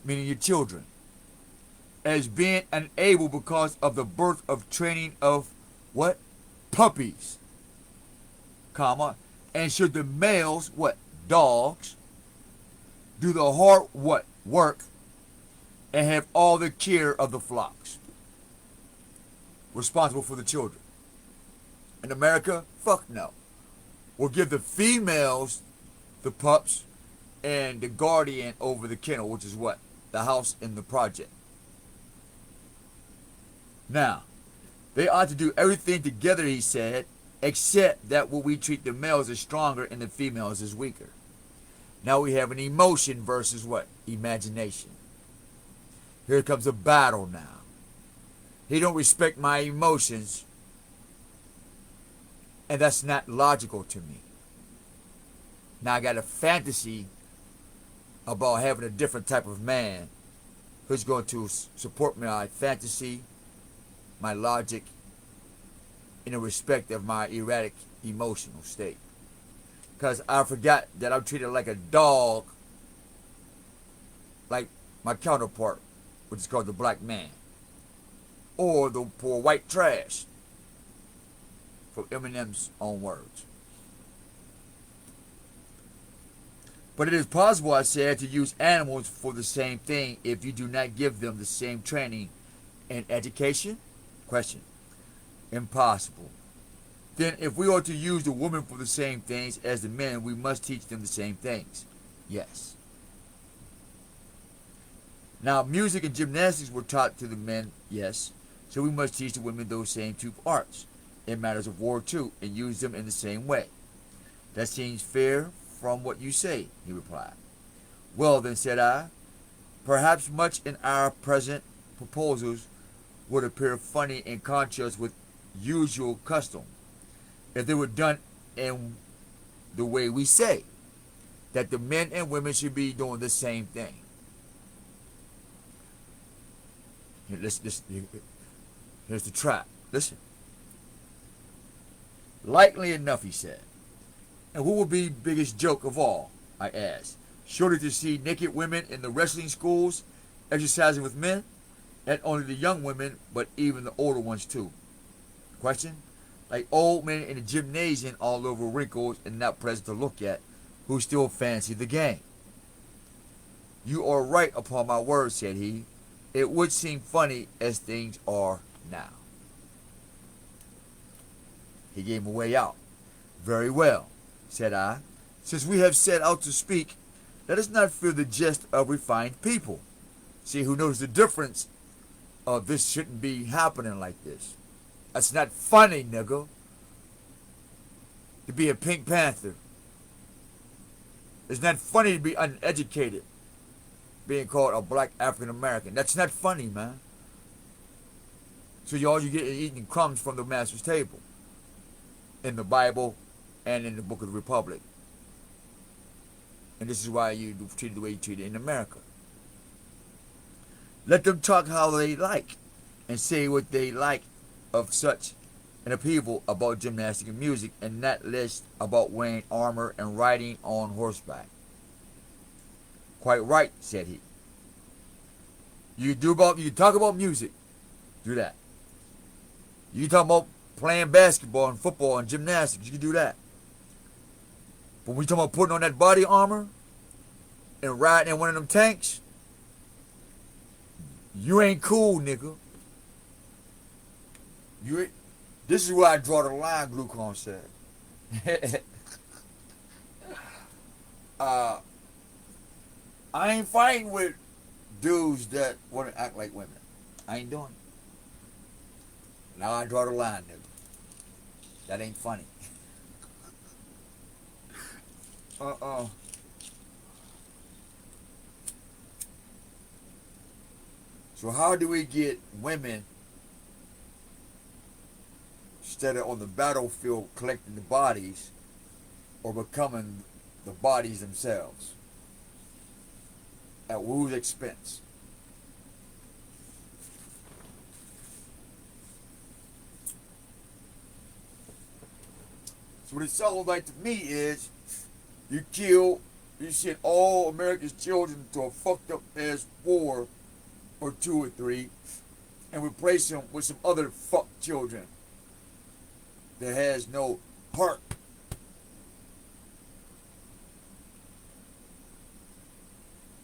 meaning your children, as being unable because of the birth of training of what? Puppies, comma. And should the males, what? Dogs, do the hard what? Work, and have all the care of the flocks, responsible for the children. In America, fuck no. We'll give the females the pups and the guardian over the kennel, which is what? The house in the project. Now, they ought to do everything together, he said, except that what we treat the males as stronger and the females as weaker. Now we have an emotion versus what? Imagination. Here comes a battle now. He don't respect my emotions, and that's not logical to me. Now I got a fantasy about having a different type of man who's going to support my fantasy, my logic, in the respect of my erratic emotional state. Because I forgot that I'm treated like a dog, like my counterpart, which is called the black man, or the poor white trash, from Eminem's own words. But it is possible, I said, to use animals for the same thing if you do not give them the same training and education? Question. Impossible. Then if we are to use the women for the same things as the men, we must teach them the same things. Yes. Now, music and gymnastics were taught to the men, yes. So we must teach the women those same two arts in matters of war too, and use them in the same way. That seems fair from what you say, he replied. Well then, said I, perhaps much in our present proposals would appear funny in contrast with usual custom if they were done in the way we say, that the men and women should be doing the same thing. Here's the trap. Listen. Likely enough, he said. And what would be biggest joke of all? I asked. Surely to see naked women in the wrestling schools exercising with men? Not only the young women, but even the older ones too. Question? Like old men in the gymnasium all over wrinkles and not present to look at, who still fancy the game. You are right upon my word, said he. It would seem funny as things are now. He gave him a way out. Very well, said I. Since we have set out to speak, let us not fear the jest of refined people. See who knows the difference of this shouldn't be happening like this. That's not funny, nigga. To be a Pink Panther. It's not funny to be uneducated. Being called a black African American. That's not funny, man. So all you get is eating crumbs from the master's table. In the Bible and in the Book of the Republic. And this is why you treated the way you treated in America. Let them talk how they like and say what they like of such an upheaval about gymnastics and music, and not less about wearing armor and riding on horseback. Quite right, said he. You talk about music, do that. You talk about playing basketball and football and gymnastics, you can do that. But when you talk about putting on that body armor and riding in one of them tanks, you ain't cool, nigga. This is where I draw the line, Glucon said. I ain't fighting with dudes that want to act like women. I ain't doing it. Now I draw the line, nigga. That ain't funny. Uh-uh. So how do we get women, instead of on the battlefield collecting the bodies, or becoming the bodies themselves? At whose expense? So what it sounds like to me is you send all America's children to a fucked up ass war or two or three and replace them with some other fucked children that has no heart.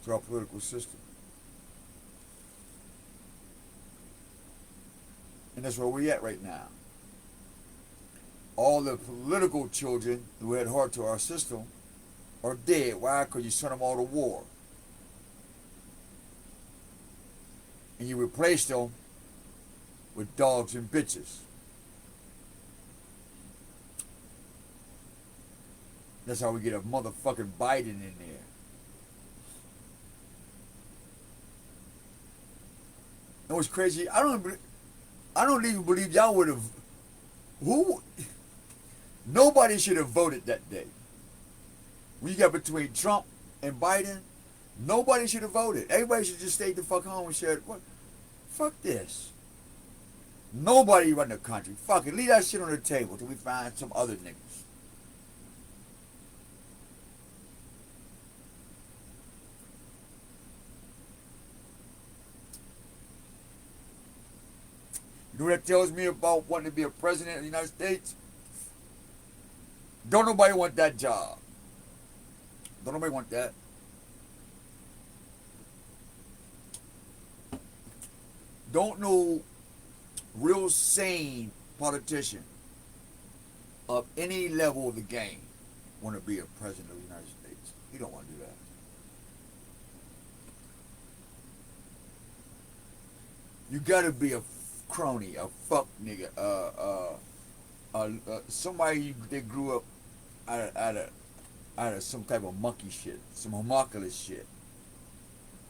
To our political system. And that's where we at right now. All the political children who had heart to our system are dead. Why? Because you sent them all to war. And you replaced them with dogs and bitches. That's how we get a motherfucking Biden in there. And what's crazy, I don't even believe y'all would have. Nobody should have voted that day. When you got between Trump and Biden, nobody should have voted. Everybody should just stay the fuck home and said, "What? Fuck this." Nobody run the country. Fuck it. Leave that shit on the table till we find some other niggas. You know what that tells me about wanting to be a president of the United States? Don't nobody want that job. Don't nobody want that. Don't no real sane politician of any level of the game want to be a president of the United States. You don't want to do that. You gotta be a crony, a fuck nigga, somebody that grew up out of some type of monkey shit, some homunculus shit,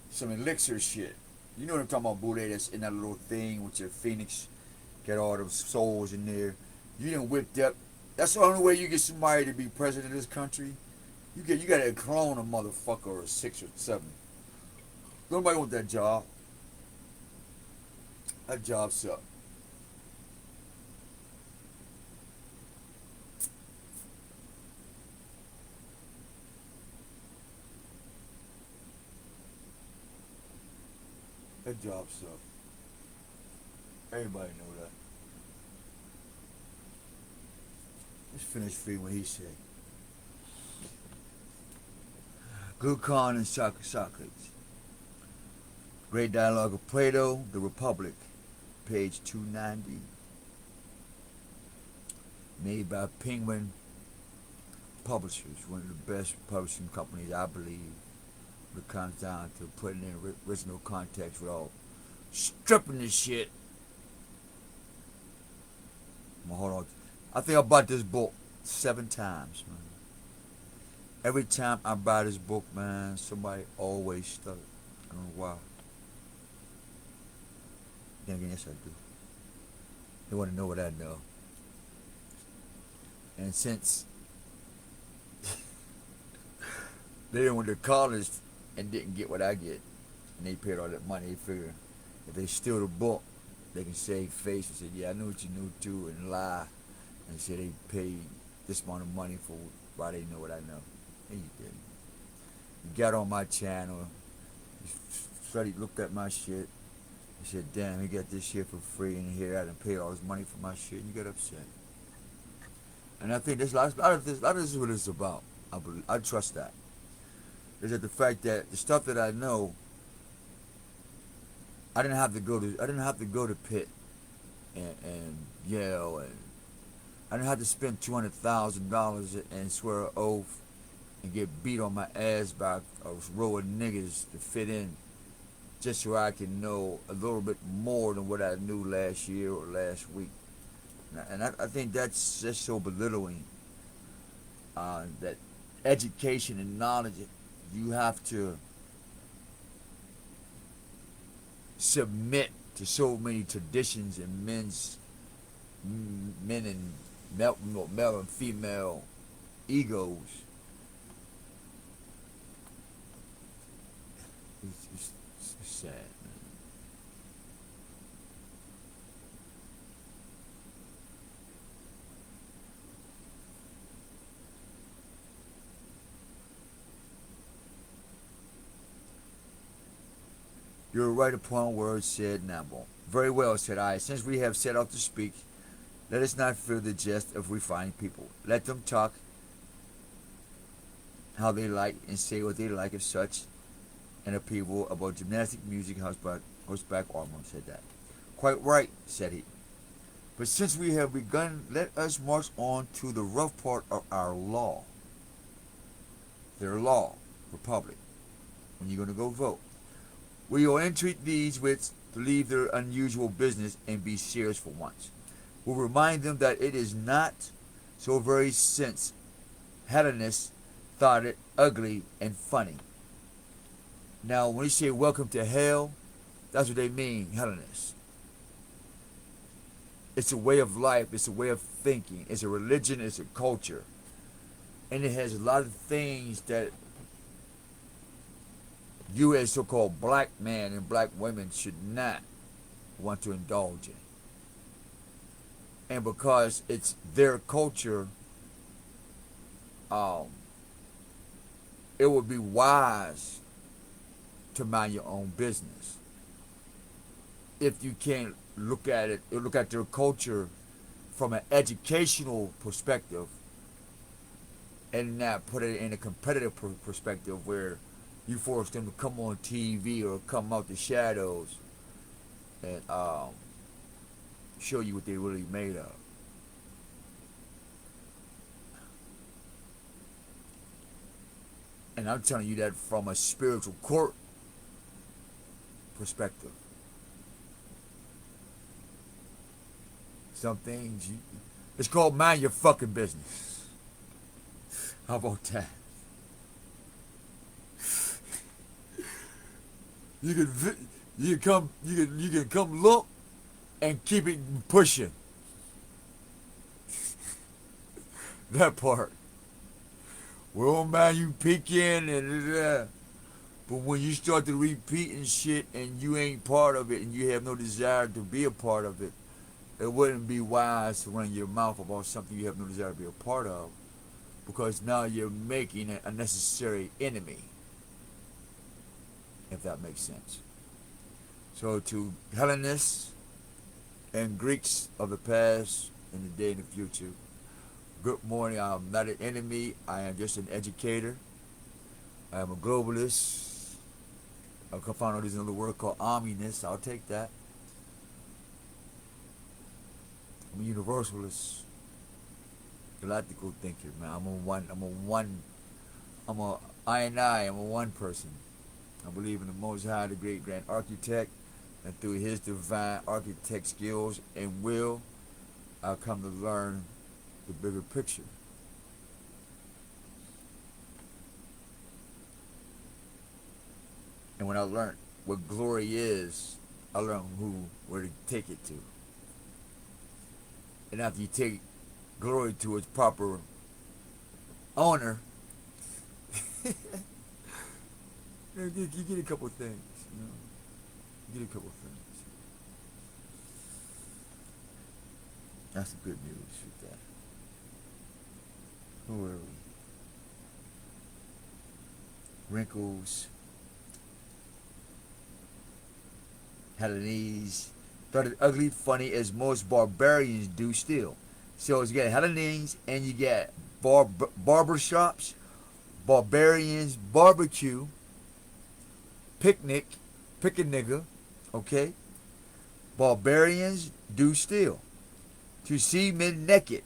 some elixir shit. You know what I'm talking about, Boudet? That's in that little thing with your phoenix, got all those souls in there. You done whipped up. That's the only way you get somebody to be president of this country. You gotta clone a motherfucker or a 6 or 7. Nobody want that job. That job sucks. That job sucks. Everybody know that. Let's finish reading what he said. Glucon and Socrates. Great Dialogue of Plato, The Republic, page 290. Made by Penguin Publishers, one of the best publishing companies, I believe. It comes down to putting in original context without stripping this shit. Hold on. I think I bought this book 7 times, man. Every time I buy this book, man, somebody always stuck. I don't know why. Then again, yes I do. They want to know what I know. And since they went to college and didn't get what I get, and they paid all that money, they figure if they steal the book, they can save face and say, yeah, I knew what you knew too, and lie and say they paid this amount of money for why they know what I know. And you didn't. You got on my channel, you studied, looked at my shit, and said, damn, he got this shit for free, and here I done paid all this money for my shit, and you got upset. And I think there's a lot of this is what it's about. I trust that. Is that the fact that the stuff that I know, I didn't have to go to Pitt and Yale, and I didn't have to spend $200,000 and swear an oath and get beat on my ass by a row of niggas to fit in, just so I can know a little bit more than what I knew last year or last week. And I think that's just so belittling. That education and knowledge, you have to submit to so many traditions and men and male and female egos. It's sad, man. You're right upon words said, Nabal. Very well, said I. Since we have set out to speak, let us not fear the jest of refined people. Let them talk how they like and say what they like of such and of people about gymnastic music, horseback armor, said that. Quite right, said he. But since we have begun, let us march on to the rough part of our law. Their law, republic. When you're going to go vote. We will entreat these which leave their unusual business and be serious for once. We'll remind them that it is not so very since Hellenists thought it ugly and funny. Now, when they say welcome to hell, that's what they mean, Hellenists. It's a way of life, it's a way of thinking, it's a religion, it's a culture. And it has a lot of things that you as so-called black men and black women should not want to indulge in. And because it's their culture, it would be wise to mind your own business. If you can't look at their culture from an educational perspective and not put it in a competitive perspective where you force them to come on TV or come out the shadows and show you what they're really made of. And I'm telling you that from a spiritual court perspective. Some things it's called mind your fucking business. How about that? You can come look and keep it pushing. That part. We don't mind you peeking and but when you start to repeating shit and you ain't part of it and you have no desire to be a part of it, it wouldn't be wise to run your mouth about something you have no desire to be a part of, because now you're making an unnecessary enemy, if that makes sense. So to Hellenists and Greeks of the past and the day in the future, good morning. I'm not an enemy. I am just an educator. I am a globalist. I found out there's another word called omniness. I'll take that. I'm a universalist, galactical thinker, man. I'm a one person. I believe in the Most High, the great grand architect, and through his divine architect skills and will, I've come to learn the bigger picture. And when I learned what glory is, I learned where to take it to. And after you take glory to its proper owner, you get a couple of things, you know. You get a couple of things. That's the good news with that. Who are we? Wrinkles. Hellenese. Thought it ugly, funny as most barbarians do still. So you got Hellenese and you got barbershops, barbarians, barbecue, picnic, pick a nigga, okay? Barbarians do still. To see men naked.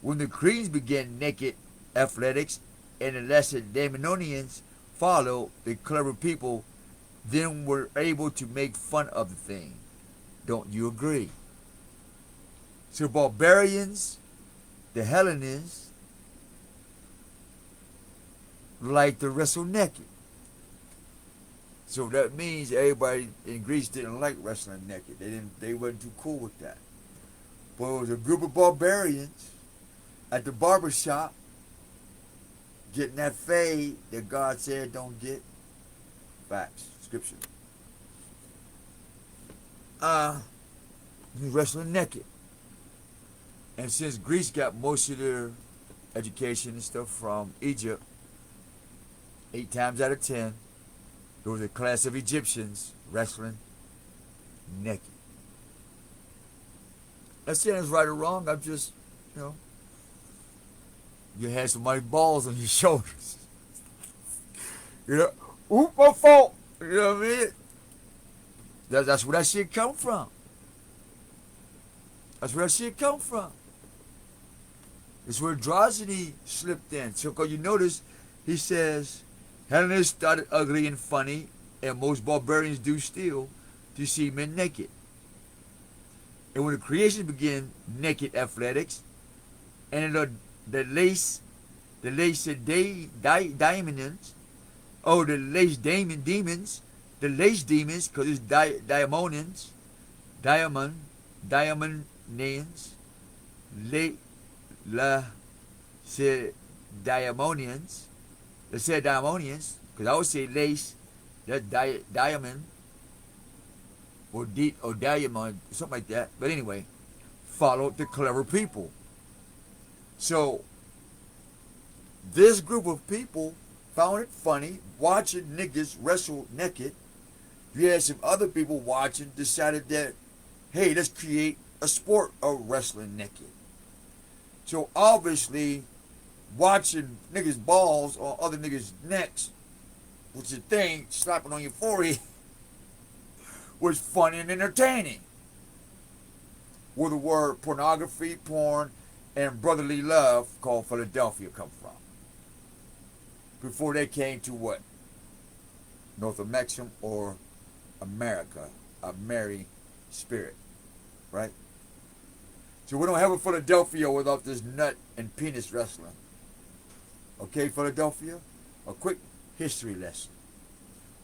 When the Cretans began naked athletics and the Lacedaemonians followed, the clever people then were able to make fun of the thing. Don't you agree? So barbarians, the Hellenists, like to wrestle naked. So that means everybody in Greece didn't like wrestling naked. They wasn't too cool with that. But it was a group of barbarians at the barber shop getting that fade that God said don't get. Facts. Scripture. He was wrestling naked. And since Greece got most of their education and stuff from Egypt, 8 times out of 10, there was a class of Egyptians wrestling naked. I'm saying it's right or wrong. I'm just, you had somebody's balls on your shoulders. Oop, my fault. You know what I mean? That's where that shit come from. That's where that shit come from. It's where androgyny slipped in. So, because you notice, he says, Hellenists started ugly and funny, and most barbarians do still, to see men naked. And when the creation began, naked athletics, and the lace demons, the lace demons, because it's diamonians, diamonians, let's say diamonians, because I would say lace, that's diamond, or diamond, something like that. But anyway, followed the clever people. So this group of people found it funny watching niggas wrestle naked. You had some other people watching, decided that, hey, let's create a sport of wrestling naked. So obviously, watching niggas' balls on other niggas' necks, which is a thing, slapping on your forehead, was funny and entertaining. Where the word pornography, porn, and brotherly love, called Philadelphia, come from. Before they came to what? North America or America, a merry spirit, right? So we don't have a Philadelphia without this nut and penis wrestling. Okay, Philadelphia? A quick history lesson.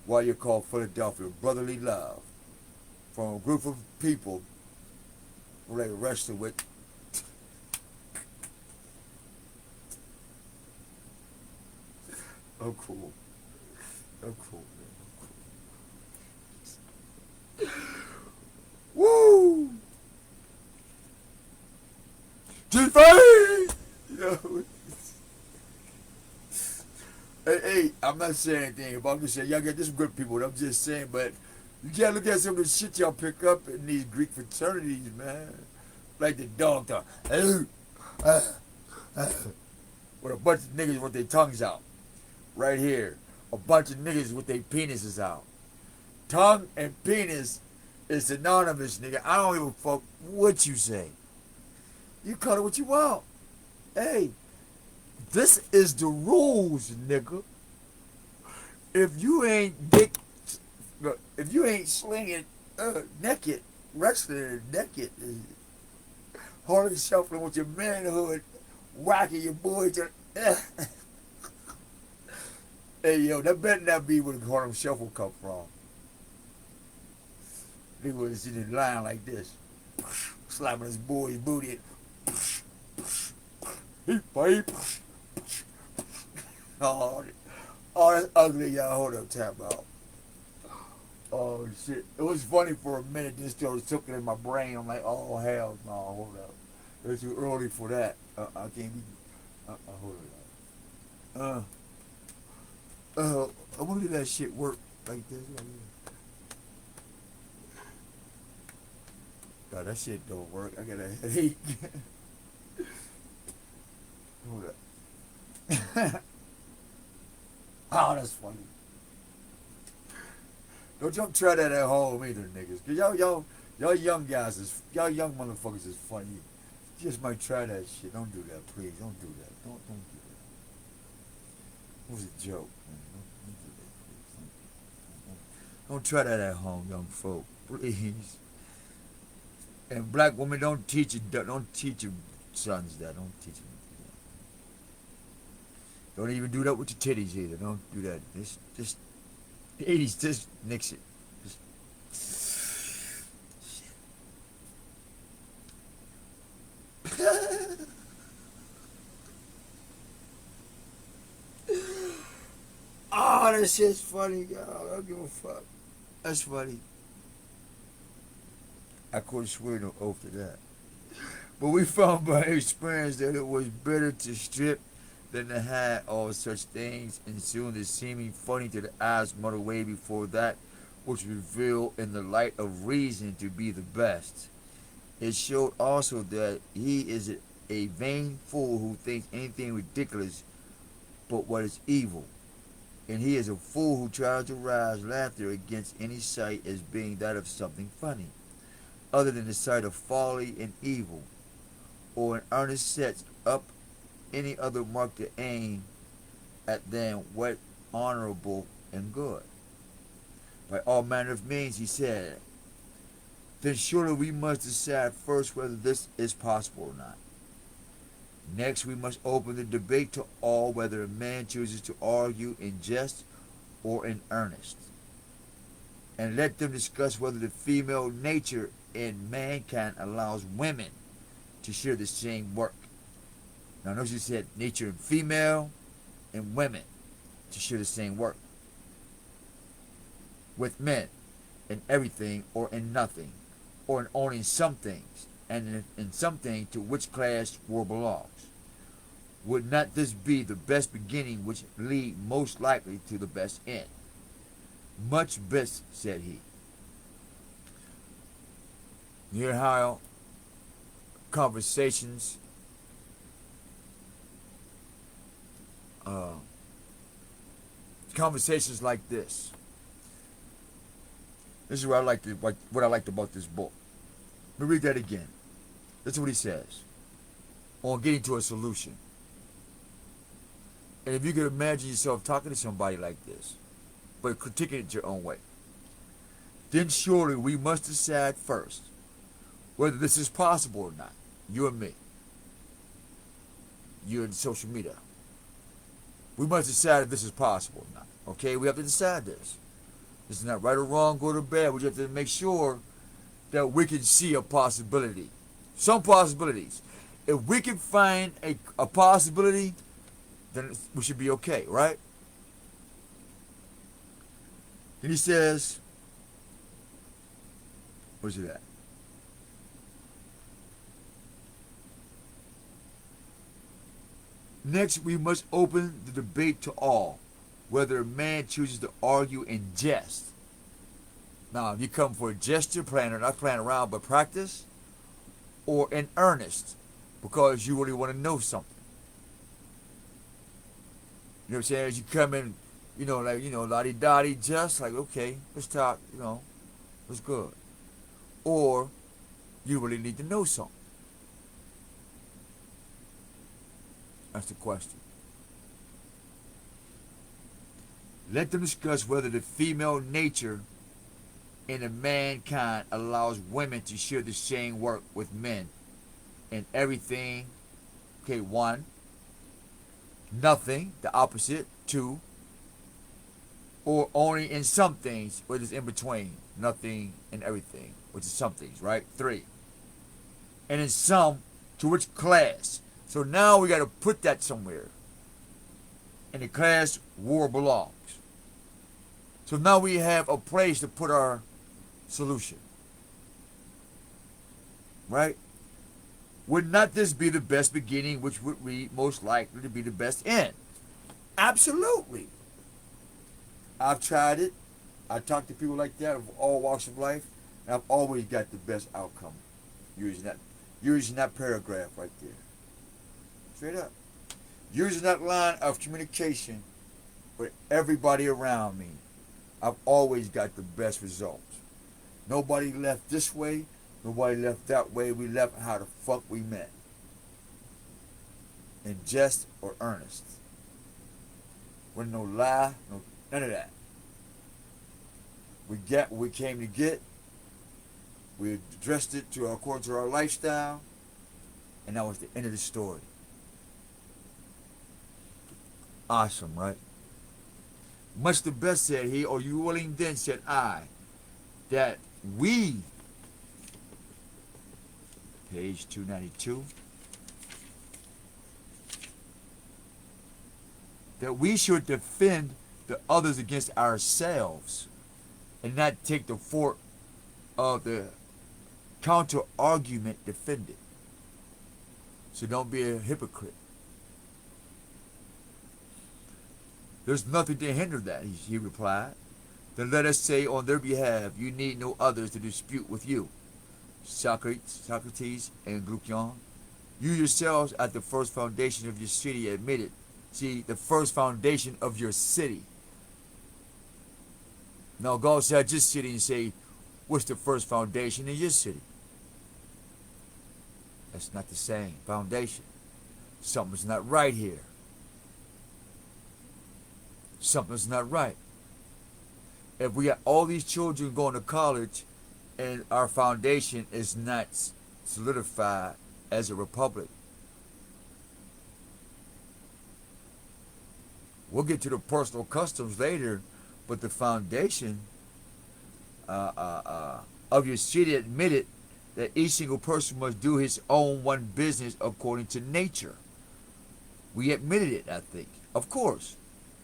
Why you call Philadelphia brotherly love. From a group of people who they wrestled with. Oh, cool. Oh, cool, man. Woo! T-Face! Yo. Hey, I'm not saying anything about I'm just saying, y'all got this good people, I'm just saying, but you can't look at some of the shit y'all pick up in these Greek fraternities, man. Like the dog talk. With a bunch of niggas with their tongues out. Right here. A bunch of niggas with their penises out. Tongue and penis is synonymous, nigga. I don't give a fuck what you say. You call it what you want. Hey, this is the rules, nigga. If you ain't slinging naked, wrestling naked, holding shuffling with your manhood, whacking your boys. Hey, yo, that better not be where the Harlem Shuffle come from. Nigga was in the line like this, slapping his boy's booty. Oh, that's ugly, y'all. Hold up, tap out. Oh, shit. It was funny for a minute, then still took it in my brain. I'm like, oh, hell no, hold up. It's too early for that. I can't be. Hold up. I wonder if that shit work like this. God, that shit don't work. I got a headache. Hold up. Oh, that's funny. Don't y'all try that at home either, niggas. Cause y'all young guys y'all young motherfuckers is funny. You just might try that shit. Don't do that, please. Don't do that. Don't do that. It was a joke, man. Don't do that, please. Don't try that at home, young folk. Please. And black women don't teach your sons that. Don't teach them. Don't even do that with your titties either. Don't do that. Just the 80s, just nix it. Oh, that shit's funny, y'all. I don't give a fuck. That's funny. I couldn't swear no oath to that. But we found by experience that it was better to strip than to hide all such things, and soon the seeming funny to the eyes melt away before that which revealed in the light of reason to be the best. It showed also that he is a vain fool who thinks anything ridiculous but what is evil. And he is a fool who tries to rouse laughter against any sight as being that of something funny, other than the sight of folly and evil, or in earnest sets up any other mark to aim at than what honorable and good. By all manner of means, he said, then surely we must decide first whether this is possible or not. Next, we must open the debate to all whether a man chooses to argue in jest or in earnest. And let them discuss whether the female nature in mankind allows women to share the same work. Now notice you said nature in female and women to share the same work with men in everything or in nothing, or in only some things, and in something to which class war belongs. Would not this be the best beginning which lead most likely to the best end? Much best, said he. You hear how conversations like this. This is what I liked about this book. Let me read that again. This is what he says on getting to a solution. And if you could imagine yourself talking to somebody like this, but critiquing it your own way, then surely we must decide first whether this is possible or not. You and me. You and social media. We must decide if this is possible or not. Okay, we have to decide this. This is not right or wrong, good or bad. We just have to make sure that we can see a possibility. Some possibilities. If we can find a possibility, then we should be okay, right? Then he says, where's it at? Next, we must open the debate to all, whether a man chooses to argue in jest. Now, if you come for a gesture, not playing around, but practice, or in earnest, because you really want to know something. You know what I'm saying? As you come in, la-di-da-di, just like, okay, let's talk, what's good. Or you really need to know something. That's the question. Let them discuss whether the female nature in a mankind allows women to share the same work with men in everything. Okay, 1. Nothing, the opposite. 2. Or only in some things, which is in between. Nothing and everything, which is some things, right? 3. And in some, to which class? So now we got to put that somewhere. In the class war belongs. So now we have a place to put our solution. Right? Would not this be the best beginning, which would be most likely to be the best end? Absolutely. I've tried it. I talk to people like that of all walks of life, and I've always got the best outcome using that paragraph right there. Straight up. Using that line of communication with everybody around me, I've always got the best results. Nobody left this way. Nobody left that way. We left how the fuck we met. In jest or earnest. With no lie, none of that. We got what we came to get, We addressed it to according to our lifestyle, and that was the end of the story. Awesome, right? Much the best, said he. Are you willing then, said I, that we, page 292, that we should defend the others against ourselves and not take the fork of the counter argument defended. So don't be a hypocrite. There's nothing to hinder that, he replied. Then let us say on their behalf, you need no others to dispute with you. Socrates and Glucion, you yourselves at the first foundation of your city admitted. See, the first foundation of your city. Now go outside your city and say, what's the first foundation in your city? That's not the same foundation. Something's not right here. Something's not right. If we got all these children going to college and our foundation is not solidified as a republic, we'll get to the personal customs later, but the foundation of your city admitted that each single person must do his own one business according to nature. We admitted it, I think. Of course.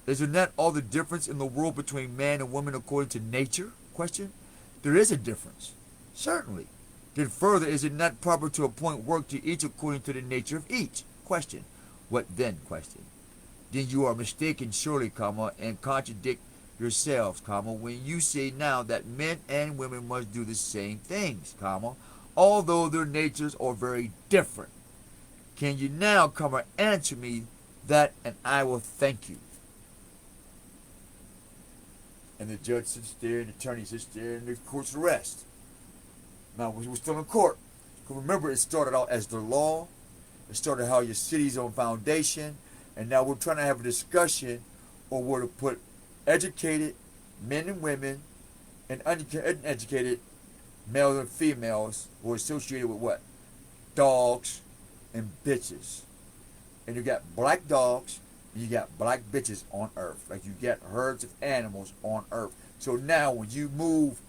Isn't that all the difference in the world between man and woman according to nature? Question. There is a difference. Certainly. Then further, is it not proper to appoint work to each according to the nature of each? Question. What then? Question. Then you are mistaken surely, and contradict yourselves, when you say now that men and women must do the same things, although their natures are very different. Can you now answer me that, and I will thank you. And the judge sits there, and the attorney sits there, and the court's arrest. Now, we're still in court. Because remember, it started out as the law. It started how your city's on foundation. And now we're trying to have a discussion on where to put educated men and women and uneducated males and females who are associated with what? Dogs and bitches. And you got black dogs and you got black bitches on earth. Like you got herds of animals on earth. So now when you move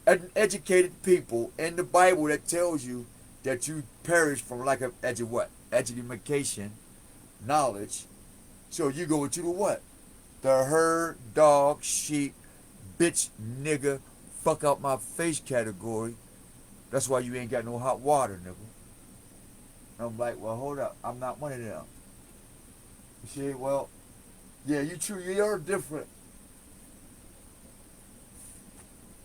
educated people in the Bible that tells you that you perish from lack of education, knowledge. So you go into the what? The herd, dog, sheep, bitch, nigga, fuck out my face category. That's why you ain't got no hot water, nigga. And I'm like, well, hold up. I'm not one of them. You see, well, yeah, you true. You are different.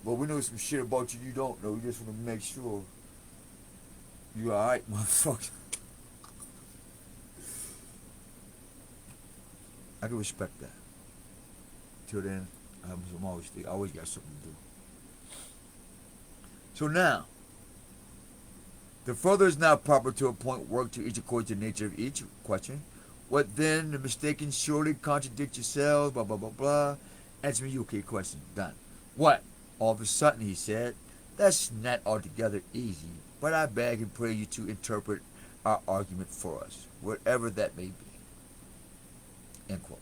But we know some shit about you don't know. We just want to make sure you alright, motherfucker. I can respect that. Till then, I always got something to do. So now, the further is not proper to appoint work to each according to the nature of each. Question. What then? The mistaken surely contradict yourselves, blah, blah, blah, blah. Answer me, okay, question. Done. What? All of a sudden, he said, that's not altogether easy, but I beg and pray you to interpret our argument for us, whatever that may be. End quote.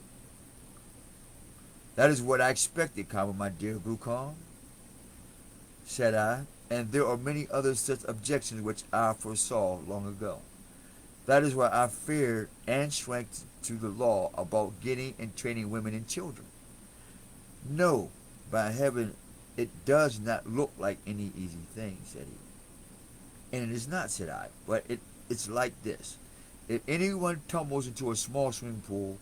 That is what I expected, my dear Glucon, said I, and there are many other such objections which I foresaw long ago. That is why I feared and shrank to the law about getting and training women and children. No, by heaven, it does not look like any easy thing, said he. And it is not, said I, but it's like this. If anyone tumbles into a small swimming pool,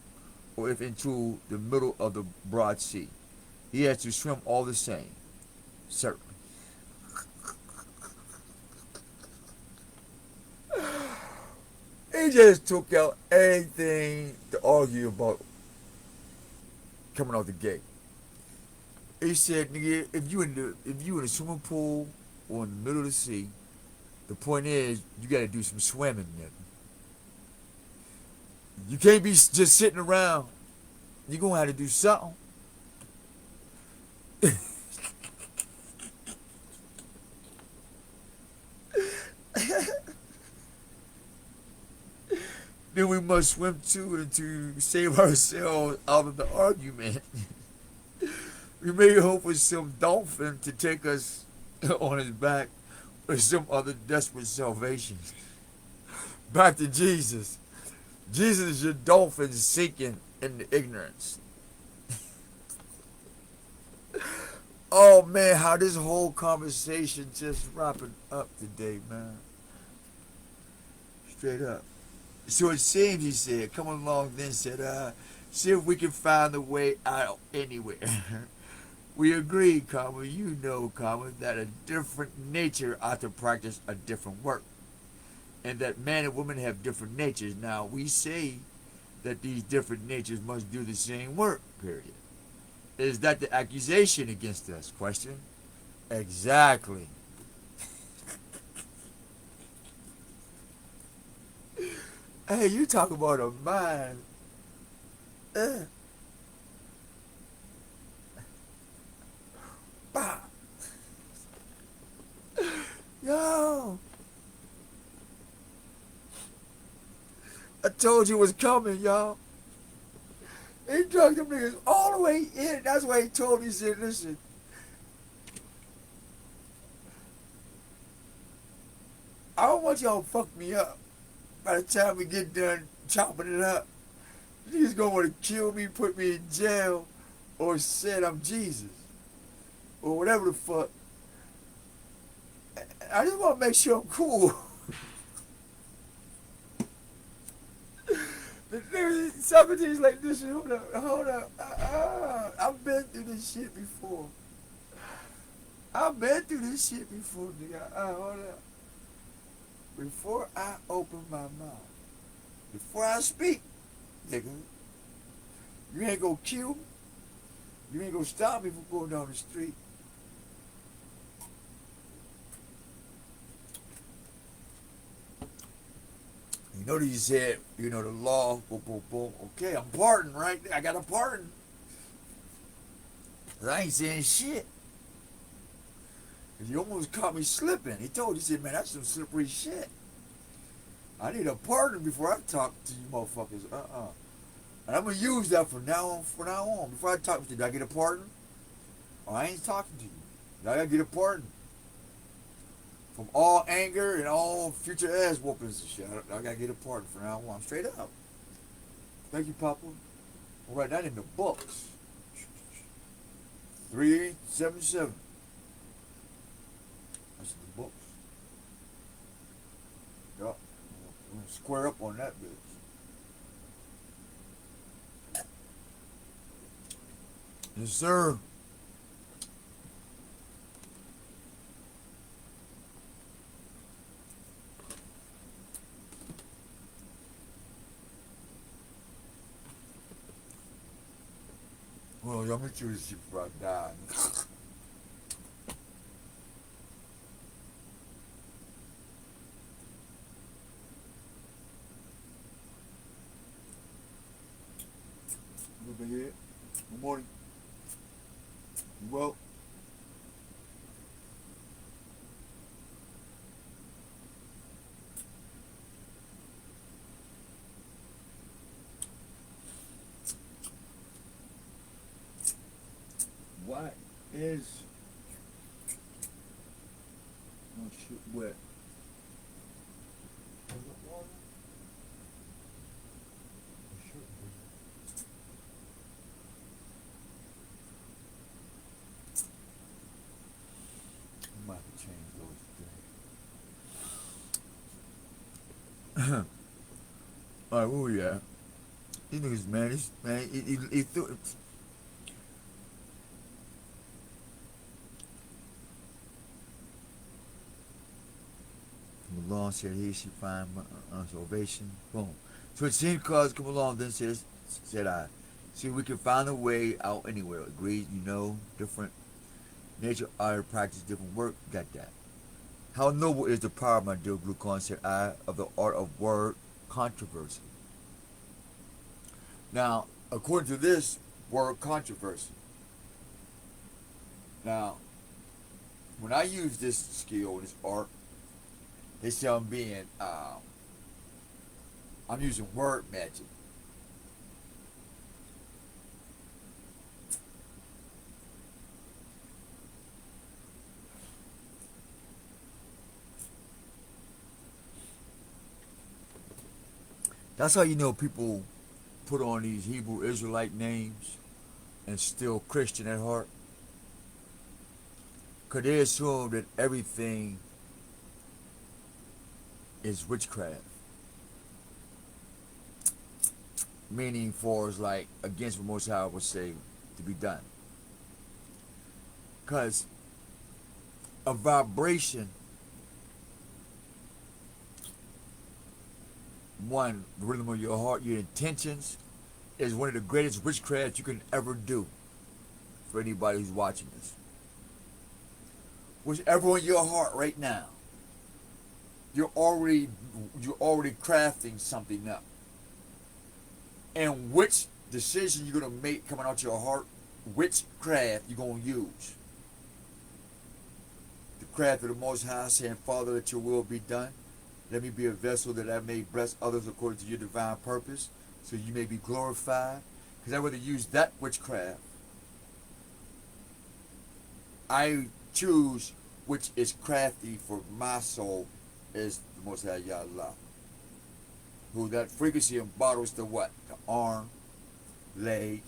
or if into the middle of the broad sea, he has to swim all the same. Certainly. He just took out anything to argue about coming out the gate. He said, nigga, if you in a swimming pool or in the middle of the sea, the point is you gotta do some swimming, nigga. You can't be just sitting around. You're gonna have to do something. then we must swim to and to save ourselves out of the argument. We may hope for some dolphin to take us on his back or some other desperate salvation. Back to Jesus. Jesus is your dolphin sinking in the ignorance. Oh man, how this whole conversation just wrapping up today, man. Straight up. So it seems, he said, come along then, said, see if we can find a way out anywhere. We agree, comma, you know, comma, that a different nature ought to practice a different work. And that man and woman have different natures. Now, we say that these different natures must do the same work, period. Is that the accusation against us? Question. Exactly. Hey, you talk about a mind. Bah. Yo. I told you it was coming, y'all. He drug them niggas all the way in. That's why he told me, he said, listen. I don't want y'all to fuck me up. By the time we get done chopping it up, niggas gonna want to kill me, put me in jail, or said I'm Jesus. Or whatever the fuck. I just want to make sure I'm cool. Some of these like this, hold up. I've been through this shit before. Nigga. Hold up. Before I open my mouth, before I speak, nigga, you ain't gonna kill me. You ain't gonna stop me from going down the street. You know, you said, you know, the law, boom, boom, boom. Okay, I'm pardoned, right? I got a pardon. I ain't saying shit. He almost caught me slipping. He told you, he said, man, that's some slippery shit. I need a pardon before I talk to you motherfuckers. And I'm going to use that from now on. Before I talk to you, do I get a pardon? Or I ain't talking to you. I got to get a pardon. From all anger and all future ass whoopings and shit. I got to get a pardon from now on. Straight up. Thank you, Papa. I'll write that in the books. 3877. That's in the books. Yup. We're going to square up on that bitch. Yes, sir. Well, y'all make sure this shit before I die. Over here. Good morning. You well? What is my shit wet? I might have to change those things. Alright, where we at? These niggas, man, he threw it. Come along, said he should find salvation. Boom. So it seemed cause come along, then said I. See, we can find a way out anywhere. Agreed, you know, different nature, art, practice, different work. Got that. How noble is the power, my dear Glucon, said I, of the art of word controversy. Now, according to this, word controversy. Now, when I use this skill, this art, they say I'm being I'm using word magic. That's how you know people put on these Hebrew Israelite names and still Christian at heart. Because they assume that everything is witchcraft. Meaning for is like against what Most High would say to be done. Because a vibration, one, the rhythm of your heart, your intentions, is one of the greatest witchcrafts you can ever do for anybody who's watching this. Whichever in your heart right now, you're already crafting something up. And which decision you're gonna make coming out your heart, which craft you're gonna use. The craft of the Most High, saying, Father, let your will be done. Let me be a vessel that I may bless others according to your divine purpose, so you may be glorified. Because I'd rather use that witchcraft. I choose which is crafty for my soul is the Most High Yahweh. Who that frequency embodies the what? The arm, leg,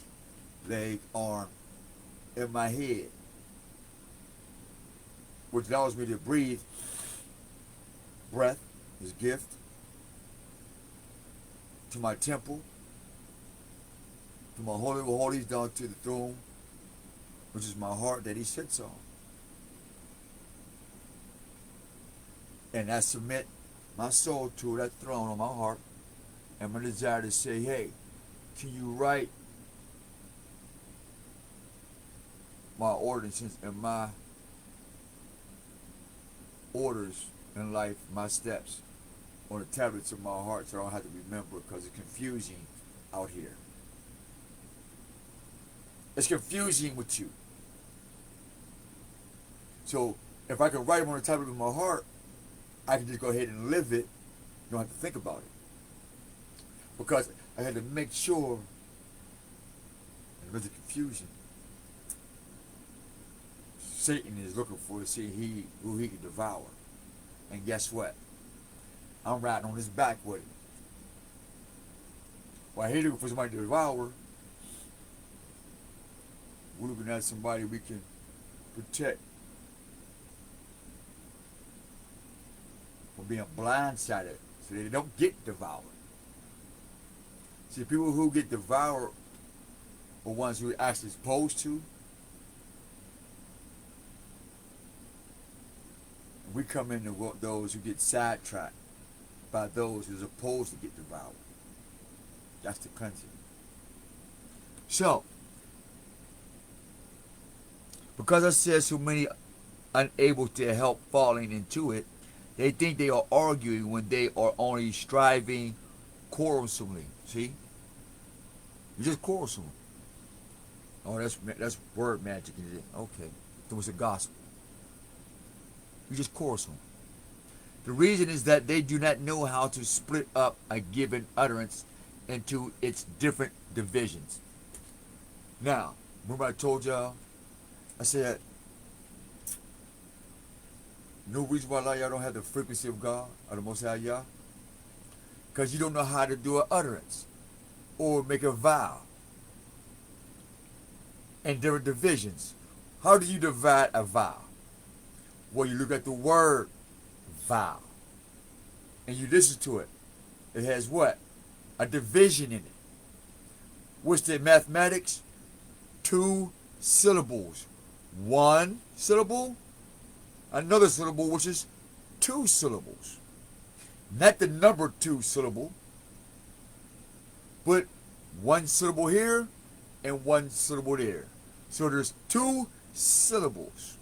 arm, in my head. Which allows me to breathe. Breath, his gift. To my temple. To my holy of holies down to the throne. Which is my heart that he sits on. And I submit my soul to that throne on my heart. And my desire to say, hey, can you write my ordinances and my orders in life, my steps, on the tablets of my heart so I don't have to remember because it's confusing out here. It's confusing with you. So if I can write them on the tablet of my heart, I can just go ahead and live it. You don't have to think about it. Because I had to make sure, in the confusion, Satan is looking for to see who he can devour. And guess what? I'm riding on his back with him. While he's looking for somebody to devour, we're looking at somebody we can protect from being blindsided so they don't get devoured. See, people who get devoured are ones who are actually supposed to. We come into those who get sidetracked by those who are supposed to get devoured. That's the country. So, because I said so many unable to help falling into it, they think they are arguing when they are only striving quarrelsomely. See? You're just quarrelsome. Oh, that's word magic, is it? Okay. It was the gospel. You're just quarrelsome. The reason is that they do not know how to split up a given utterance into its different divisions. Now, remember I told y'all, I said, no reason why y'all don't have the frequency of God, or the Most High Yah, because you don't know how to do an utterance or make a vow. And there are divisions. How do you divide a vow? Well, you look at the word vow and you listen to it. It has what? A division in it. What's the mathematics? 2 syllables. 1 syllable, another syllable, which is 2 syllables. Not the number 2 syllable, but 1 syllable here and 1 syllable there. So there's 2 syllables.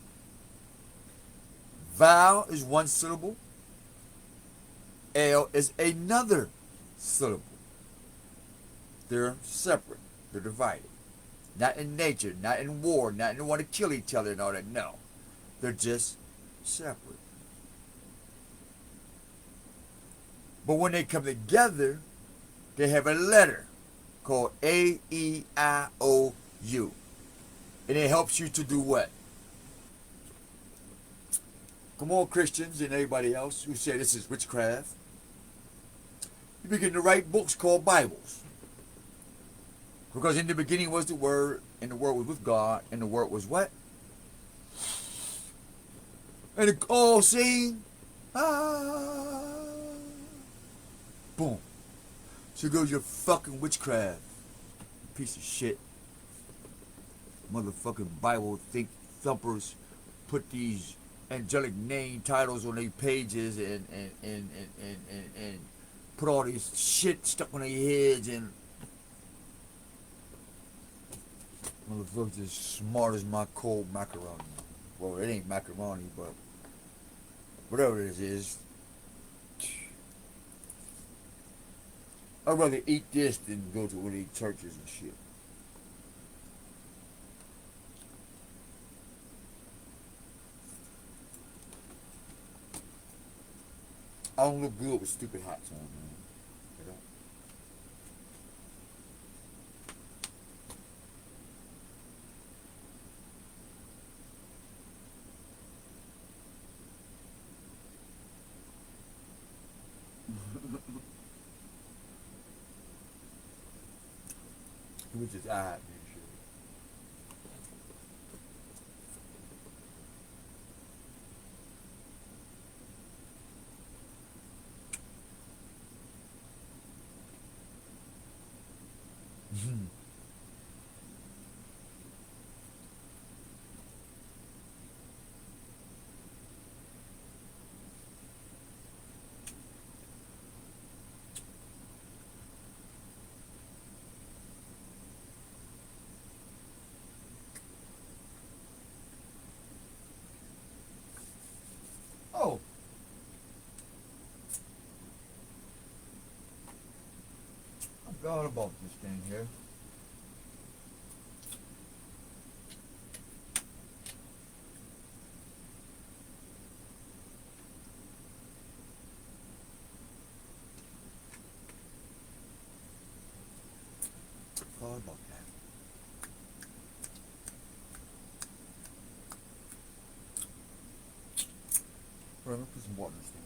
Vow is 1 syllable. L is another syllable. They're separate. They're divided. Not in nature, not in war, not in want to kill each other and all that. No. They're just separate. But when they come together, they have a letter called A-E-I-O-U. And it helps you to do what? Come on, Christians and everybody else who say this is witchcraft. You begin to write books called Bibles. Because in the beginning was the Word, and the Word was with God, and the Word was what? And it all sing, ah, boom. So goes your fucking witchcraft. Piece of shit. Motherfucking Bible think thumpers put these angelic name titles on their pages and put all this shit stuck on their heads, and motherfuckers as smart as my cold macaroni. Well, it ain't macaroni, but whatever it is. I'd rather eat this than go to one of these churches and shit. I don't look good with stupid hats on, man. I don't. It was just odd, man. Shit. Oh. I forgot about this thing here. Forgot about that. Right, let me put some water in this thing.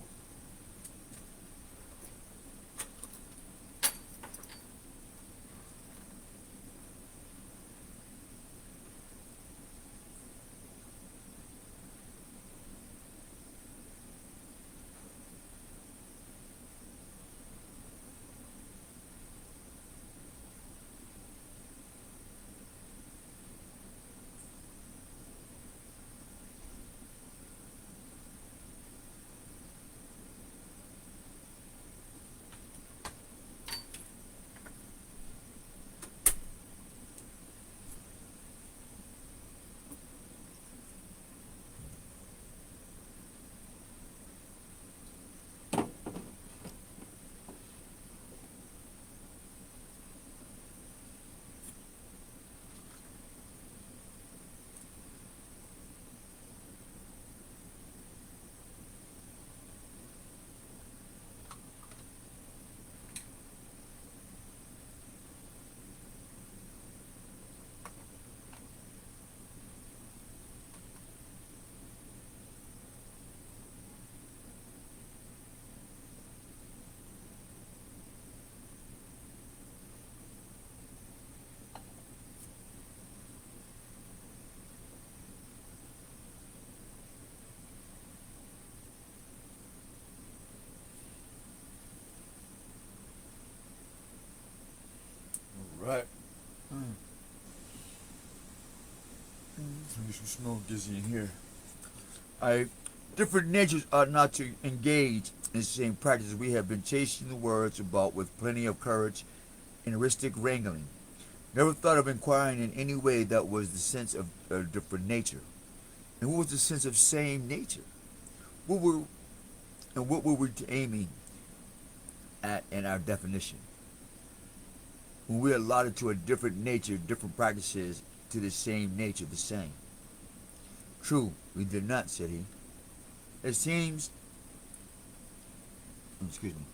Right. Get some smoke dizzy in here. Different natures are not to engage in the same practices we have been chasing the words about with plenty of courage and heuristic wrangling. Never thought of inquiring in any way that was the sense of a different nature. And what was the sense of same nature? What were we aiming at in our definition? When we allotted to a different nature, different practices to the same nature, the same. True, we did not, said he. It seems, excuse me.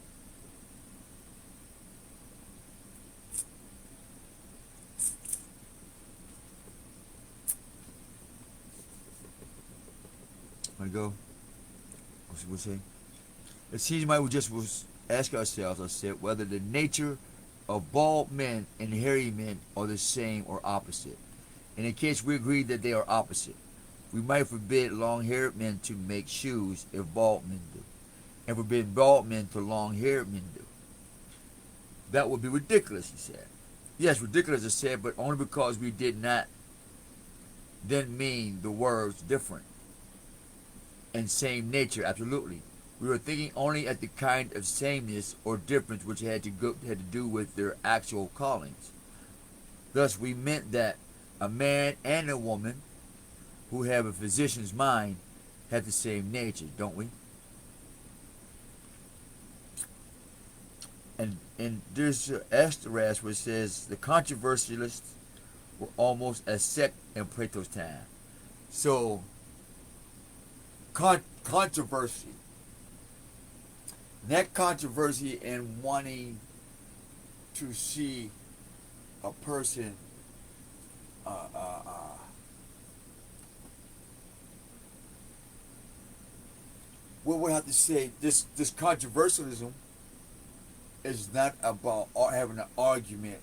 Want to go? What's it say? It seems like we just was ask ourselves, I said, whether the nature of bald men and hairy men are the same or opposite. And in case we agree that they are opposite, we might forbid long-haired men to make shoes if bald men do, and forbid bald men to long-haired men do. That would be ridiculous, he said. Yes, ridiculous, I said, but only because we did not then mean the words different and same nature, absolutely. We were thinking only at the kind of sameness or difference which had to do with their actual callings. Thus, we meant that a man and a woman who have a physician's mind have the same nature, don't we? And there's an asterisk which says the controversialists were almost a sect in Plato's time. So, controversy. That controversy in wanting to see a person what we have to say, this controversialism is not about having an argument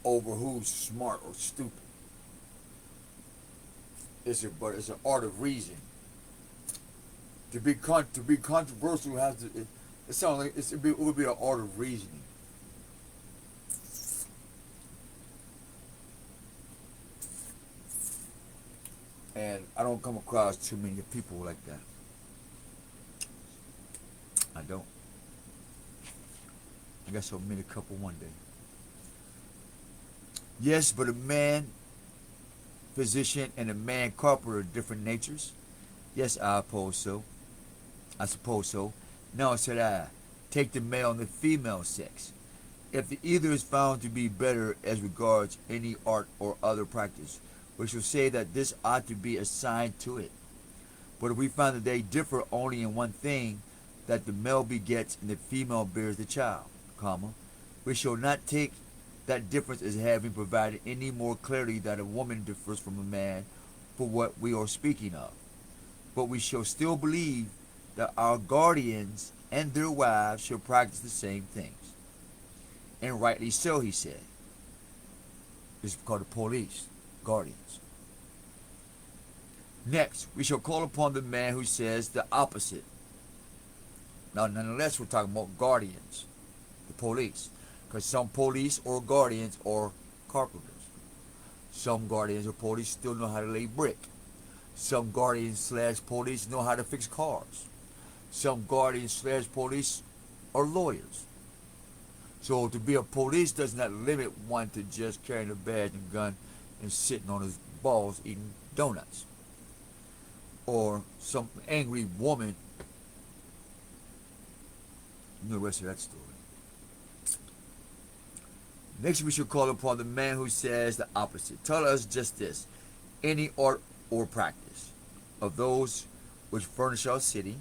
over who's smart or stupid. But it's an art of reason. To be controversial has to. It sounds like it would be an art of reasoning. And I don't come across too many people like that. I don't. I guess I'll meet a couple one day. Yes, but a man physician and a man carpenter are different natures. Yes, I suppose so. Now, said I, take the male and the female sex. If the either is found to be better as regards any art or other practice, we shall say that this ought to be assigned to it. But if we find that they differ only in one thing, that the male begets and the female bears the child, we shall not take that difference as having provided any more clearly that a woman differs from a man for what we are speaking of. But we shall still believe that our guardians and their wives shall practice the same things. And rightly so, he said. This is called the police, guardians. Next, we shall call upon the man who says the opposite. Now, nonetheless, we're talking about guardians, the police. Because some police or guardians are carpenters. Some guardians or police still know how to lay brick. Some guardians / police know how to fix cars. Some guardians / police are lawyers. So to be a police does not limit one to just carrying a badge and gun and sitting on his balls eating donuts. Or some angry woman. You know the rest of that story. Next, we should call upon the man who says the opposite. Tell us just this. Any art or practice of those which furnish our city,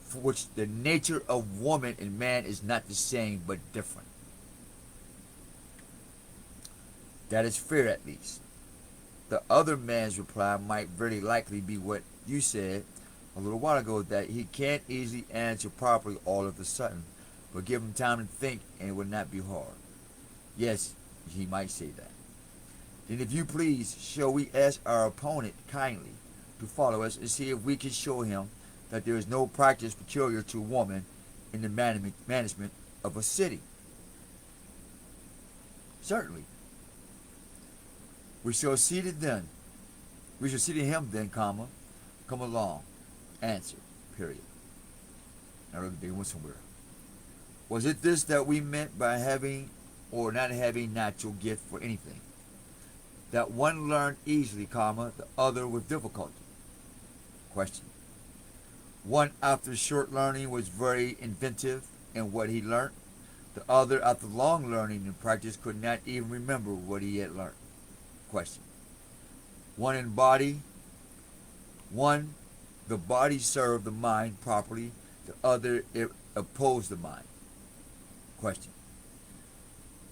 for which the nature of woman and man is not the same but different. That is fair, at least. The other man's reply might very likely be what you said a little while ago, that he can't easily answer properly all of a sudden, but give him time to think and it would not be hard. Yes, he might say that. Then if you please, shall we ask our opponent kindly to follow us and see if we can show him that there is no practice peculiar to woman in the management of a city? Certainly. We shall see to him then, comma, come along. Answer, period. Now look, they went somewhere. Was it this that we meant by having or not having natural gift for anything? That one learned easily, comma, the other with difficulty? Question. One after short learning was very inventive in what he learnt. The other after long learning and practice could not even remember what he had learnt. Question. One in body. One, the body served the mind properly. The other, it opposed the mind. Question.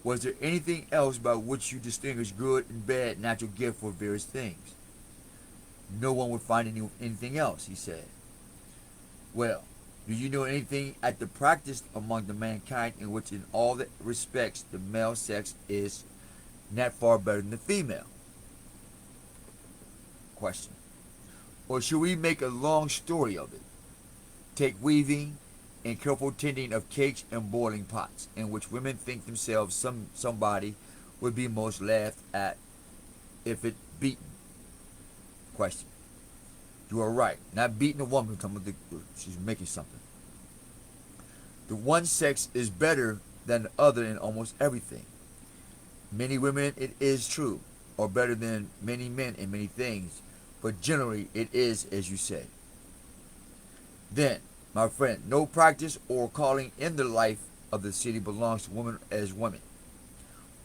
Was there anything else by which you distinguish good and bad natural gift for various things? No one would find anything else, he said. Well, do you know anything at the practice among the mankind in which in all the respects the male sex is not far better than the female? Question. Or should we make a long story of it? Take weaving and careful tending of cakes and boiling pots, in which women think themselves somebody would be most laughed at if it beaten. Question. You are right. Not beating a woman, she's making something. The one sex is better than the other in almost everything. Many women, it is true, are better than many men in many things, but generally it is as you say. Then, my friend, no practice or calling in the life of the city belongs to woman as woman,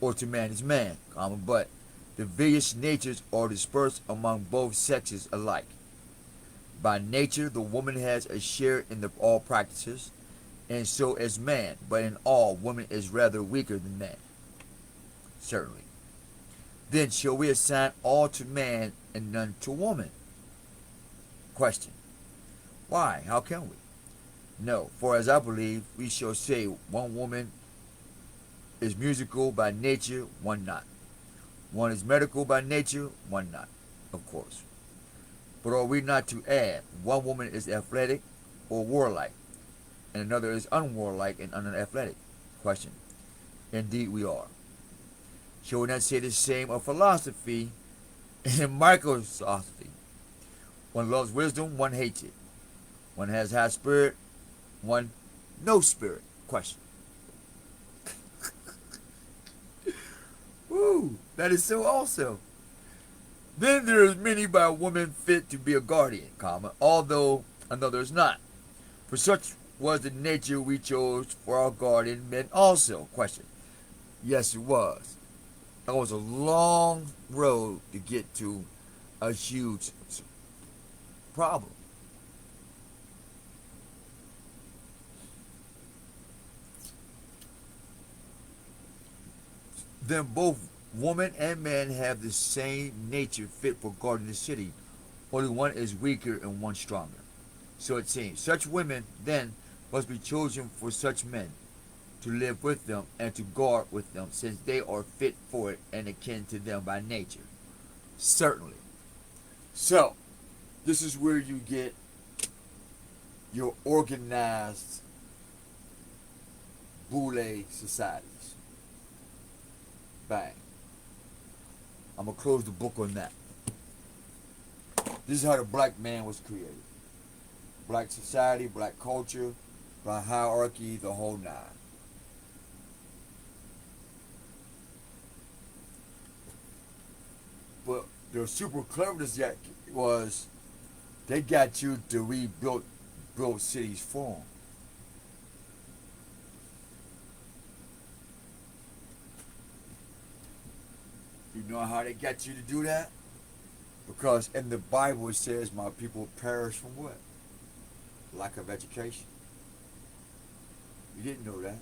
or to man as man, but the various natures are dispersed among both sexes alike. By nature, the woman has a share in all practices, and so as man, but in all, woman is rather weaker than man. Certainly. Then shall we assign all to man and none to woman? Question. Why? How can we? No, for as I believe, we shall say one woman is musical by nature, one not. One is medical by nature, one not, of course. But are we not to add, one woman is athletic or warlike, and another is unwarlike and unathletic? Question. Indeed we are. Shall we not say the same of philosophy and microphilosophy? One loves wisdom, one hates it. One has high spirit, one no spirit. Question. Woo, that is so also. Then there is many by a woman fit to be a guardian, although another is not. For such was the nature we chose for our guardian men also. Question. Yes, it was. That was a long road to get to a huge problem. Then both woman and man have the same nature fit for guarding the city. Only one is weaker and one stronger. So it seems. Such women, then, must be chosen for such men, to live with them and to guard with them, since they are fit for it and akin to them by nature. Certainly. So, this is where you get your organized boule societies. Bang. I'm going to close the book on that. This is how the black man was created. Black society, black culture, black hierarchy, the whole nine. But the super cleverness that was, they got you to build cities for them. You know how they got you to do that? Because in the Bible it says, my people perish from what? Lack of education. You didn't know that.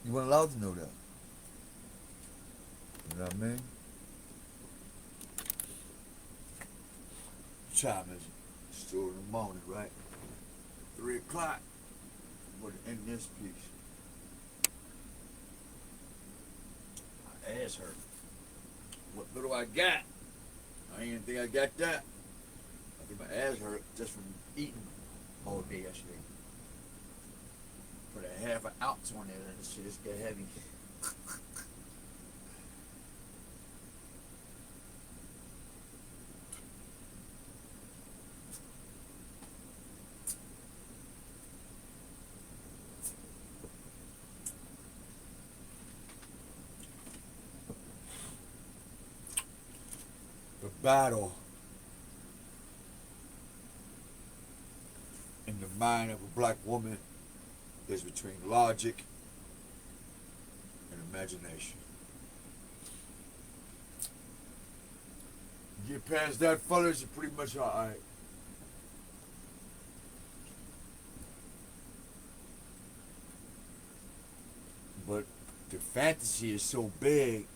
You weren't allowed to know that. You know what I mean? Time is still in the morning, right? 3 o'clock. We're going to end this piece. My ass hurt. What little I got, I ain't even think I got that. I think my ass hurt just from eating all day yesterday. Put a half an ounce on there and this shit just get heavy. The battle in the mind of a black woman is between logic and imagination. You get past that, fellas, you're pretty much alright. the fantasy is so big.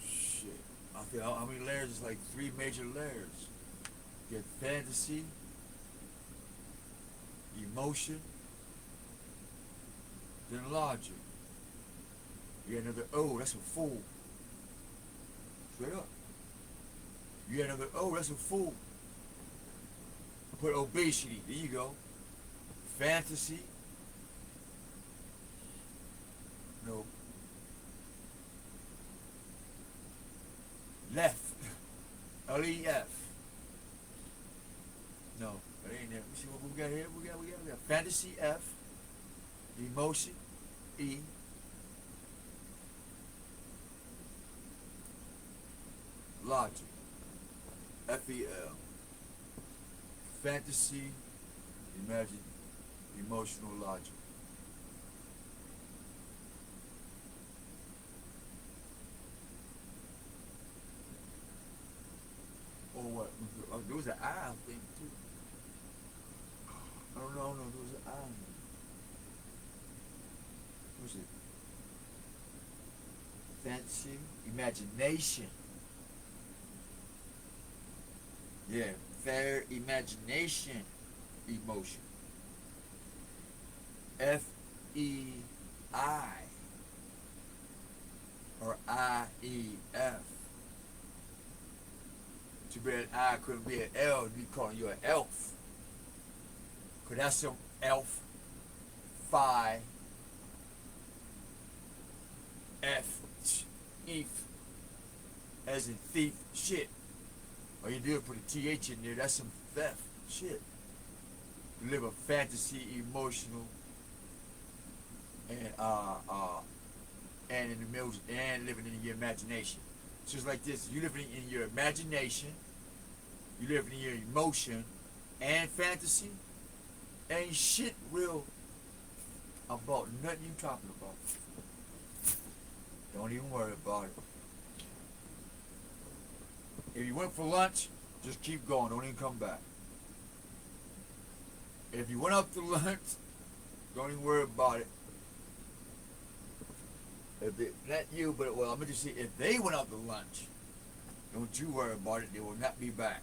Shit. I think how many layers? It's like 3 major layers. You get fantasy, emotion, then logic. You get another O, that's a fool. Straight up. You get another O, that's a fool. Put obesity, there you go. Fantasy. No. Left. L-E-F. No, that ain't it. See what we got here? We got fantasy, F. Emotion, E. Logic, F-E-L. Fantasy, imagine, emotional logic. Or what? There was an I, I think, too. I don't know, no, there was an I. What was it? Fantasy, imagination. Yeah, fair imagination, emotion. F-E-I or I-E-F. Too bad I couldn't be an L, be calling you an elf. Cause that's some elf, phi, F, EF, as in thief shit. All you do is put a TH in there, that's some theft shit. You live a fantasy, emotional, and in the middle, and living in your imagination. So it's like this, you living in your imagination, you living in your emotion and fantasy, ain't shit real about nothing you talking about. Don't even worry about it. If you went for lunch, just keep going. Don't even come back. If you went out to lunch, don't even worry about it. If it, not you, but well, I'm gonna just say if they went out to lunch, don't you worry about it. They will not be back.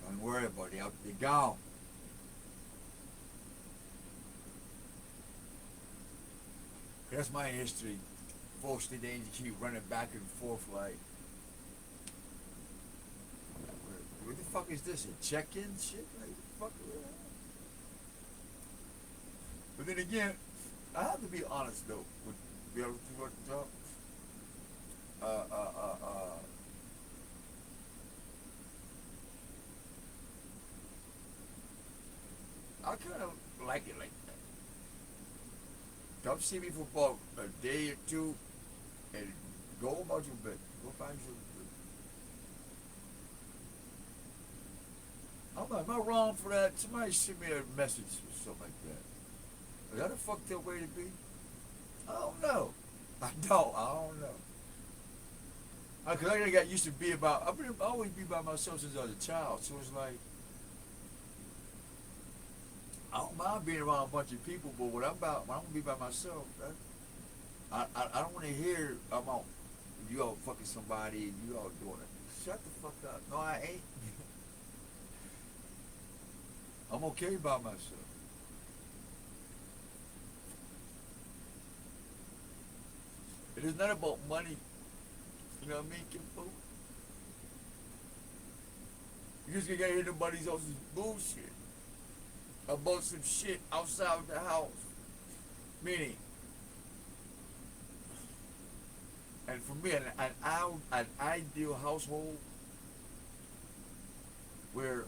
Don't worry about it. They're gone. That's my history. Folks, they need to keep running back and forth like. What the fuck is this? A check-in shit? Like, fuck is that? But then again, I have to be honest though. With be able to work the job. I kind of like it like that. Come see me for about a day or two, and go about your business. Go find your. Am I wrong for that? Somebody send me a message or something like that. Is that a fucked up way to be? I don't know. I don't know. Cause I got used to be about. I've always be by myself since I was a child. So it's like I don't mind being around a bunch of people, but when I'm gonna be by myself, I don't want to hear about you all fucking somebody and you all doing it. Shut the fuck up. No, I ain't. I'm okay by myself. It is not about money. You know what I mean, Kimbo? You just gotta hear nobody else's bullshit about some shit outside the house. Meaning, and for me, an ideal household where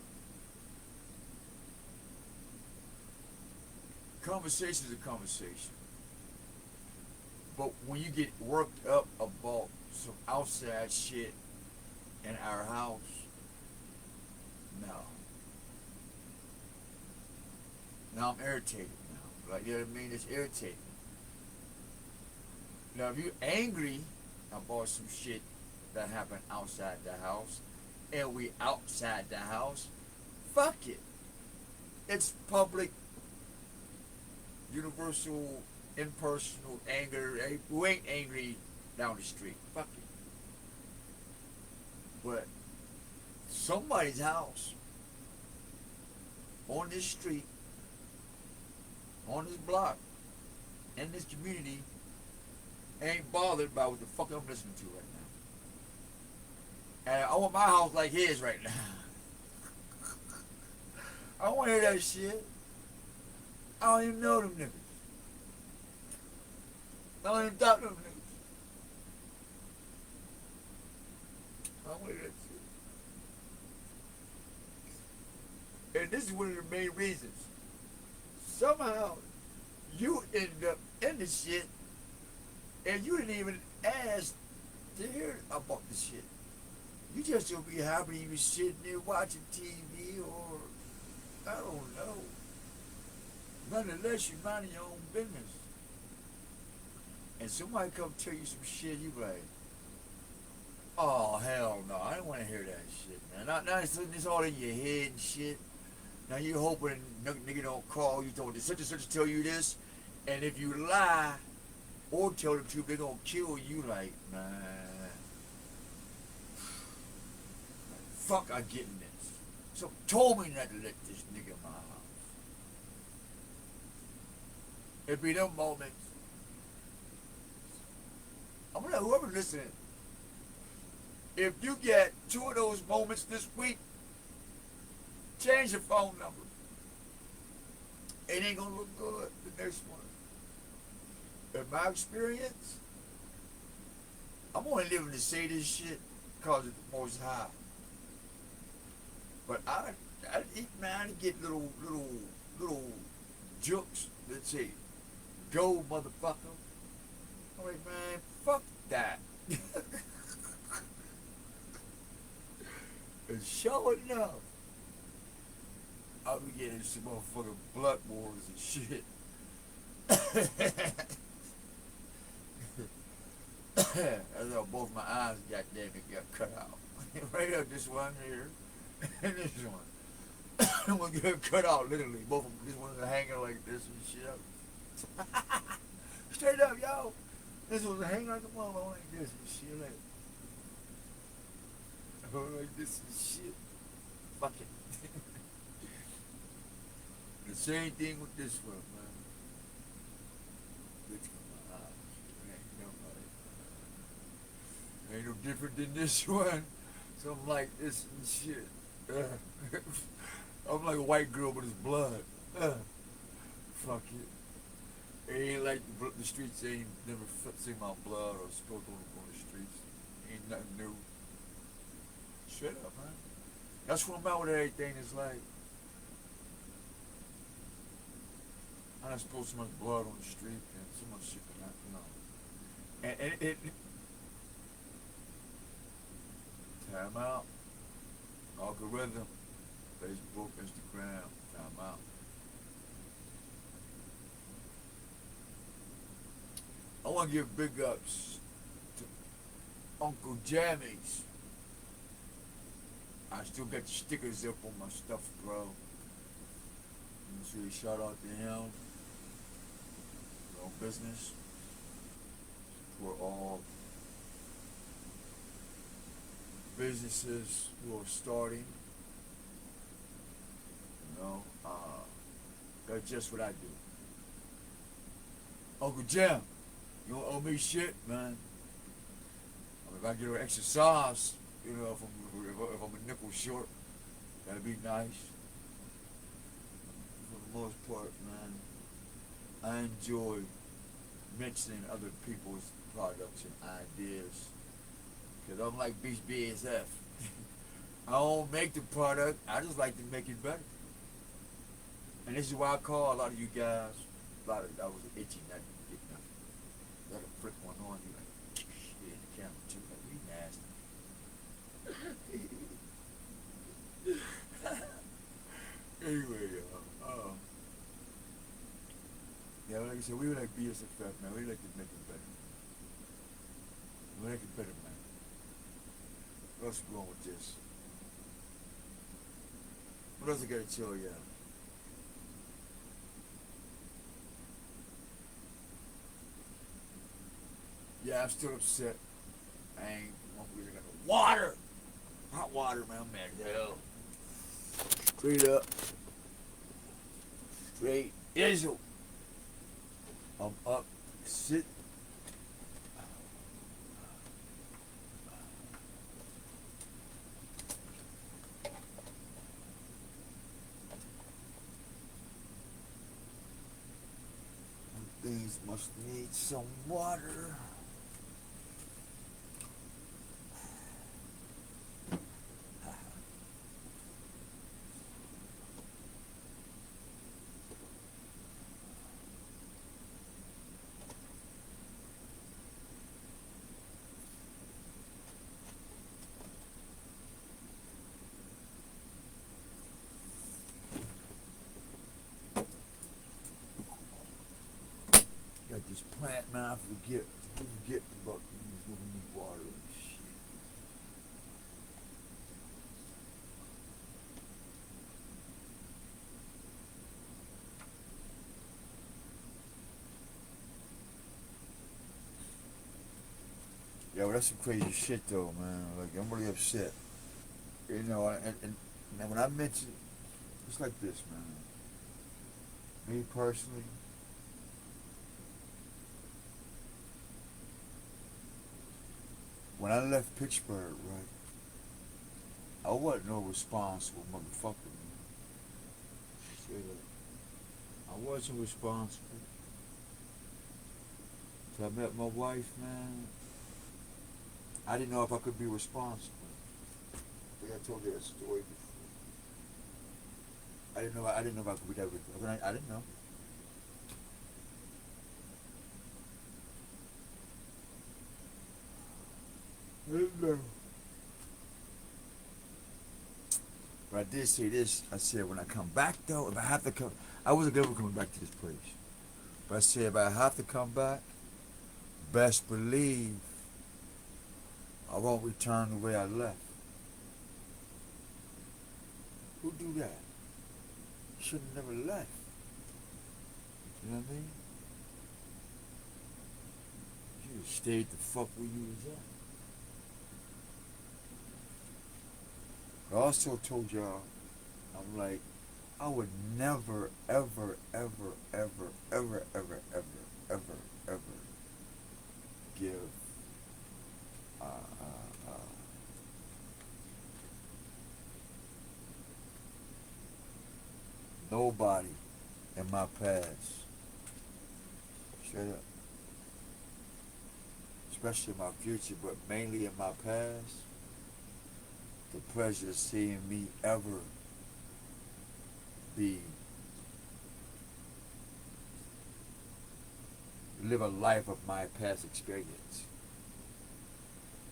conversation is a conversation. But when you get worked up about some outside shit in our house, no. Now I'm irritated now. Like, you know what I mean? It's irritating. Now, if you're angry about some shit that happened outside the house, and we outside the house, fuck it. It's public, universal, impersonal anger. We ain't angry down the street. Fuck it. But somebody's house on this street, on this block, in this community, ain't bothered by what the fuck I'm listening to right now. And I want my house like his right now. I don't want to hear that shit. I don't even know them niggas. I don't even talk to them niggas. I don't want to hear that shit. And this is one of the main reasons. Somehow, you end up in the shit, and you didn't even ask to hear about the shit. You just don't be happy you was sitting there watching TV or, I don't know. Nonetheless, you mind your own business. And somebody come tell you some shit, you like, oh, hell no, I don't want to hear that shit, man. Now it's all in your head and shit. Now you hoping nigga don't call you, told such and such tell you this, and if you lie or tell the truth, they gonna kill you. Like, man, fuck, I getting this. So told me not to let this nigga in my house. It be them moments. I'm gonna whoever listening. If you get 2 of those moments this week, change your phone number. It ain't gonna look good the next one. In my experience, I'm only living to say this shit because it's the Most High. But I get little jokes that say, "Go, motherfucker." I'm like, man, fuck that. And sure enough, I'll be getting some motherfucking blood wars and shit. That's how both my eyes, goddamn it, got cut out. Right up this one here, and this one. One got cut out, literally. Both of them, this one's hanging like this and shit. Straight up, yo. This one's hanging like a mother like this and shit. Like this and shit. Fuck it. The same thing with this one, man. Bitch, come on. Ain't no different than this one. Something like this and shit. I'm like a white girl with his blood. Fuck it. It ain't like the streets ain't never seen my blood or spilled on the streets. Ain't nothing new. Straight up, man. That's what I'm about with everything. It's like, I done spilled so much blood on the street and so much shit can happen, you know. And it time out. Algorithm, Facebook, Instagram, time out. I want to give big ups to Uncle Jammies. I still got the stickers up on my stuff, bro. So shout out to him. No business. For all businesses who are starting. You know, that's just what I do. Uncle Jim, you don't owe me shit, man. If I get an extra sauce, you know, if I'm a nickel short, that'd be nice. For the most part, man, I enjoy mentioning other people's products and ideas. Because I'm like Beach BSF. I don't make the product, I just like to make it better. And this is why I call a lot of you guys, I was itching, not getting nothing. Let a frick one on you, like, shit, in the camera too, like, we nasty. Anyway, yeah, like I said, we like BSFF, man. We like to make it better. We like it better, man. What's wrong with this? What else I gotta tell ya? Yeah, I'm still upset. I ain't drinking no water. Hot water, man. I'm mad as hell. Straight up. Straight Israel. I'm up. Sit. These must need some water. Got this plant, man. I forget about these when we need water and shit. Yeah, well, that's some crazy shit, though, man. Like, I'm really upset. You know, and when I mention, it's like this, man. Me personally, when I left Pittsburgh, right, I wasn't no responsible motherfucker, man. Straight up. I wasn't responsible. Till I met my wife, man. I didn't know if I could be responsible. I think I told you that story before. I didn't know if I could be that. I didn't know. I didn't know. But I did say this. I said when I come back though, if I have to come, I wasn't ever coming back to this place. But I said if I have to come back, best believe I won't return the way I left. Who do that? Should have never left. You know what I mean? You just stayed the fuck where you was at. I also told y'all, I'm like, I would never, ever, ever, ever, ever, ever, ever, ever, ever give nobody in my past, straight up, especially in my future, but mainly in my past, the pleasure of seeing me ever live a life of my past experience.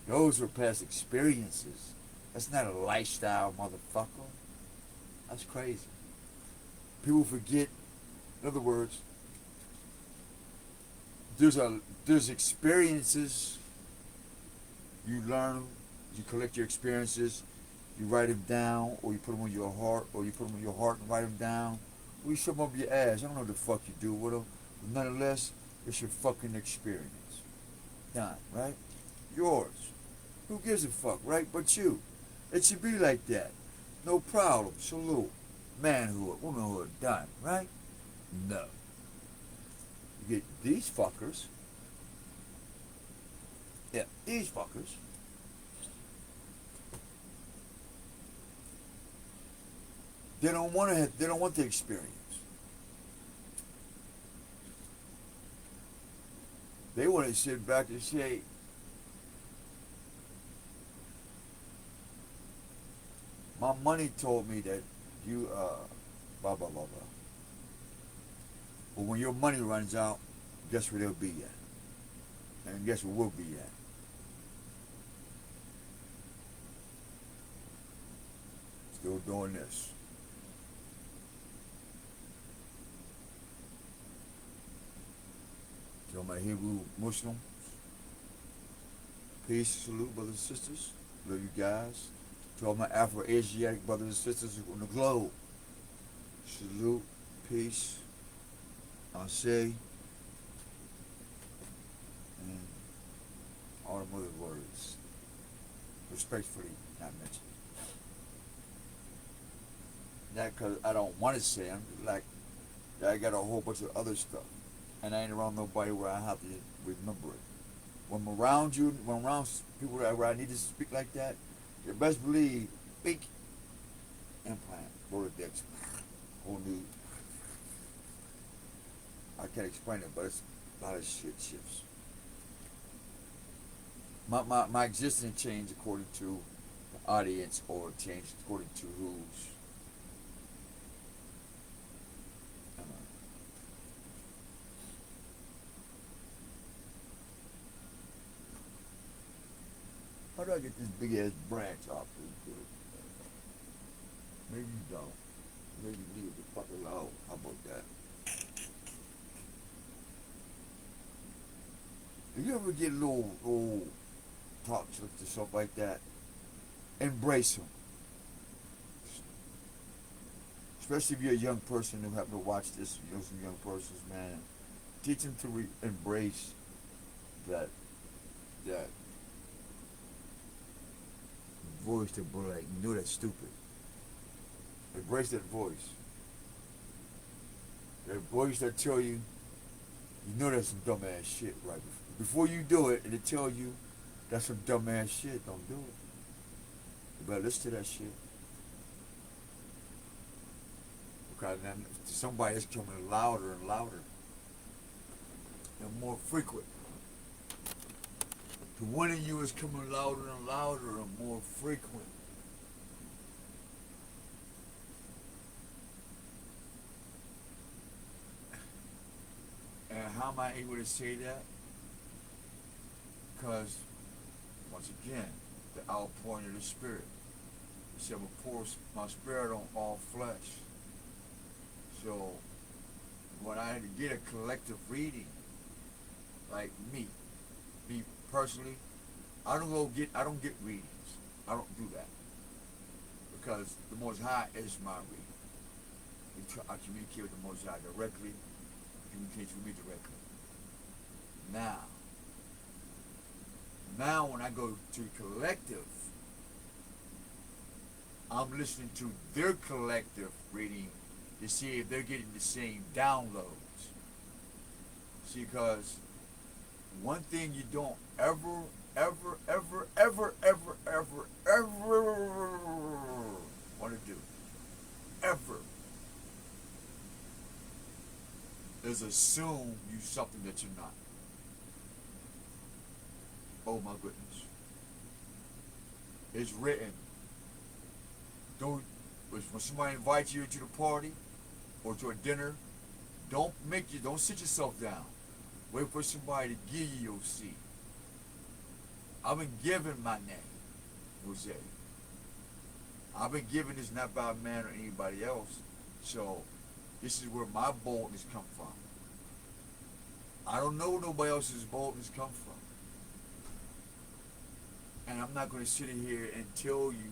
Those were past experiences. That's not a lifestyle, motherfucker. That's crazy. People forget, in other words, there's experiences, you learn, you collect your experiences, you write them down, or you put them on your heart, or you put them on your heart and write them down, or you shove them up your ass. I don't know what the fuck you do with them, but nonetheless, it's your fucking experience. Done, right? Yours. Who gives a fuck, right? But you. It should be like that. No problem. Salute. Manhood, womanhood, done, right? No. You get these fuckers. Yeah, these fuckers. They don't want the experience. They want to sit back and say, my money told me that you, blah, blah, blah, blah. But when your money runs out, guess where they'll be at? And guess where we'll be at? Still doing this. To my Hebrew Muslims, peace, salute, brothers and sisters. Love you guys. To all my Afro-Asiatic brothers and sisters on the globe. salute, peace, say, and all the other words. Respectfully not mentioned. Not because I don't want to say them, like I got a whole bunch of other stuff. And I ain't around nobody where I have to remember it. When I'm around you, when I'm around people where I need to speak like that, you best believe, big implant, Rolodex, whole new. I can't explain it, but it's a lot of shit shifts. My existence changed according to the audience or changed according to who's. How do I get this big ass branch off this good? Maybe you don't. Maybe you leave it fucking low. How about that? If you ever get little talks with yourself like that, embrace them. Especially if you're a young person who happen to watch this, you know, some young persons, man. Teach them to embrace that voice that be like, you know that's stupid. Embrace that voice. That voice that tell you, you know that's some dumbass shit right before you do it, and it tell you that's some dumbass shit, don't do it. You better listen to that shit. Because then somebody is coming louder and louder. And more frequent. The one of you is coming louder and louder and more frequent. And how am I able to say that? Because, once again, the outpouring of the Spirit. He said, "Will pour my Spirit on all flesh." So, when I get a collective reading, like me personally, I don't get readings. I don't do that. Because the Most High is my reading. I communicate with the Most High directly. He communicates with me directly. Now when I go to collective, I'm listening to their collective reading to see if they're getting the same downloads. See, because one thing you don't ever want to do, ever, is assume you something that you're not. Oh my goodness. It's written. When somebody invites you to the party or to a dinner, don't sit yourself down. Wait for somebody to give you your seat. I've been given my name, Jose. I've been given this not by man or anybody else. So this is where my boldness come from. I don't know where nobody else's boldness come from. And I'm not going to sit in here and tell you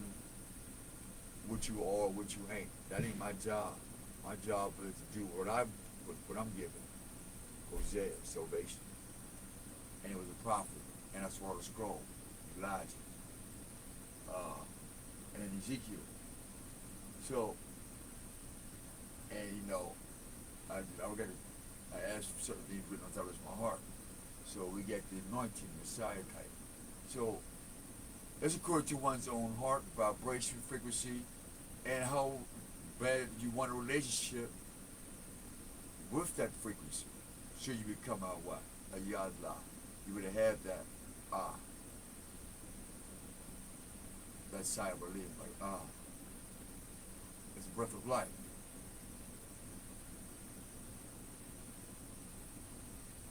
what you are or what you ain't. That ain't my job. My job is to do what I'm given. Hosea, salvation. And it was a prophet. And I saw the scroll. Elijah. And then Ezekiel. So, and you know, I asked for certain things written on top of my heart. So we get the anointing, Messiah type. So, it's according to one's own heart, vibration, frequency, and how bad you want a relationship with that frequency. So you become a what? A Yadla. You would have that that side of belief, like it's a breath of life.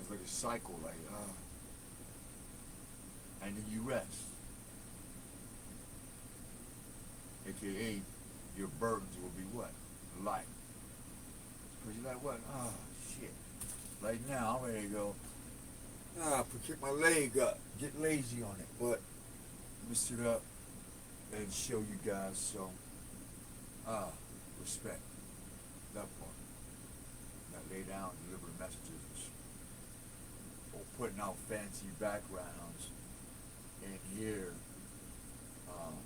It's like a cycle, like and then you rest. AKA your burdens will be what? Light. Because you're like, what? Shit. Like now, I'm ready to go, kick my leg up. Get lazy on it. But let me sit up and show you guys some respect. that part. That lay down, deliver messages, or putting out fancy backgrounds. And here, um,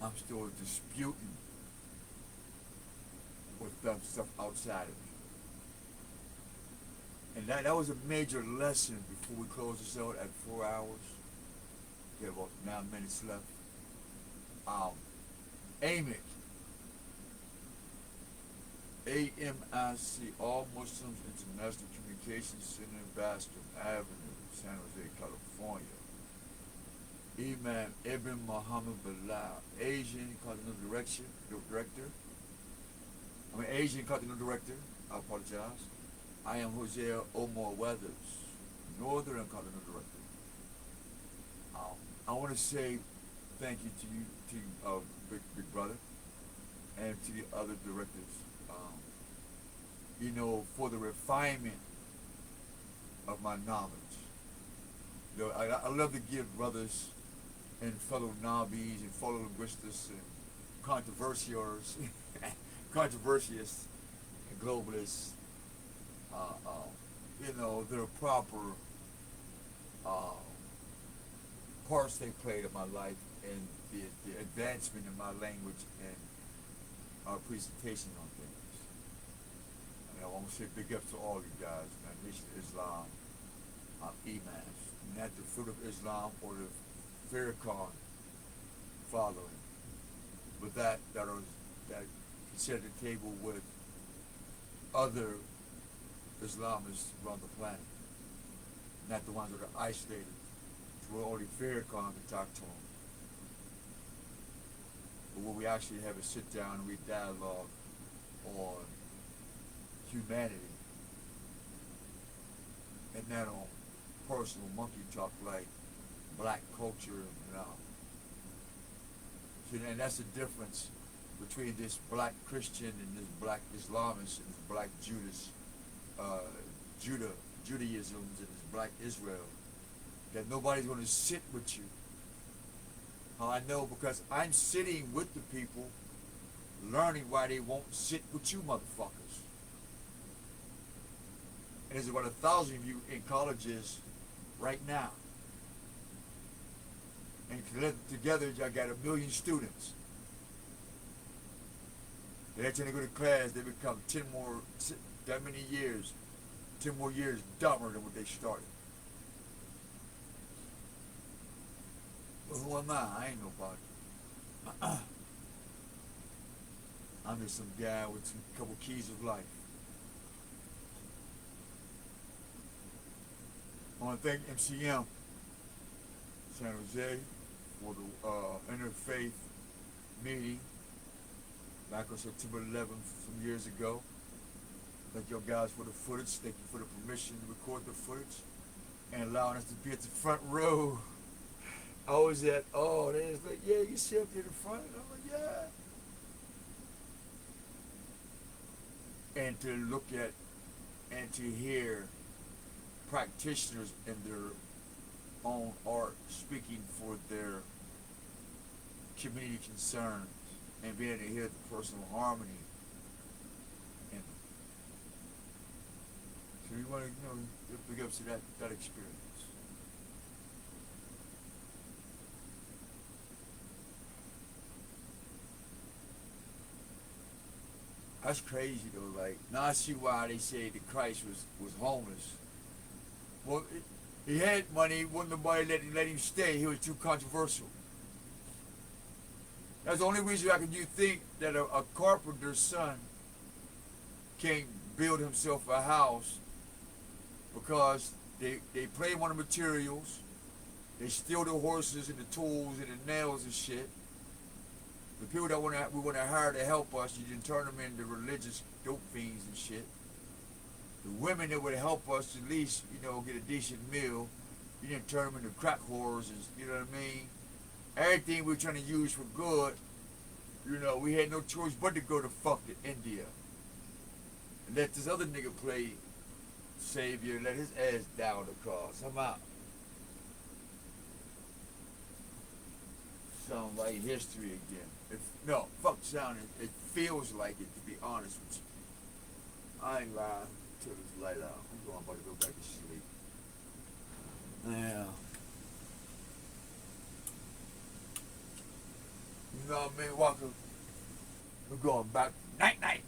I'm still disputing with that stuff outside of me. And that was a major lesson before we close this out at 4 hours. We have about 9 minutes left. AMIC, AMIC, All Muslims International Communications Center, Bastion Avenue, San Jose, California. Imam Ibn Muhammad Bilal, Asian Continental Asian Continental Director, I apologize. I am Jose Omar Weathers, Northern Continental Director. I want to say thank you to you, big brother, and to the other directors, for the refinement of my knowledge. I love to give brothers and fellow Nabis and fellow linguists and controversiers, controversiists and globalists, their proper parts they played in my life and the advancement in my language and our presentation on things. And I want to say big ups to all you guys, Nation of Islam, imams, not the fruit of Islam or the Farrakhan following, but that can sit at the table with other Islamists around the planet, not the ones that are isolated, where only Farrakhan can talk to them, but where we actually have a sit down and we dialogue on humanity and not on personal monkey talk like black culture and that's the difference between this black Christian and this black Islamist and this black Judaism and this black Israel, that nobody's going to sit with you. How I know? Because I'm sitting with the people, learning why they won't sit with you motherfuckers. And there's about 1,000 of you in colleges right now. And together, I got 1 million students. Every time they go to class, they become 10 more years dumber than what they started. But who am I ain't nobody. I'm just some guy with a couple keys of life. I want to thank MCM, San Jose, for the interfaith meeting back on September 11th some years ago. Thank you guys for the footage. Thank you for the permission to record the footage and allowing us to be at the front row. I was they was like, yeah, you sit up here in the front? And I'm like, yeah. And to look at and to hear practitioners in their own art speaking for their community concerns and being able to hear the personal harmony. And so we want to big ups to that experience. That's crazy though. Like, now I see why they say that Christ was homeless. Well, he had money, wouldn't nobody let him stay. He was too controversial. That's the only reason I can think that a carpenter's son can't build himself a house, because they play one of the materials, they steal the horses and the tools and the nails and shit. The people that we want to hire to help us, you didn't turn them into religious dope fiends and shit. The women that would help us at least, get a decent meal, you didn't turn them into crack whores, and, you know what I mean? Everything we were trying to use for good, we had no choice but to go to fucking India. And let this other nigga play savior, let his ass down the cross. I'm out. Some write history again. No, fuck sounding. It feels like it, to be honest with you. I ain't lying till it's light out. I'm about to go back to sleep. Yeah. You know what I mean, Walker? We're going back night night.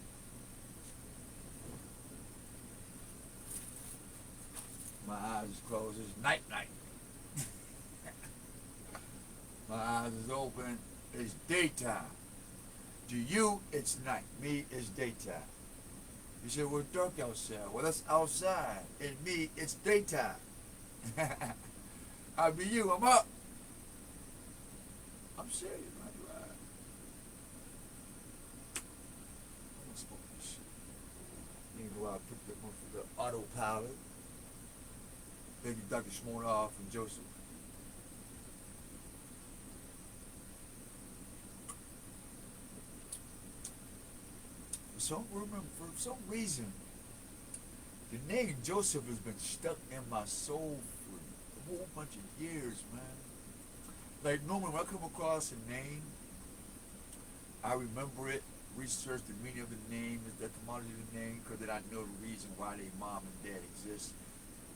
My eyes is closed. It's night night. My eyes is open. It's daytime. To you, it's night. Me, it's daytime. You say, well, it's dark outside. Well, that's outside. And me, it's daytime. I be you. I'm up. I'm serious, man. I'm gonna smoke this shit. You know, I picked up one for the autopilot. Thank you, Dr. Shmonoff and Joseph. For some reason, the name Joseph has been stuck in my soul for a whole bunch of years, man. Like normally when I come across a name, I remember it, research the meaning of the name, the etymology of the name, because then I know the reason why their mom and dad exist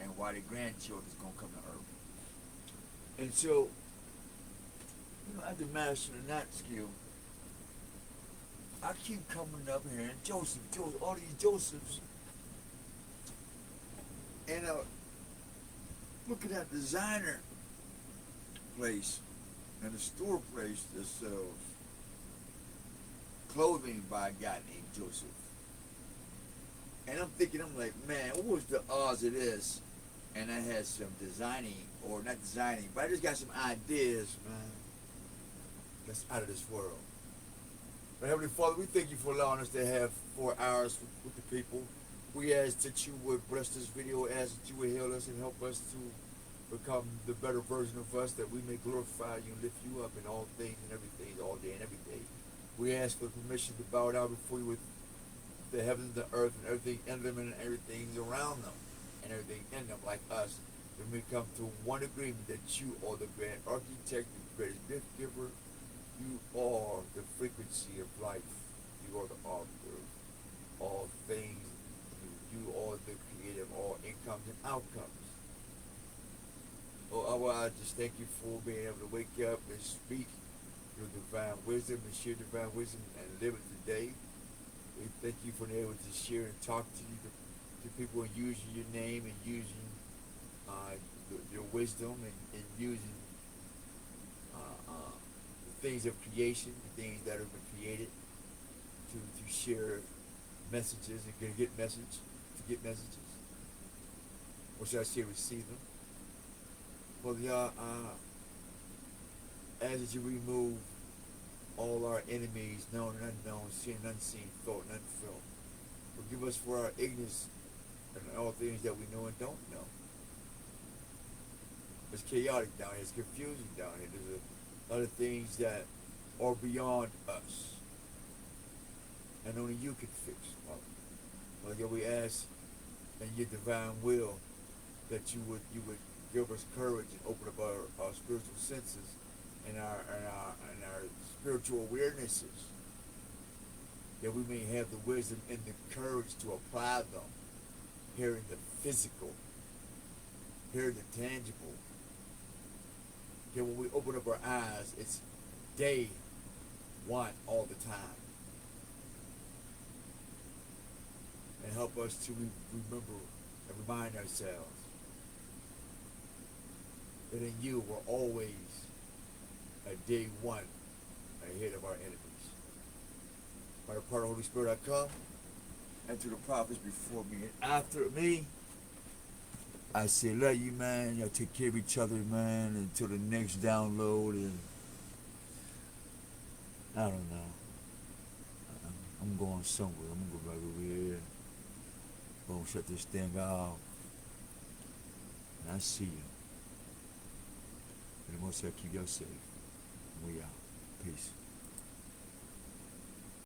and why their grandchildren is going to come to earth. And so, you know, after mastering that skill, I keep coming up here and Joseph, all these Josephs. And looking at the designer place and the store place that sells clothing by a guy named Joseph. And I'm thinking, I'm like, man, what was the odds of this? And I had some designing, or not designing, but I just got some ideas, man, that's out of this world. But Heavenly Father, we thank you for allowing us to have 4 hours with the people. We ask that you would bless this video, ask that you would heal us and help us to become the better version of us, that we may glorify you and lift you up in all things and everything, all day and every day. We ask for permission to bow down before you with the heavens, the earth, and everything in them and everything around them, and everything in them, like us. Then we come to one agreement that you are the grand architect, the greatest gift giver. You are the frequency of life. You are the author of all things. You are the creator of all incomes and outcomes. Oh, I just thank you for being able to wake up and speak your divine wisdom and share divine wisdom and live it today. We thank you for being able to share and talk to you, to people, and using your name and using your wisdom and using the things of creation, the things that have been created to share messages and get messages. Or should I say receive them? Well, as you remove all our enemies, known and unknown, seen and unseen, thought and unfelt. Forgive us for our ignorance and all things that we know and don't know. It's chaotic down here. It's confusing down here. There's a lot of things that are beyond us, and only you can fix. Well, yeah, we ask in your divine will that you would give us courage and open up our spiritual senses and our spiritual awarenesses, that we may have the wisdom and the courage to apply them here in the physical, here in the tangible. That when we open up our eyes, it's day one all the time. And help us to remember and remind ourselves that in you we're always at day one ahead of our enemies. By the part of Holy Spirit I come, and to the prophets before me and after me, I say, love you, man. Y'all take care of each other, man, until the next download. And I don't know. I'm going somewhere. I'm going to go back over here. I'm going to shut this thing off. And I see you. And the most I keep y'all safe. We out. Peace.